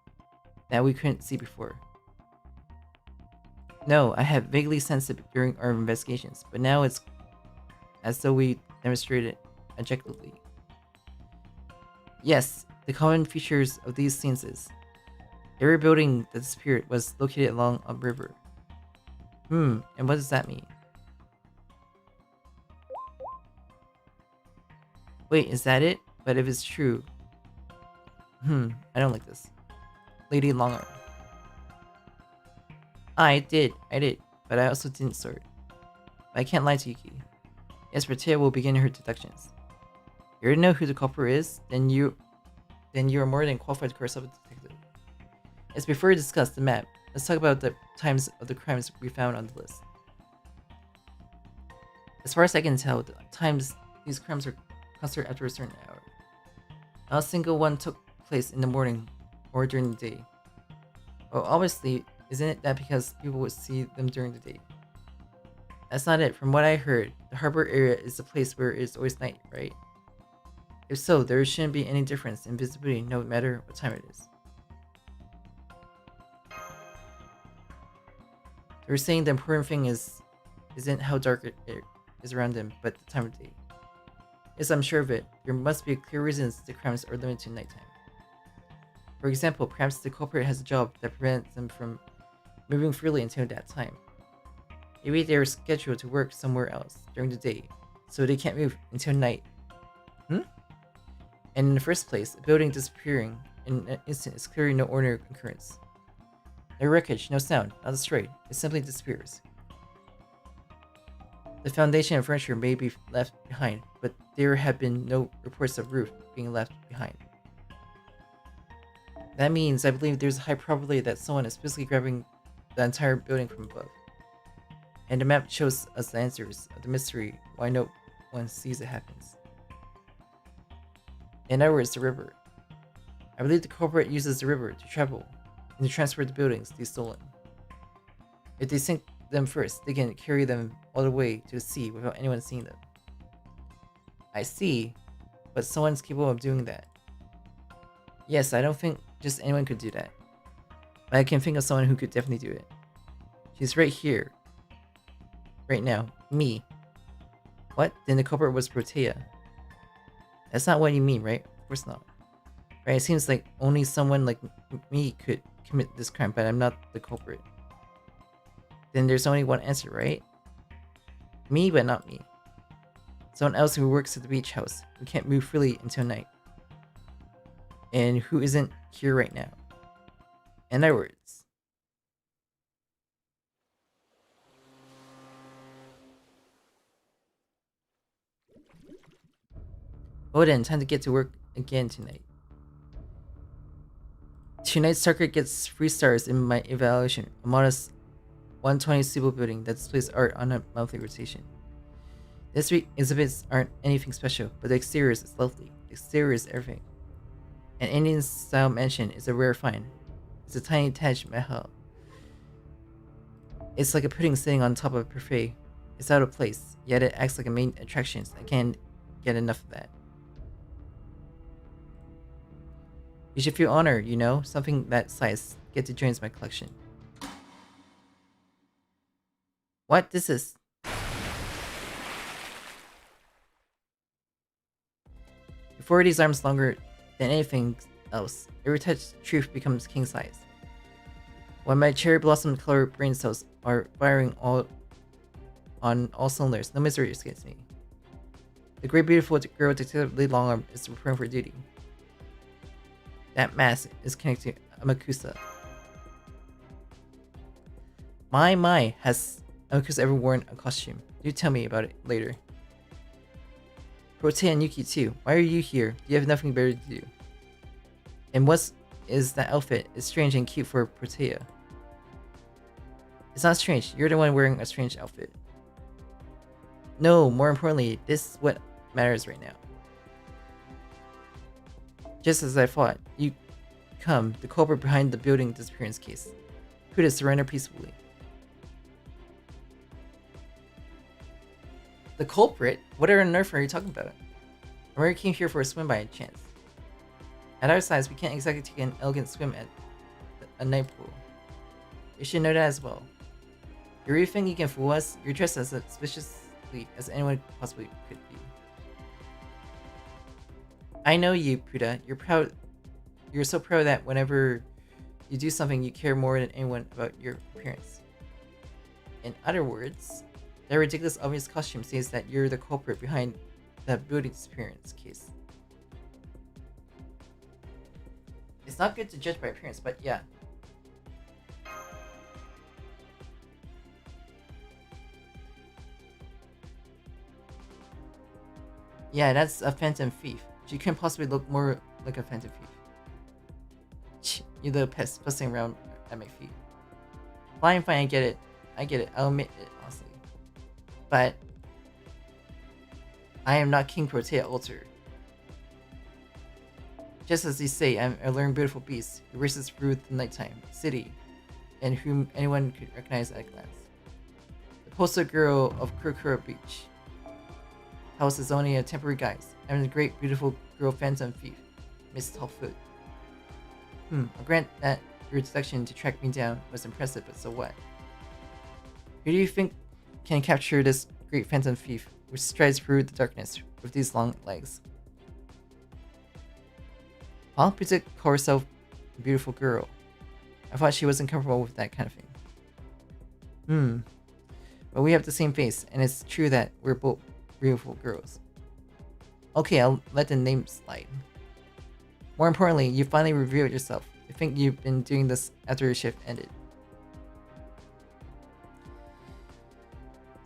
that we couldn't see before. No, I have vaguely sensed it during our investigations, but now it's as though we demonstrated it objectively. Yes, the common features of these scenes is every building that disappeared was located along a river. And what does that mean? Wait, is that it? But if it's true... I don't like this. Lady Longarm. I did, but I also didn't sort. But I can't lie to Yuki. Yes, Bertea will begin her deductions. You already know who the culprit is? Then you are more than qualified to call yourself a detective. Yes, before we discuss the map, let's talk about the times of the crimes we found on the list. As far as I can tell, the times these crimes are clustered after a certain hour. Not a single one took place in the morning or during the day. Well, obviously, isn't it that because people would see them during the day? That's not it. From what I heard, the harbor area is the place where it's always night, right? If so, there shouldn't be any difference in visibility no matter what time it is. They were saying the important thing isn't how dark it is around them, but the time of day. Yes, I'm sure of it. There must be clear reasons the crimes are limited to nighttime. For example, perhaps the culprit has a job that prevents them from moving freely until that time. Maybe they are scheduled to work somewhere else during the day, so they can't move until night. And in the first place, a building disappearing in an instant is clearly no ordinary occurrence. No wreckage, no sound, not destroyed, it simply disappears. The foundation and furniture may be left behind, but there have been no reports of roof being left behind. That means I believe there's a high probability that someone is physically grabbing the entire building from above. And the map shows us the answers of the mystery why no one sees it happens. In other words, the river. I believe the culprit uses the river to travel and to transfer the buildings they stolen. If they sink them first, they can carry them all the way to the sea without anyone seeing them. I see, but someone's capable of doing that. Yes, I don't think just anyone could do that. But I can think of someone who could definitely do it. She's right here. Right now. Me. What? Then the culprit was Protea. That's not what you mean, right? Of course not. Right, it seems like only someone like me could commit this crime, but I'm not the culprit. Then there's only one answer, right? Me, but not me. Someone else who works at the beach house, who can't move freely until night. And who isn't here right now. In other words. Oh then, time to get to work again tonight. Tonight's target gets 3 stars in my evaluation. A modest 120 stable building that displays art on a monthly rotation. This week, exhibits aren't anything special, but the exterior is lovely. The exterior is everything. An Indian-style mansion is a rare find. It's a tiny Taj Mahal. It's like a pudding sitting on top of a buffet. It's out of place, yet it acts like a main attraction. I can't get enough of that. You should feel honored, you know? Something that size. Get to join my collection. What? This is... Before these arms longer than anything else, every touch truth becomes king size. When my cherry blossom colored brain cells are firing on all cylinders, no misery escapes me. The great beautiful girl detectively long arm is preparing for duty. That mask is connected to Amakusa. My, has Amakusa ever worn a costume? Do tell me about it later. Protea and Yuki too. Why are you here? You have nothing better to do. And what is that outfit? It's strange and cute for Protea. It's not strange. You're the one wearing a strange outfit. No, more importantly, this is what matters right now. Just as I thought, you come, the culprit behind the building disappearance case. Who to surrender peacefully. The culprit? What on earth are you talking about? Amari came here for a swim by chance. At our size, we can't exactly take an elegant swim at a night pool. You should know that as well. You really think you can fool us? You're dressed as suspiciously as anyone possibly could be. I know you, Puda. You're proud. You're so proud that whenever you do something, you care more than anyone about your appearance. In other words, that ridiculous obvious costume says that you're the culprit behind the building disappearance case. It's not good to judge by appearance, but yeah. Yeah, that's a phantom thief. She couldn't possibly look more like a phantom thief. You little pest fussing around at my feet. Fine, I get it. I'll admit it, honestly. But I am not King Protea Alter. Just as you say, I'm a learned beautiful beast who races through the nighttime city, and whom anyone could recognize at a glance. The poster girl of Kurokura Beach. House is only a temporary guise. I'm the great beautiful girl phantom thief, Miss Tallfoot. I'll grant that your deduction to track me down was impressive, but so what? Who do you think can capture this great phantom thief which strides through the darkness with these long legs? I'll predict call herself a beautiful girl. I thought she wasn't comfortable with that kind of thing. But we have the same face, and it's true that we're both beautiful girls. Okay, I'll let the name slide. More importantly, you finally revealed yourself. I think you've been doing this after your shift ended.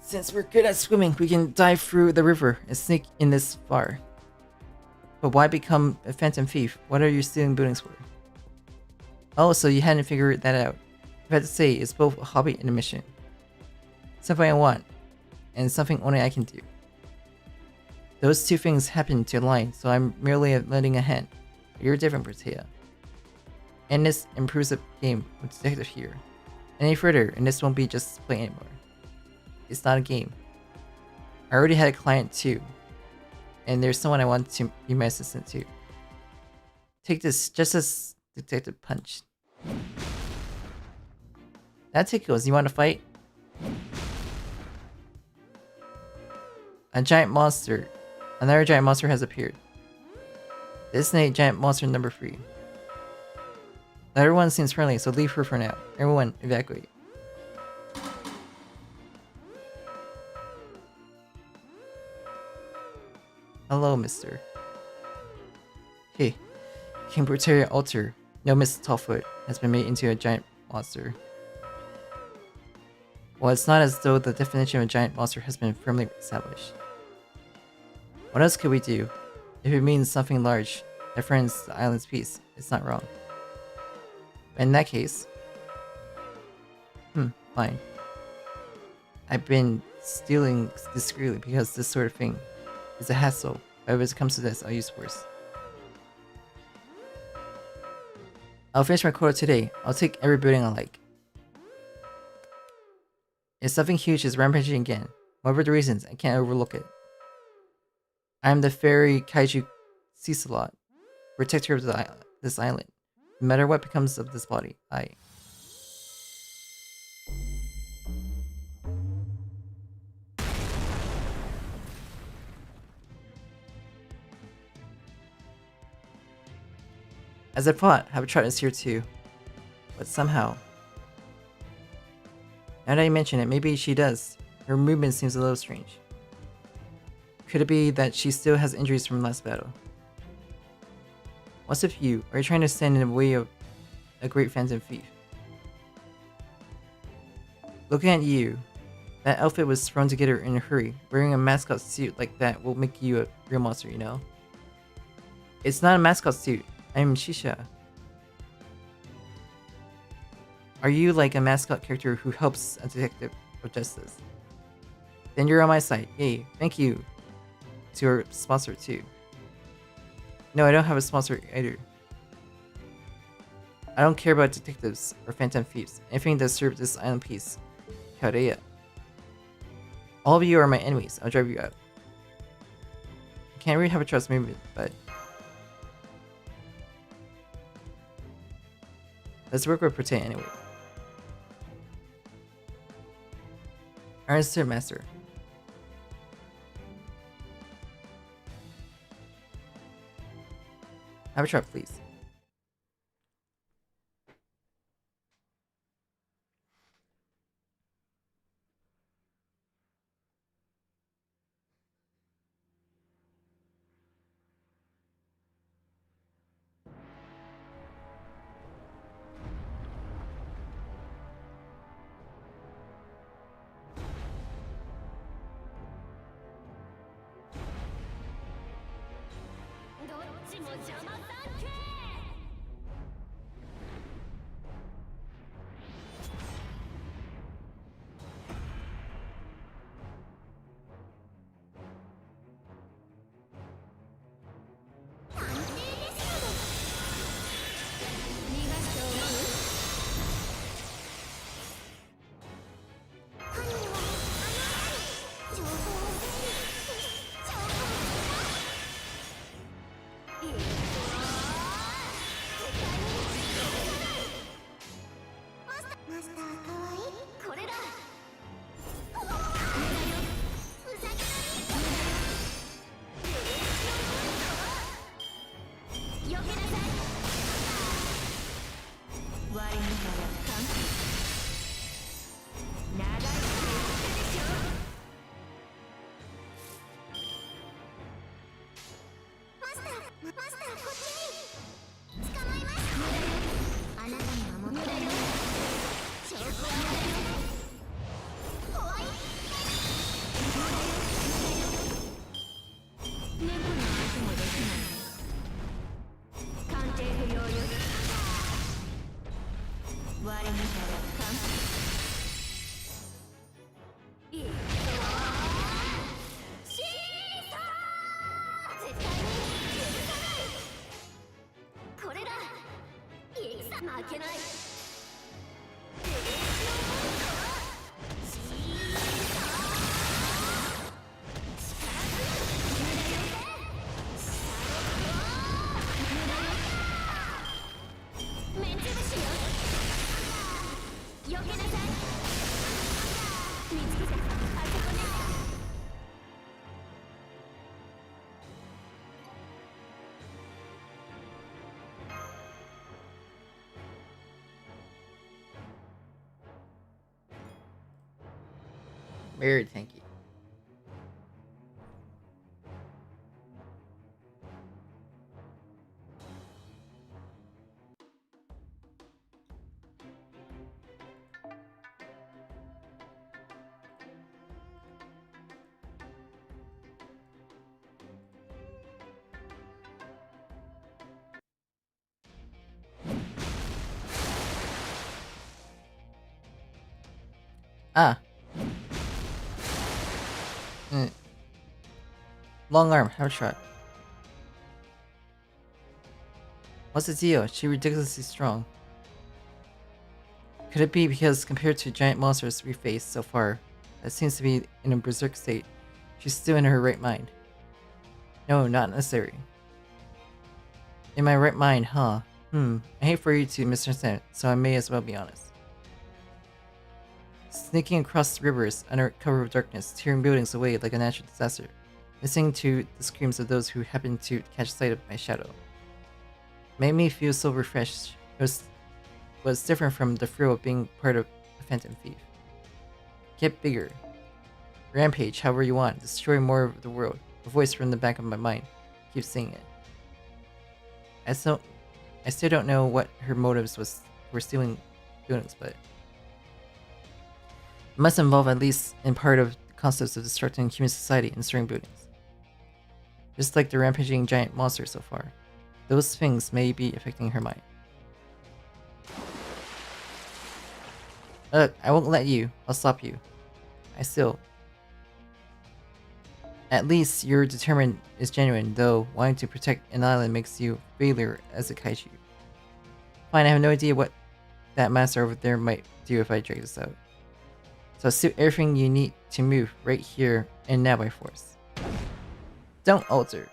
Since we're good at swimming, we can dive through the river and sneak in this far. But why become a phantom thief? What are you stealing buildings for? Oh, so you hadn't figured that out. I've had to say, it's both a hobby and a mission. Something I want, and something only I can do. Those two things happen to align, so I'm merely lending a hand. You're different, Protea. And this improves the game with Detective here. Any further, and this won't be just play anymore. It's not a game. I already had a client too. And there's someone I want to be my assistant too. Take this just as Detective punched. That tickles. You want to fight? A giant monster. Another giant monster has appeared. Designate giant monster number 3. Letter 1 seems friendly, so leave her for now. Everyone, evacuate. Hello, mister. Hey, King Proteria Altar, no Miss Tallfoot, has been made into a giant monster. Well, it's not as though the definition of a giant monster has been firmly established. What else could we do? If it means something large that threatens the island's peace, it's not wrong. In that case... fine. I've been stealing discreetly because this sort of thing is a hassle, but if it comes to this, I'll use force. I'll finish my quota today. I'll take every building I like. If something huge is rampaging again, whatever the reasons, I can't overlook it. I am the fairy kaiju Cecilot, protector of this island. No matter what becomes of this body, I... As I thought, Habitat is here too. But somehow... Now that you mention it, maybe she does. Her movement seems a little strange. Could it be that she still has injuries from last battle? What's with you? Are you trying to stand in the way of a great phantom thief? Looking at you, that outfit was thrown together in a hurry. Wearing a mascot suit like that will make you a real monster, you know? It's not a mascot suit. I'm Shisha. Are you like a mascot character who helps a detective of justice? Then you're on my side. Yay, thank you to our sponsor too. No, I don't have a sponsor either. I don't care about detectives or phantom thieves. Anything that serves this island peace. Chaldea. All of you are my enemies. I'll drive you out. I can't really have a trust movement, but... let's work with Protea anyway. Ernst Master. Have a trap, please. Very tanky. Ah. Long arm, have a shot. What's the deal? She's ridiculously strong. Could it be because compared to giant monsters we faced so far, that seems to be in a berserk state, she's still in her right mind? No, not necessary. In my right mind, huh? I hate for you to misunderstand, so I may as well be honest. Sneaking across rivers under cover of darkness, tearing buildings away like a natural disaster, listening to the screams of those who happened to catch sight of my shadow. Made me feel so refreshed. It was different from the thrill of being part of a phantom thief. Get bigger. Rampage however you want, destroy more of the world. A voice from the back of my mind keeps saying it. I still don't know what her motives were stealing buildings, but it must involve at least in part of the concepts of destructing human society and destroying buildings. Just like the rampaging giant monster so far, those things may be affecting her mind. Look, I won't let you. I'll stop you. At least you're determined is genuine, though wanting to protect an island makes you failure as a kaiju. Fine, I have no idea what that master over there might do if I drag this out. So suit everything you need to move right here and now by force. Don't alter.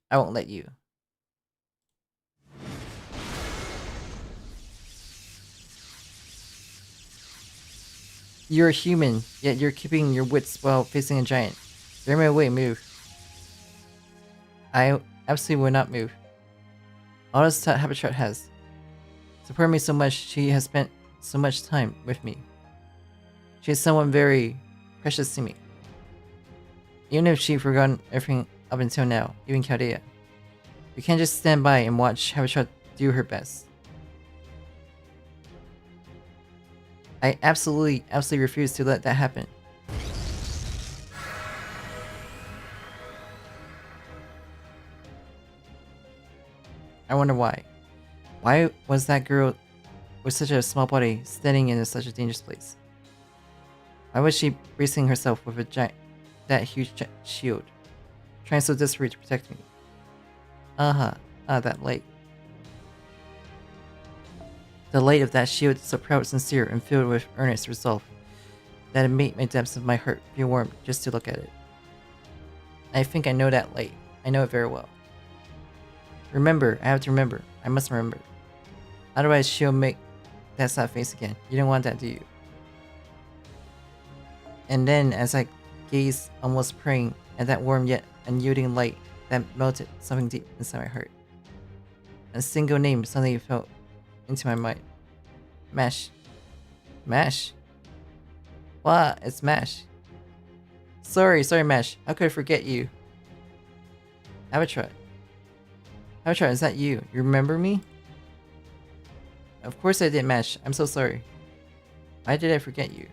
I won't let you. You're a human, yet you're keeping your wits while facing a giant. Get my way, move. I absolutely will not move. All this habitat has supported me so much. She has spent so much time with me. She is someone very precious to me. Even if she'd forgotten everything up until now, even Chaldea. We can't just stand by and watch Habitat do her best. I absolutely refuse to let that happen. I wonder why. Why was that girl with such a small body standing in such a dangerous place? Why was she bracing herself with that huge shield, trying so desperately to protect me? That light. The light of that shield is so proud, sincere, and filled with earnest resolve that it made my depths of my heart feel warm just to look at it. I think I know that light. I know it very well. Remember, I have to remember. I must remember. Otherwise she'll make that sad face again. You don't want that, do you? And then, as I gazed, almost praying at that warm yet unyielding light that melted something deep inside my heart, a single name suddenly fell into my mind. Mash. Mash? What? It's Mash. Sorry, Mash. How could I forget you? Avatar, is that you? You remember me? Of course I did, Mash. I'm so sorry. Why did I forget you?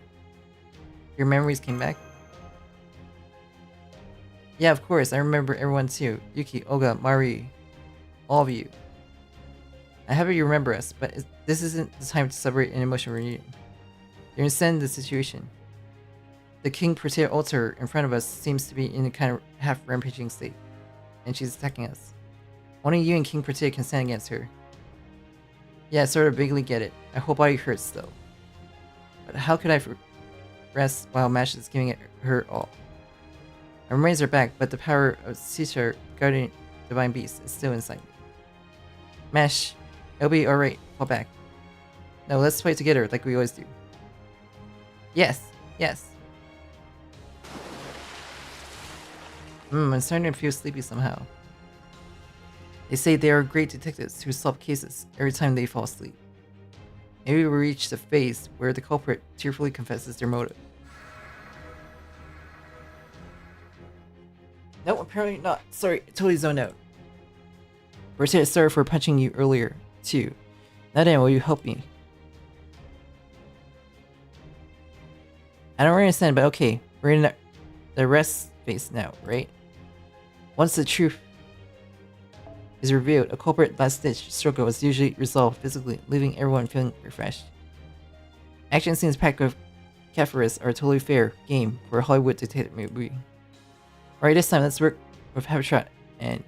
Your memories came back? Yeah, of course. I remember everyone too. Yuki, Olga, Mari. All of you. I have you remember us, but this isn't the time to celebrate an emotional reunion. You understand the situation. The King Protea altar in front of us seems to be in a kind of half-rampaging state, and she's attacking us. Only you and King Protea can stand against her. Yeah, I sort of vaguely get it. My whole body hurts though. But how could I rest while Mash is giving it her all? My memories are back, but the power of Caesar guarding divine beast is still inside me. Mash, it'll be alright. Fall back. No, let's fight together like we always do. Yes, yes. I'm starting to feel sleepy somehow. They say they are great detectives who solve cases every time they fall asleep. Maybe we reach the phase where the culprit tearfully confesses their motive. No, apparently not. Sorry, totally zoned out. Bertie, sorry for punching you earlier, too. Now then, will you help me? I don't really understand, but okay. We're in the rest phase now, right? Once the truth is revealed, a culprit last-ditch struggle is usually resolved physically, leaving everyone feeling refreshed. Action scenes packed with catfights are a totally fair game for a Hollywood detective movie. Alright, this time let's work with Habitat and...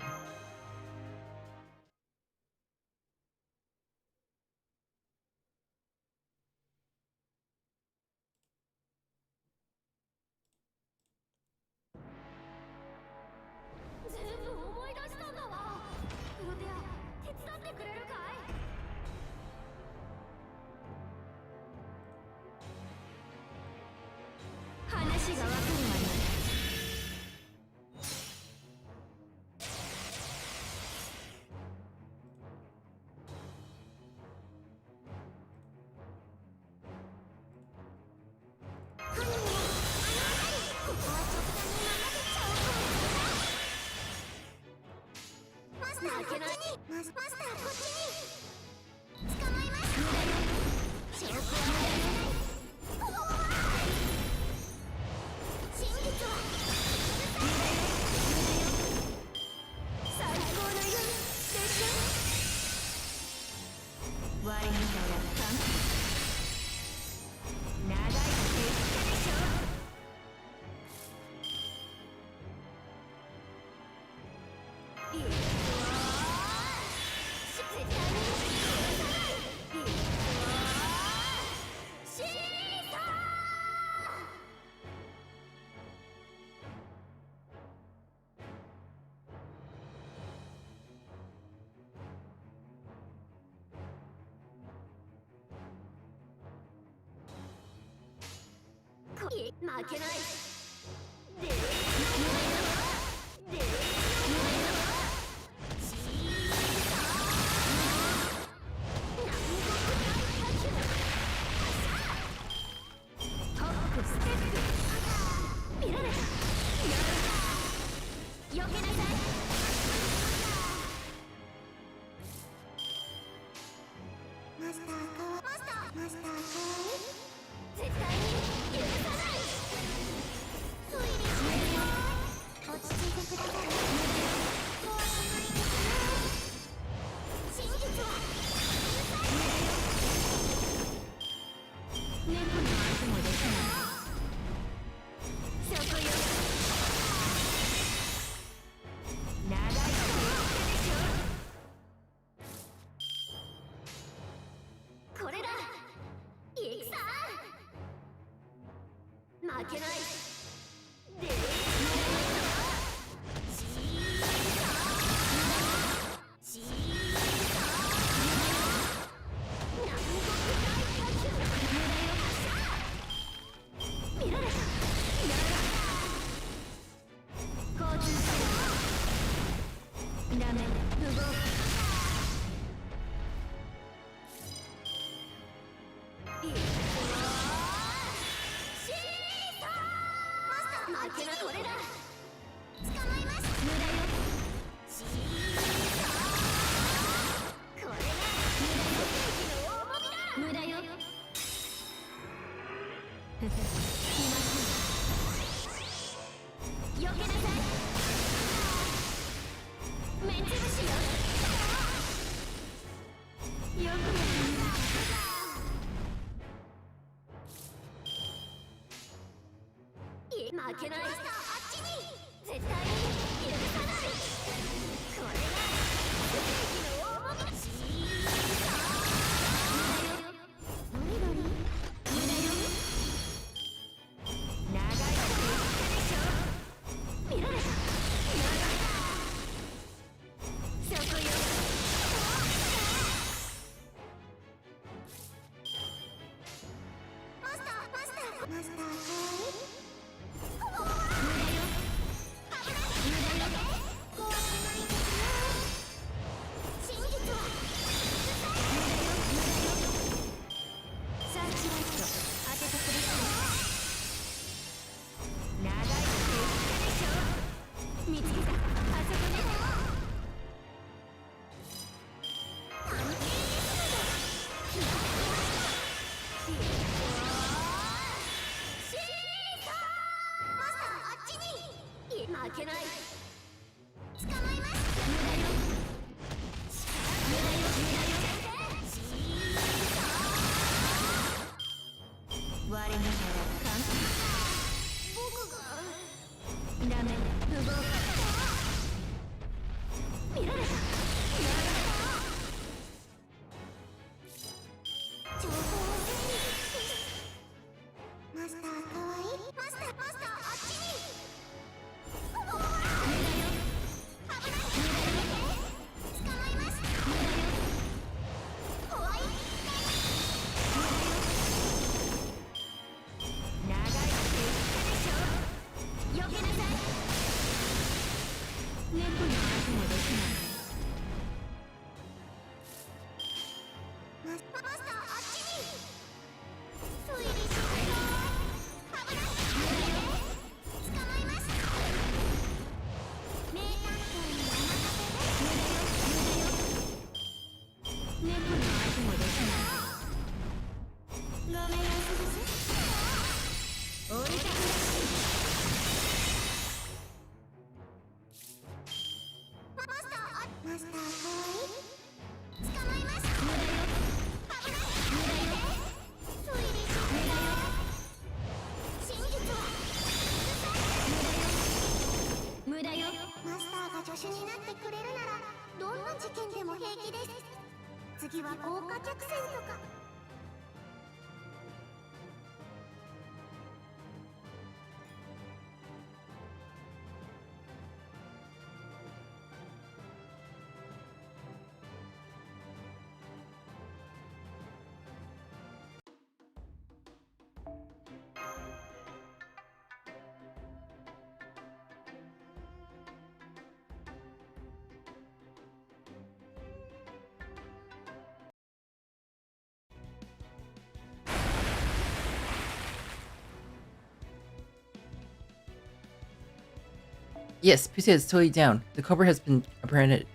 Yes, Pusa is totally down. The Cobra has been apprehended.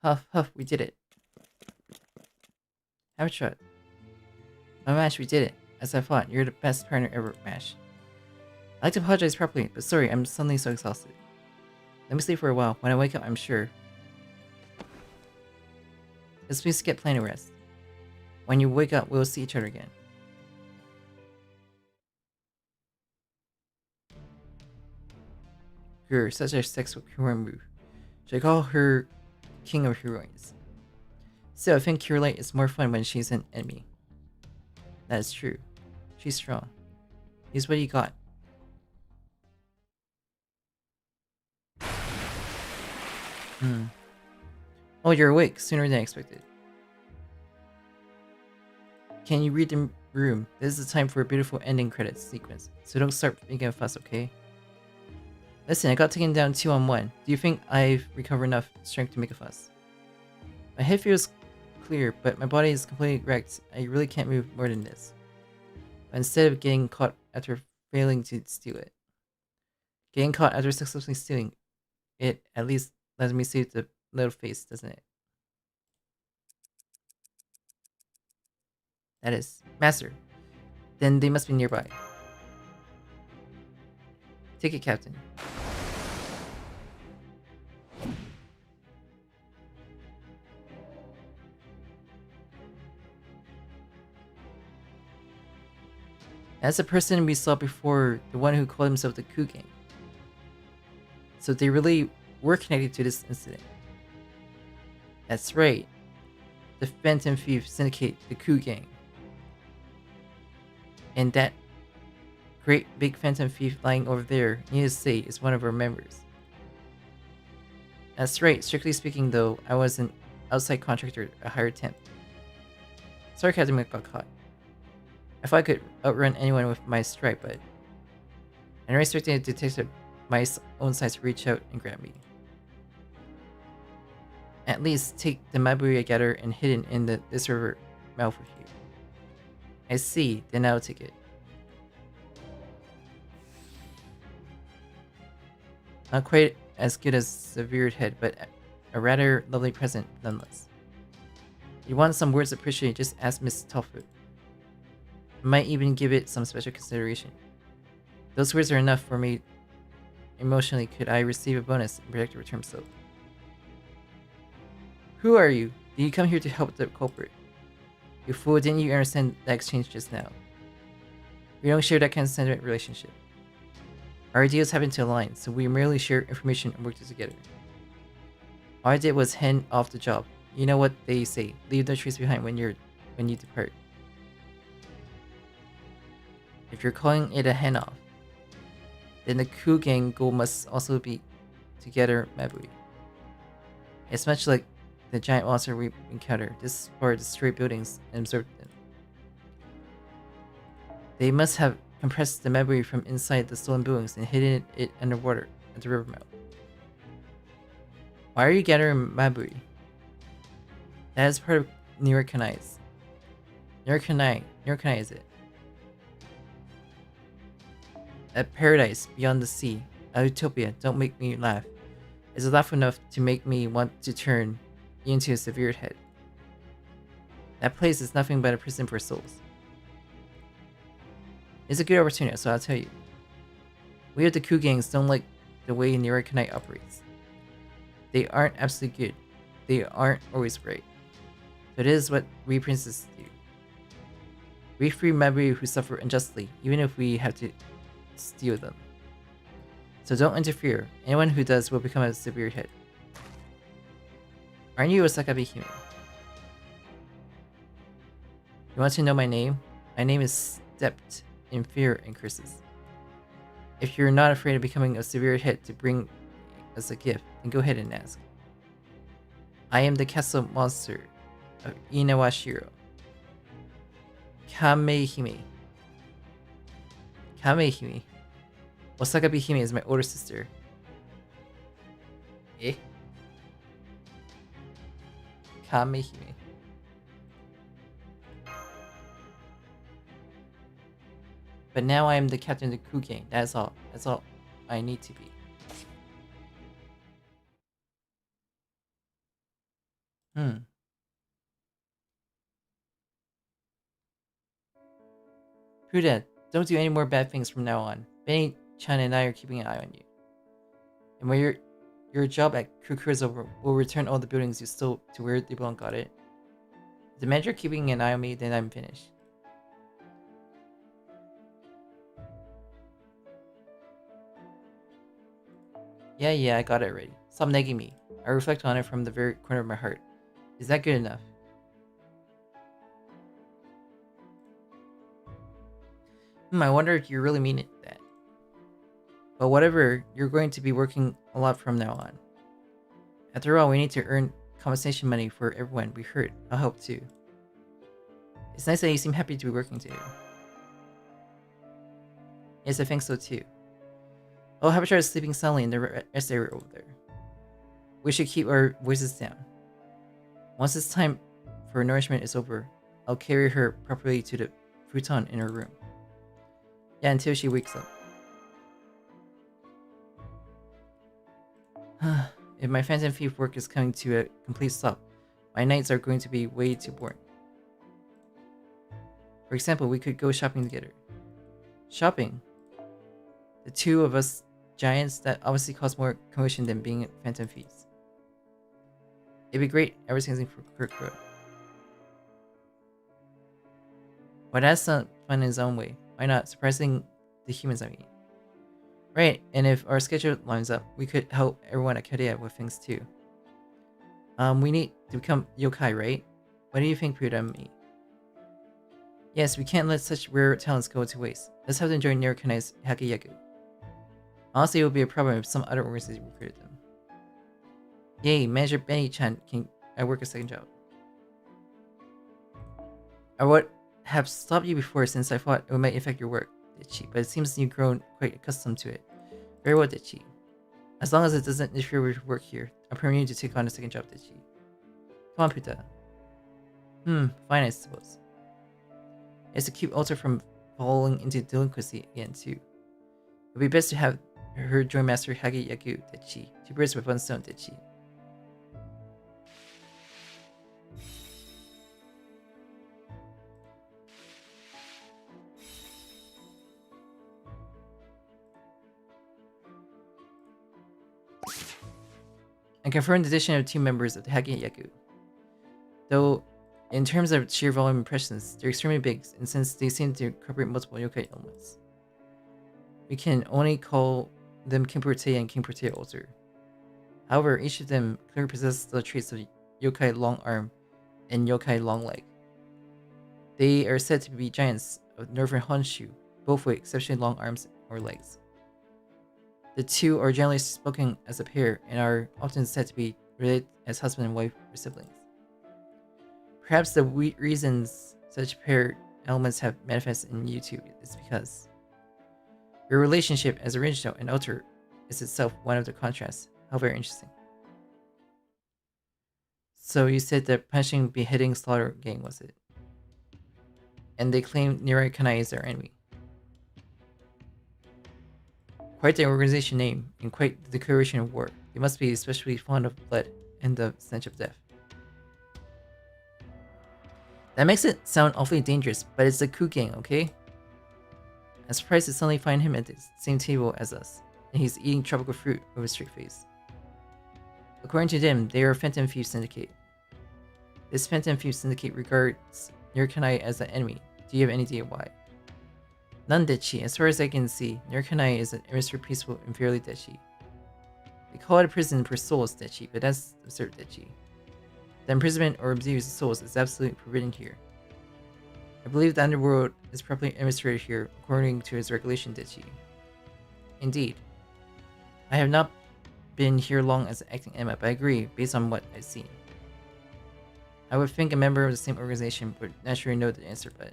Huff, huff, we did it. Have a shot. Oh, Mash, we did it. As I thought, you're the best partner ever, Mash. I'd like to apologize properly, but sorry, I'm suddenly so exhausted. Let me sleep for a while. When I wake up, I'm sure. Let's please get plenty of rest. When you wake up, we'll see each other again. Grr, such a sexual move. Should I call her King of Heroines? Still, I think Curelight is more fun when she's an enemy. That is true. She's strong. Use what you got. Oh, you're awake sooner than expected. Can you read the room? This is the time for a beautiful ending credits sequence, so don't start making a fuss, okay? Listen, I got taken down 2-on-1. Do you think I've recovered enough strength to make a fuss? My head feels clear, but my body is completely wrecked. I really can't move more than this. But instead of getting caught after failing to steal it. Getting caught after successfully stealing it at least lets me save the little face, doesn't it? That is. Master. Then they must be nearby. Take it, Captain. That's the person we saw before, the one who called himself the Coup Gang. So they really were connected to this incident. That's right. The Phantom Thief Syndicate, the Coup Gang. And that great big Phantom Thief lying over there, needless to say, is one of our members. That's right, strictly speaking though, I was an outside contractor, a hired temp. Sorry, Captain, I got caught. I thought I could outrun anyone with my stripe, but I never expected a detective my own size to reach out and grab me. At least take the Mabui I gathered and hidden in this river mouth with you. I see, then I'll take it. Not quite as good as the veered head, but a rather lovely present nonetheless. If you want some words of appreciation, just ask Miss Tofu. I might even give it some special consideration. Those words are enough for me emotionally. Could I receive a bonus and protect return so? Who are you? Did you come here to help the culprit? You fool, didn't you understand that exchange just now? We don't share that kind of sentiment relationship. Our ideas happen to align, so we merely share information and work together. All I did was hand off the job. You know what they say, leave no trace behind when you depart. If you're calling it a handoff, then the coup gang goal must also be to gather Mabui. It's much like the giant monster we encountered. This part destroyed buildings and absorbed them. They must have compressed the Mabui from inside the stolen buildings and hidden it underwater at the river mouth. Why are you gathering Mabui? That is part of nekoxx. nekoxx is it? A paradise beyond the sea, a utopia. Don't make me laugh. Is it laugh enough to make me want to turn into a severe head? That place is nothing but a prison for souls. It's a good opportunity, so I'll tell you. We of the coup gangs don't like the way nekoxx operates. They aren't absolutely good. They aren't always right. But it is what we princes do. We free Mabui who suffer unjustly, even if we have to steal them. So don't interfere. Anyone who does will become a severe head. Aren't you Osaka human? You want to know my name? My name is steeped in fear and curses. If you're not afraid of becoming a severe head to bring as a gift, then go ahead and ask. I am the castle monster of Inawashiro. Kamehime. Kamehime. Osaka Hime is my older sister. Eh? Kamehime. But now I am the captain of the coup gang. That's all. That's all I need to be. Prudent, don't do any more bad things from now on. Benny-chan and I are keeping an eye on you. And when your job at Kukura is over, we'll return all the buildings you stole to where they belong. Got it? If the manager keeping an eye on me, then I'm finished. Yeah, I got it already. Stop nagging me. I reflect on it from the very corner of my heart. Is that good enough? I wonder if you really mean it that. But whatever, you're going to be working a lot from now on. After all, we need to earn compensation money for everyone we hurt. I'll help too. It's nice that you seem happy to be working together. Yes, I think so too. Oh, Habitat is sleeping soundly in the rest area over there. We should keep our voices down. Once this time for nourishment is over, I'll carry her properly to the futon in her room. Yeah, until she wakes up. If my Phantom Thief work is coming to a complete stop, my nights are going to be way too boring. For example, we could go shopping together. Shopping? The two of us giants, that obviously cause more commotion than being Phantom Thieves. It'd be great advertising for Kukura. Well, that's not fun in its own way. Why not? Surprising the humans, I mean. Right, and if our schedule lines up, we could help everyone at Chaldea with things too. We need to become yokai, right? What do you think, Pruda and me? Yes, we can't let such rare talents go to waste. Let's have them join nekoxx Hyakki. Honestly, it would be a problem if some other organization recruited them. Yay, Manager Benny-chan can work a second job. I would have stopped you before since I thought it might affect your work, Ditchy, but it seems you've grown quite accustomed to it. Very well, Ditchy. As long as it doesn't interfere with your work here, I'm permitting you to take on a second job, Ditchy. Come on, Puta. Fine, I suppose. It's to keep Alter from falling into delinquency again, too. It would be best to have her join Master Hyakki Dechi. Two birds with one stone, Dechi. And confirmed the addition of 2 members of the Hyakki. Though, in terms of sheer volume impressions, they're extremely big, and since they seem to incorporate multiple yokai elements, we can only call them King Porte and King Porte Alter. However, each of them clearly possesses the traits of yokai long arm and yokai long leg. They are said to be giants of northern Honshu, both with exceptionally long arms or legs. The two are generally spoken as a pair and are often said to be related as husband and wife or siblings. Perhaps the reasons such pair elements have manifested in YouTube is because your relationship as original and Alter is itself one of the contrasts. How very interesting. So you said that punching, beheading, slaughter gang was it? And they claim Nirai Kanai is their enemy. Quite the organization name, and quite the declaration of war. They must be especially fond of blood and the stench of death. That makes it sound awfully dangerous, but it's the Ku gang, okay? I'm surprised to suddenly find him at the same table as us, and he's eating tropical fruit with a straight face. According to them, they are a Phantom Thief Syndicate. This Phantom Thief Syndicate regards Nirkanai as an enemy. Do you have any idea why? None, Dechi. As far as I can see, Nirkanai is an emissary peaceful and fairly Dechi. They call it a prison for souls, Dechi, but that's absurd, Dechi. The imprisonment or abuse of souls is absolutely forbidden here. I believe the underworld is properly administrated here according to its regulation, Dechi. Indeed. I have not been here long as an acting Emma, but I agree based on what I've seen. I would think a member of the same organization would naturally know the answer, but...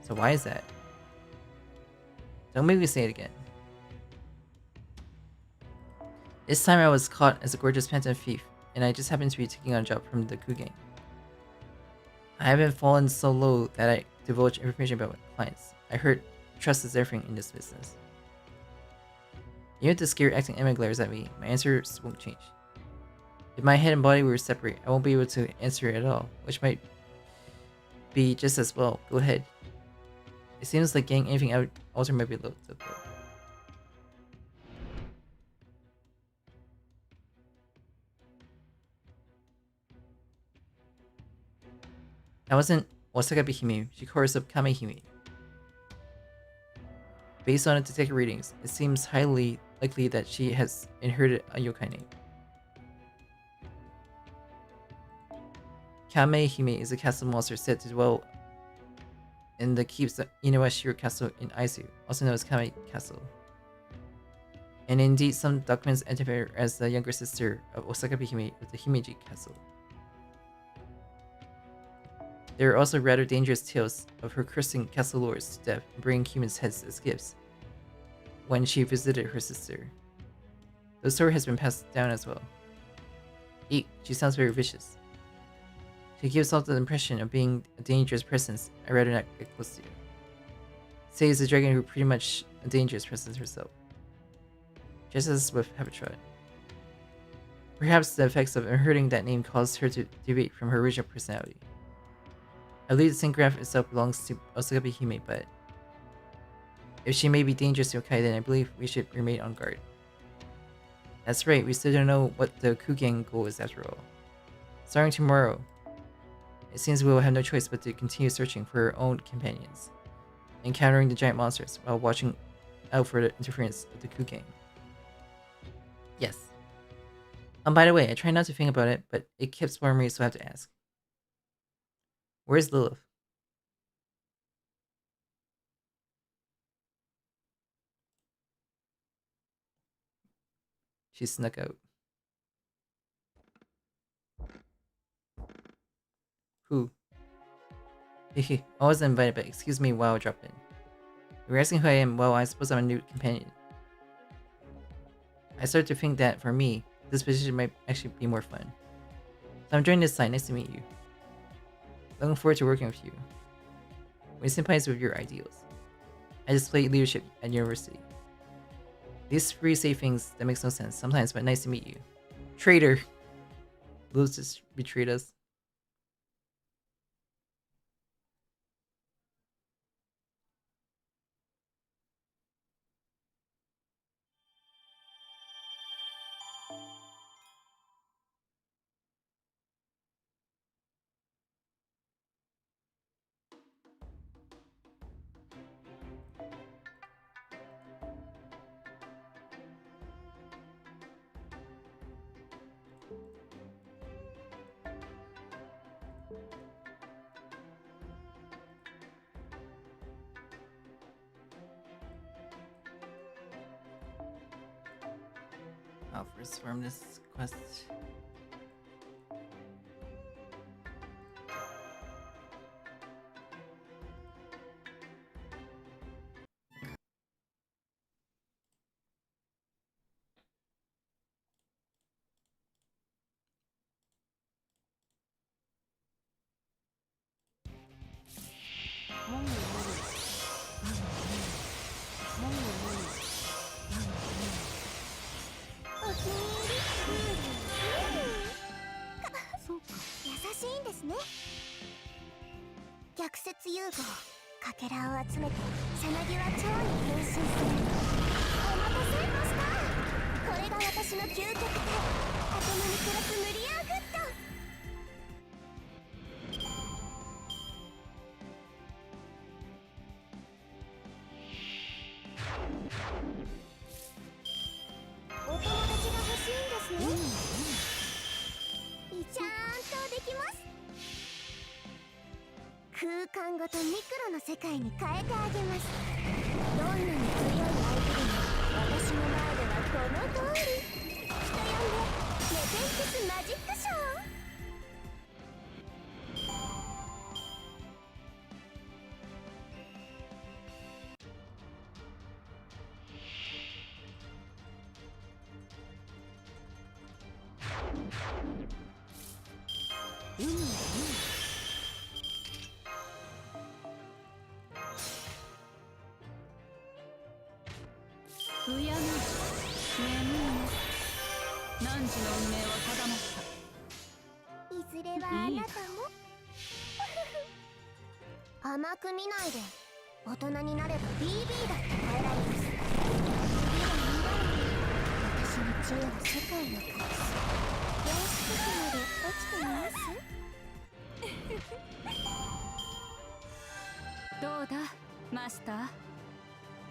So why is that? Don't make me say it again. This time I was caught as a gorgeous Phantom Thief, and I just happened to be taking on a job from the Ku gang. I haven't fallen so low that I divulge information about my clients. I heard trust is everything in this business. You have to scare acting Emma glares at me. My answers won't change. If my head and body were separate, I won't be able to answer it at all, which might be just as well. Go ahead. It seems like getting anything out Alter might be a little difficult. That wasn't Osaka Hime, she calls herself Kamehime. Based on its detector readings, it seems highly likely that she has inherited a yokai name. Kamehime is a castle monster said to dwell in the keeps of Inawashiro Castle in Aizu, also known as Kame Castle. And indeed, some documents identify her as the younger sister of Osaka Hime of the Himeji Castle. There are also rather dangerous tales of her cursing castle lords to death and bringing humans' heads as gifts when she visited her sister. The story has been passed down as well. Eek, she sounds very vicious. She gives off the impression of being a dangerous presence I'd rather not get close to. Say is a dragon who pretty much a dangerous presence herself. Just as with Habitat. Perhaps the effects of inheriting that name caused her to deviate from her original personality. I believe the Syngraph itself belongs to Osaka Hime, but if she may be dangerous to yokai, then I believe we should remain on guard. That's right, we still don't know what the Ku gang goal is after all. Starting tomorrow, it seems we will have no choice but to continue searching for our own companions, encountering the giant monsters while watching out for the interference of the Ku gang. Yes. By the way, I try not to think about it, but it keeps bothering me, so I have to ask. Where's Lilith? She snuck out. Who? Hehe, I wasn't invited, but excuse me while I drop in. You're asking who I am, well, I suppose I'm a new companion. I started to think that, for me, this position might actually be more fun. So I'm joining this site. Nice to meet you. Looking forward to working with you. We sympathize with your ideals. I displayed leadership at university. These three say things that makes no sense sometimes, but nice to meet you. Traitor! Lewis just betrayed us. I'll first farm this quest.どうだ、マスター。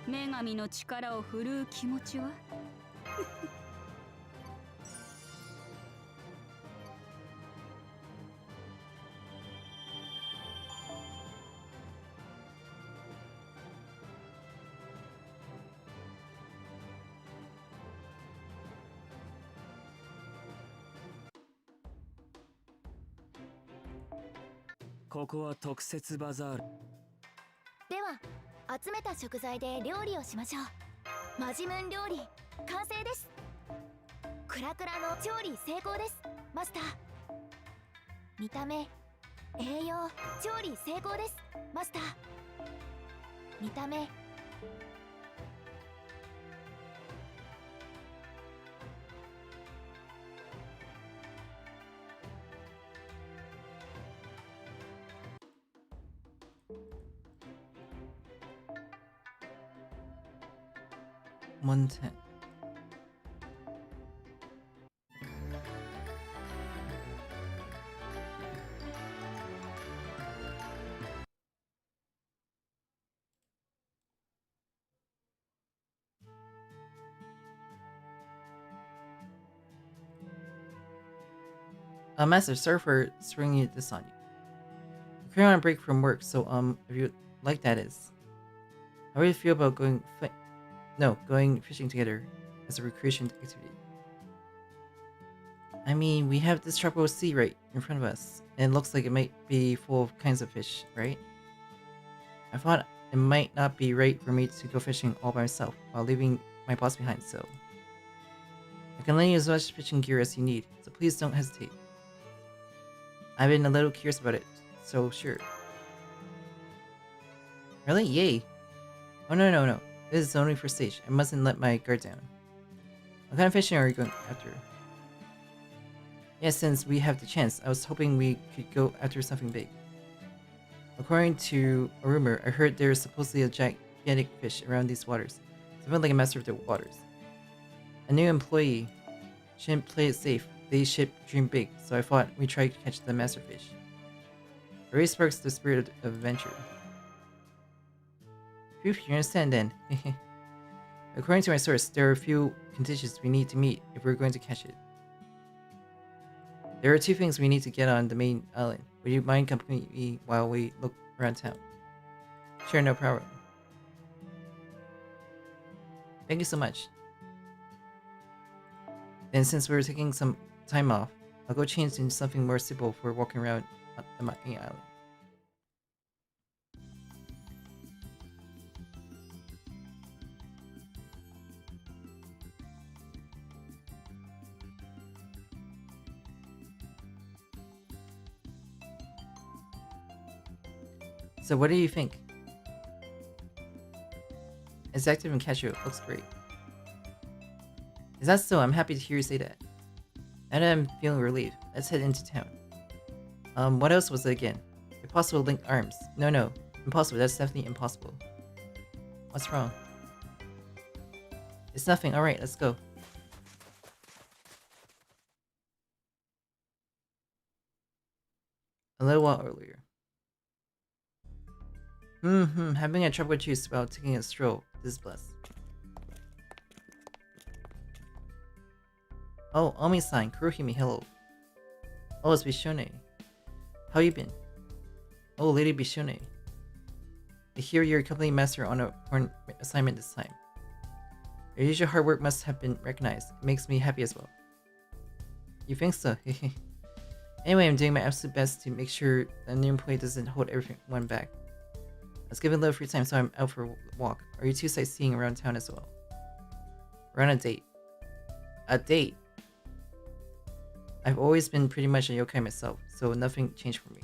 女神の力を振るう気持ちは？ここは特設バザール。では集めた食材で料理をしましょう。マジムン料理完成です。クラクラの調理成功です、マスター。見た目、栄養、調理成功です、マスター。見た目、110. Master, sorry for springing this on you. I'm currently on a break from work, so if you like that is. How do you feel about going fishing together as a recreation activity? I mean, we have this tropical sea right in front of us, and it looks like it might be full of kinds of fish, right? I thought it might not be right for me to go fishing all by myself while leaving my boss behind, so I can lend you as much fishing gear as you need, so please don't hesitate. I've been a little curious about it, so sure. Really? Yay! Oh no. This is only for stage. I mustn't let my guard down. What kind of fishing are you going after? Yeah, since we have the chance, I was hoping we could go after something big. According to a rumor, I heard there is supposedly a gigantic fish around these waters. Something like a master of the waters. A new employee shouldn't play it safe. They should dream big, so I thought we'd try to catch the master fish. It really sparks the spirit of adventure. Phew, you understand then. According to my source, there are a few conditions we need to meet if we're going to catch it. There are 2 things we need to get on the main island. Would you mind accompanying me while we look around town? Sure, no problem. Thank you so much. Then since we're taking some time off, I'll go change into something more suitable for walking around the main island. So what do you think? It's active and casual. Looks great. Is that so? I'm happy to hear you say that. Now that I'm feeling relieved, let's head into town. What else was it again? Impossible linked arms. No. Impossible. That's definitely impossible. What's wrong? It's nothing. Alright, let's go. A little while earlier. Having a tropical juice while taking a stroll. This is blessed. Oh, Omi-san, Kurohime, hello. Oh, it's Bishone. How you been? Oh, Lady Bishone. I hear you're accompanying master on a foreign assignment this time. Your usual hard work must have been recognized. It makes me happy as well. You think so? Anyway, I'm doing my absolute best to make sure the new employee doesn't hold everyone back. Let's give it a little free time, so I'm out for a walk. Are you 2 sightseeing around town as well? We're on a date. A date? I've always been pretty much a yokai myself, so nothing changed for me.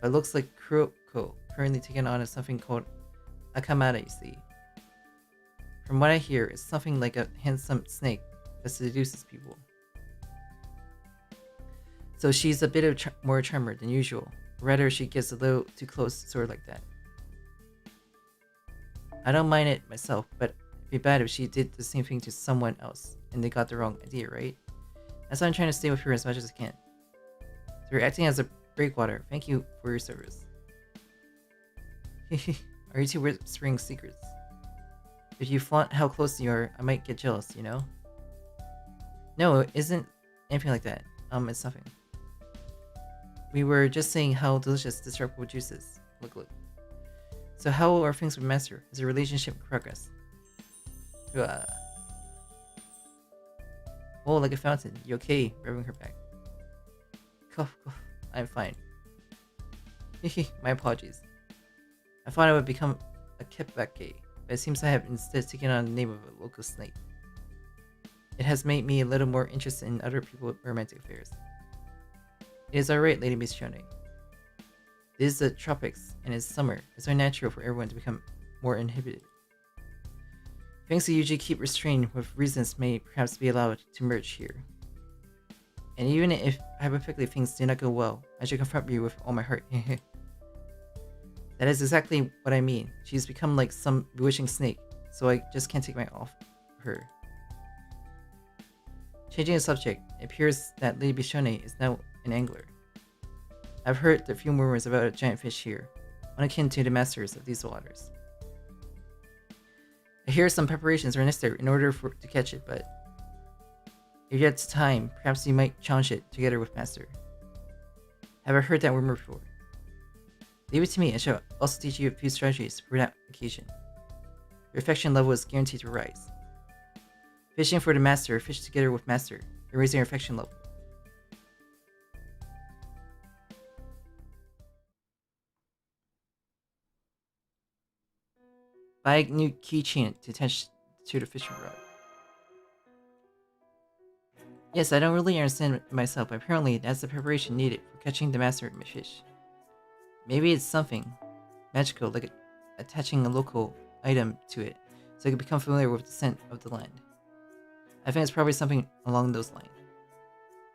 But it looks like Kuroko currently taking on something called Akamada, you see. From what I hear, it's something like a handsome snake that seduces people. So she's a bit of more charmer than usual. Rather, she gets a little too close, sort of like that. I don't mind it myself, but it'd be bad if she did the same thing to someone else and they got the wrong idea, right? That's why I'm trying to stay with her as much as I can. So you're acting as a breakwater. Thank you for your service. Are you 2 whispering secrets? If you flaunt how close you are, I might get jealous, you know? No, it isn't anything like that. It's nothing. We were just saying how delicious this tropical juice is. Look. So how are things with Master? Is the relationship in progress? Oh, like a fountain. You okay? Rubbing her back. Cough. I'm fine. My apologies. I thought I would become a kepake, but it seems I have instead taken on the name of a local snake. It has made me a little more interested in other people's romantic affairs. It is alright, Lady Bishone. This is the tropics, and it's summer. It's very natural for everyone to become more inhibited. Things we usually keep restrained with reasons may perhaps be allowed to merge here. And even if hypothetically things do not go well, I should confront you with all my heart. That is exactly what I mean. She's become like some bewitching snake, so I just can't take my eye off her. Changing the subject, it appears that Lady Bishone is now an angler. I've heard a few rumors about a giant fish here, one akin to the masters of these waters. I hear some preparations are necessary in order to catch it, but if you have time, perhaps you might challenge it together with Master. Have I heard that rumor before? Leave it to me, I shall also teach you a few strategies for that occasion. Your affection level is guaranteed to rise. Fishing for the Master, fish together with Master, and raising your affection level. Buy a new keychain to attach to the fishing rod. Yes, I don't really understand it myself, but apparently that's the preparation needed for catching the master fish. Maybe it's something magical, like attaching a local item to it, so it can become familiar with the scent of the land. I think it's probably something along those lines.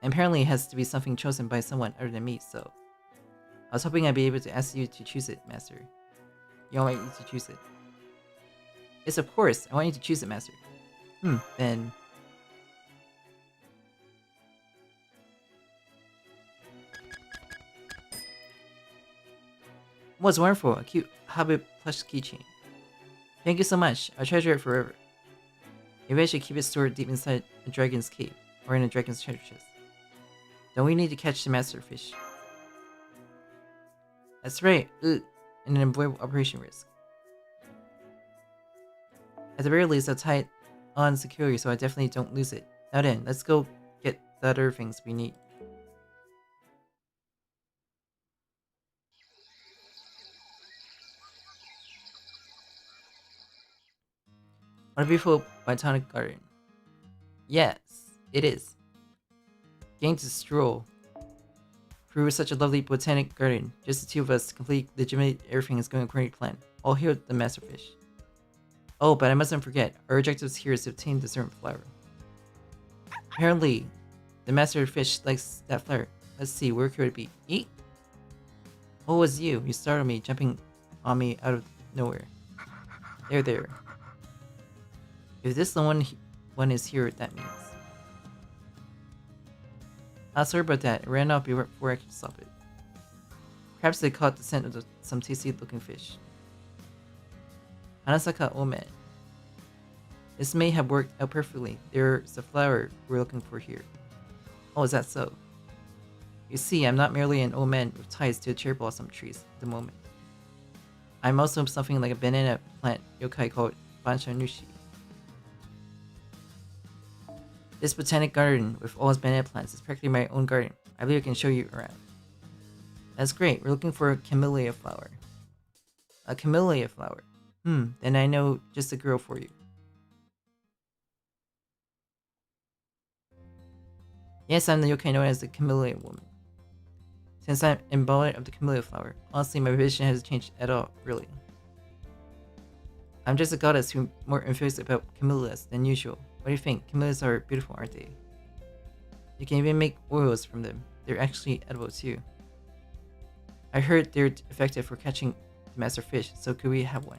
And apparently it has to be something chosen by someone other than me, so... I was hoping I'd be able to ask you to choose it, Master. You want me to choose it? Yes, of course, I want you to choose it, Master. Then... What's wonderful, a cute Hobbit plush keychain. Thank you so much, I'll treasure it forever. Maybe I should keep it stored deep inside a dragon's cave, or in a dragon's treasure chest. Don't we need to catch the master fish? That's right, and an avoidable operation risk. At the very least, I'll tie it on securely so I definitely don't lose it. Now then, let's go get the other things we need. What a beautiful botanic garden. Yes, it is. Getting to stroll through such a lovely botanic garden, just the two of us, complete legitimate, everything is going according to plan. All here with the masterfish. Oh, but I mustn't forget, our objectives here is to obtain the certain flower. Apparently, the masterfish likes that flower. Let's see, where could it be? Eat? Oh, it was you. You startled me, jumping on me out of nowhere. There. If this the one is here, that means. Sorry about that. It ran off before I could stop it. Perhaps they caught the scent of some tasty looking fish. Hanasaka Ome. This may have worked out perfectly. There's the flower we're looking for here. Oh, is that so? You see, I'm not merely an old man with ties to cherry blossom trees at the moment. I'm also something like a banana plant yokai called Banshanushi. This botanic garden with all its banana plants is practically my own garden. I believe I can show you around. That's great. We're looking for a camellia flower. A camellia flower. Then I know just the girl for you. Yes, I'm the yokai known as the camellia woman. Since I'm embodied of the camellia flower, honestly my vision hasn't changed at all, really. I'm just a goddess who's more infused about camellias than usual. What do you think? Camellias are beautiful, aren't they? You can even make oils from them. They're actually edible too. I heard they're effective for catching the master fish, so could we have one?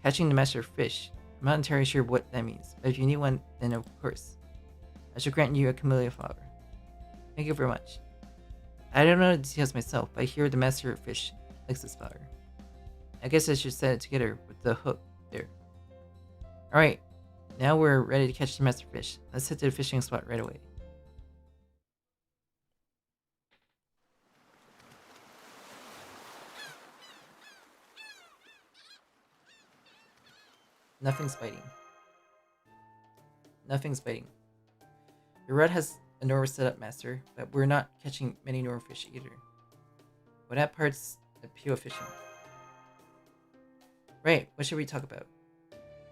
Catching the master fish? I'm not entirely sure what that means, but if you need one, then of course. I shall grant you a camellia flower. Thank you very much. I don't know the details myself, but I hear the master fish likes this flower. I guess I should set it together with the hook there. Alright, now we're ready to catch the master fish. Let's head to the fishing spot right away. Nothing's biting. Nothing's biting. Your rod has a Nora set up, Master, but we're not catching many Nora fish either. Well, that part's the pure fishing. Right, what should we talk about?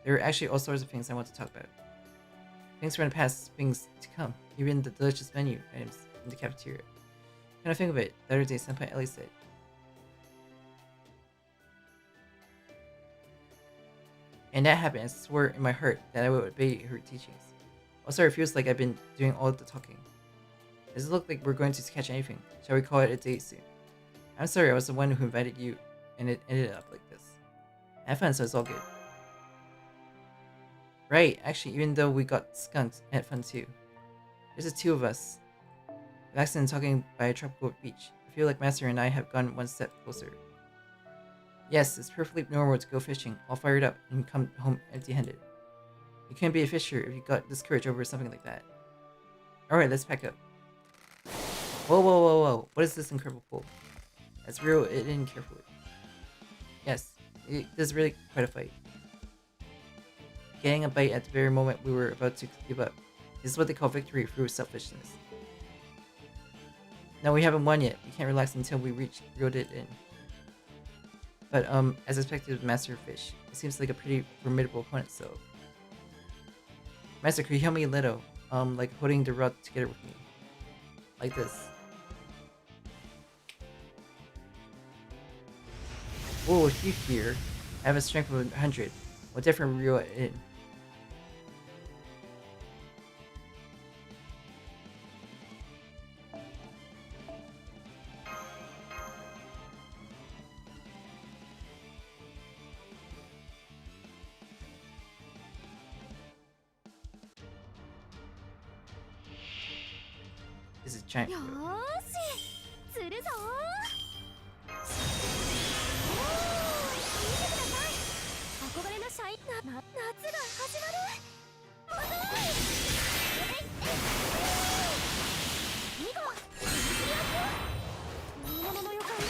There are actually all sorts of things I want to talk about. Things from the past, things to come, even the delicious menu items in the cafeteria. Kind of think of it, the other day Senpai Ellie said. And that happened, I swore in my heart that I would obey her teachings. Also, it feels like I've been doing all the talking. Does it look like we're going to catch anything? Shall we call it a date soon? I'm sorry, I was the one who invited you, and it ended up like this. I had fun, so it's all good. Right, actually, even though we got skunked, I had fun too. There's the two of us, relaxing and talking by a tropical beach. I feel like Master and I have gone one step closer. Yes, it's perfectly normal to go fishing, all fired up, and come home empty-handed. You can't be a fisher if you got discouraged over something like that. Alright, let's pack up. Whoa. What is this incredible pull? That's real in carefully. Yes, it is really quite a fight. Getting a bite at the very moment we were about to give up. This is what they call victory through selfishness. No, we haven't won yet. We can't relax until we reeled it in. But as expected with Master Fish, it seems like a pretty formidable opponent, so... Master, could you help me a little? like holding the rod together with me. Like this. Whoa, you here. I have a strength of 100. What different reel it in? This is giant. よーし釣るぞー。おー見てください。憧れのシャイな夏が始まる。まずい。ミゴ釣り合って本物の予感だ。よ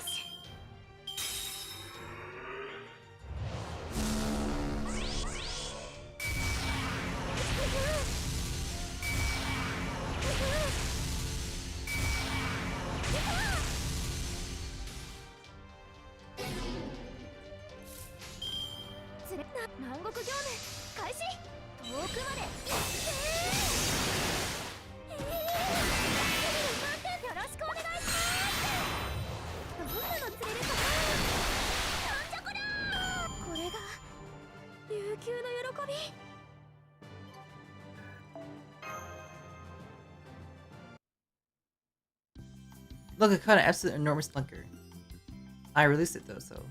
し。南国業務開始。遠くまで行って待ってよろしくお願いします。どんなの釣れるかな。なんじゃこりゃ。これが悠久の喜び。Look, I caught an absolute enormous lunker. I released it though, so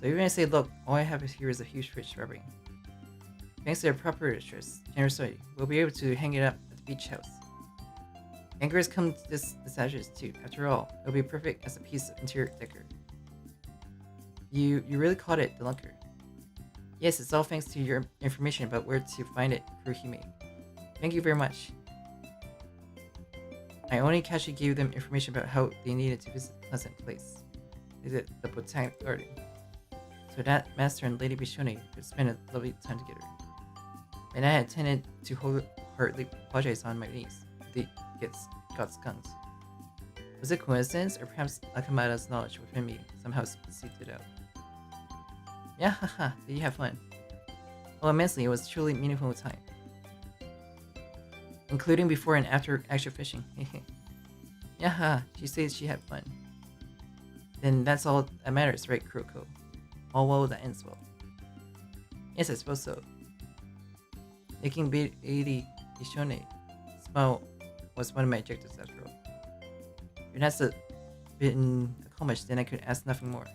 even if I say, look, all I have here is a huge fish rubbing. Thanks to their proprietress, generosity, we'll be able to hang it up at the beach house. Anchors come to this address too. After all, it'll be perfect as a piece of interior decor. You really caught it, the lunker. Yes, it's all thanks to your information about where to find it, Kurohime. Thank you very much. I only casually gave them information about how they needed to visit the pleasant place. Visit the botanic garden. So that Master and Lady Bishone could spend a lovely time together. And I had tended to wholeheartedly apologize on my knees if they got skunked. Was it coincidence, or perhaps Nakamada's knowledge within me somehow seeped it out? Yeah, haha, did you have fun? Well, immensely, it was truly meaningful time. Including before and after actual fishing. Yeah, haha, she says she had fun. Then that's all that matters, right, Kuroko? All well that ends well. Yes, I suppose so. Making Lady Bishone smile was one of my objectives after all. If that's been accomplished, then I could ask nothing more.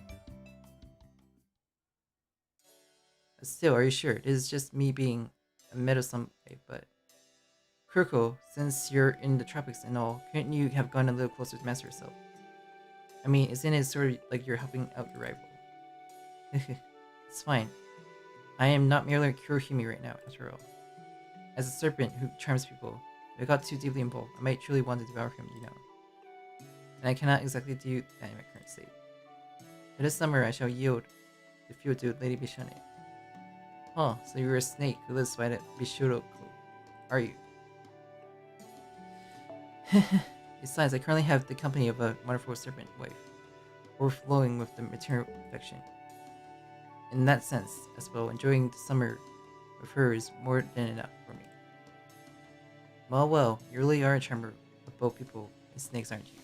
But still, are you sure? This is just me being a meddlesome way, but... Kuroko, since you're in the tropics and all, couldn't you have gone a little closer to Master yourself? I mean, isn't it sort of like you're helping out your rival? It's fine. I am not merely a Kurohime right now, after all. As a serpent who charms people, if I got too deeply involved, I might truly want to devour him, you know. And I cannot exactly do that in my current state. But this summer I shall yield the field to Lady Bishone. Oh, so you're a snake who lives by the Bishuro Club, are you? Besides, I currently have the company of a wonderful serpent wife, overflowing with the material affection. In that sense, as well, enjoying the summer with her is more than enough for me. Well, you really are a charmer of both people and snakes, aren't you?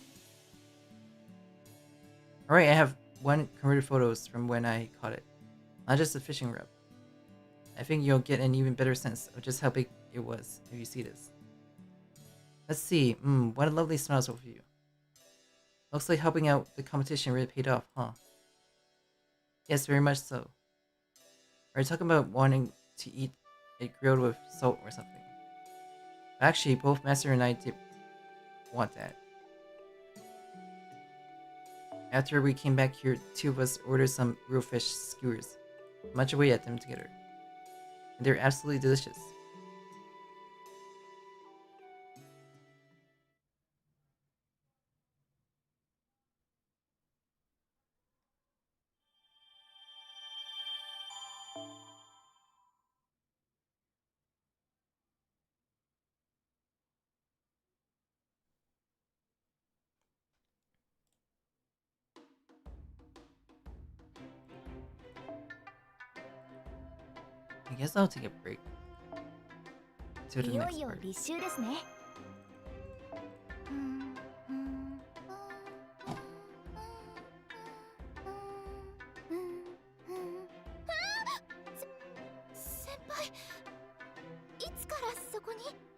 Alright, I have one converted photos from when I caught it, not just a fishing rub. I think you'll get an even better sense of just how big it was if you see this. Let's see, what a lovely smiles over you. Looks like helping out the competition really paid off, huh? Yes, very much so. Are you talking about wanting to eat it grilled with salt or something? Actually, both Master and I did want that. After we came back here, two of us ordered some real fish skewers, much away at them together. And they're absolutely delicious. I guess I'll take a break. to the いよ next いよ part. 立秋ですね。先輩、いつからそこに？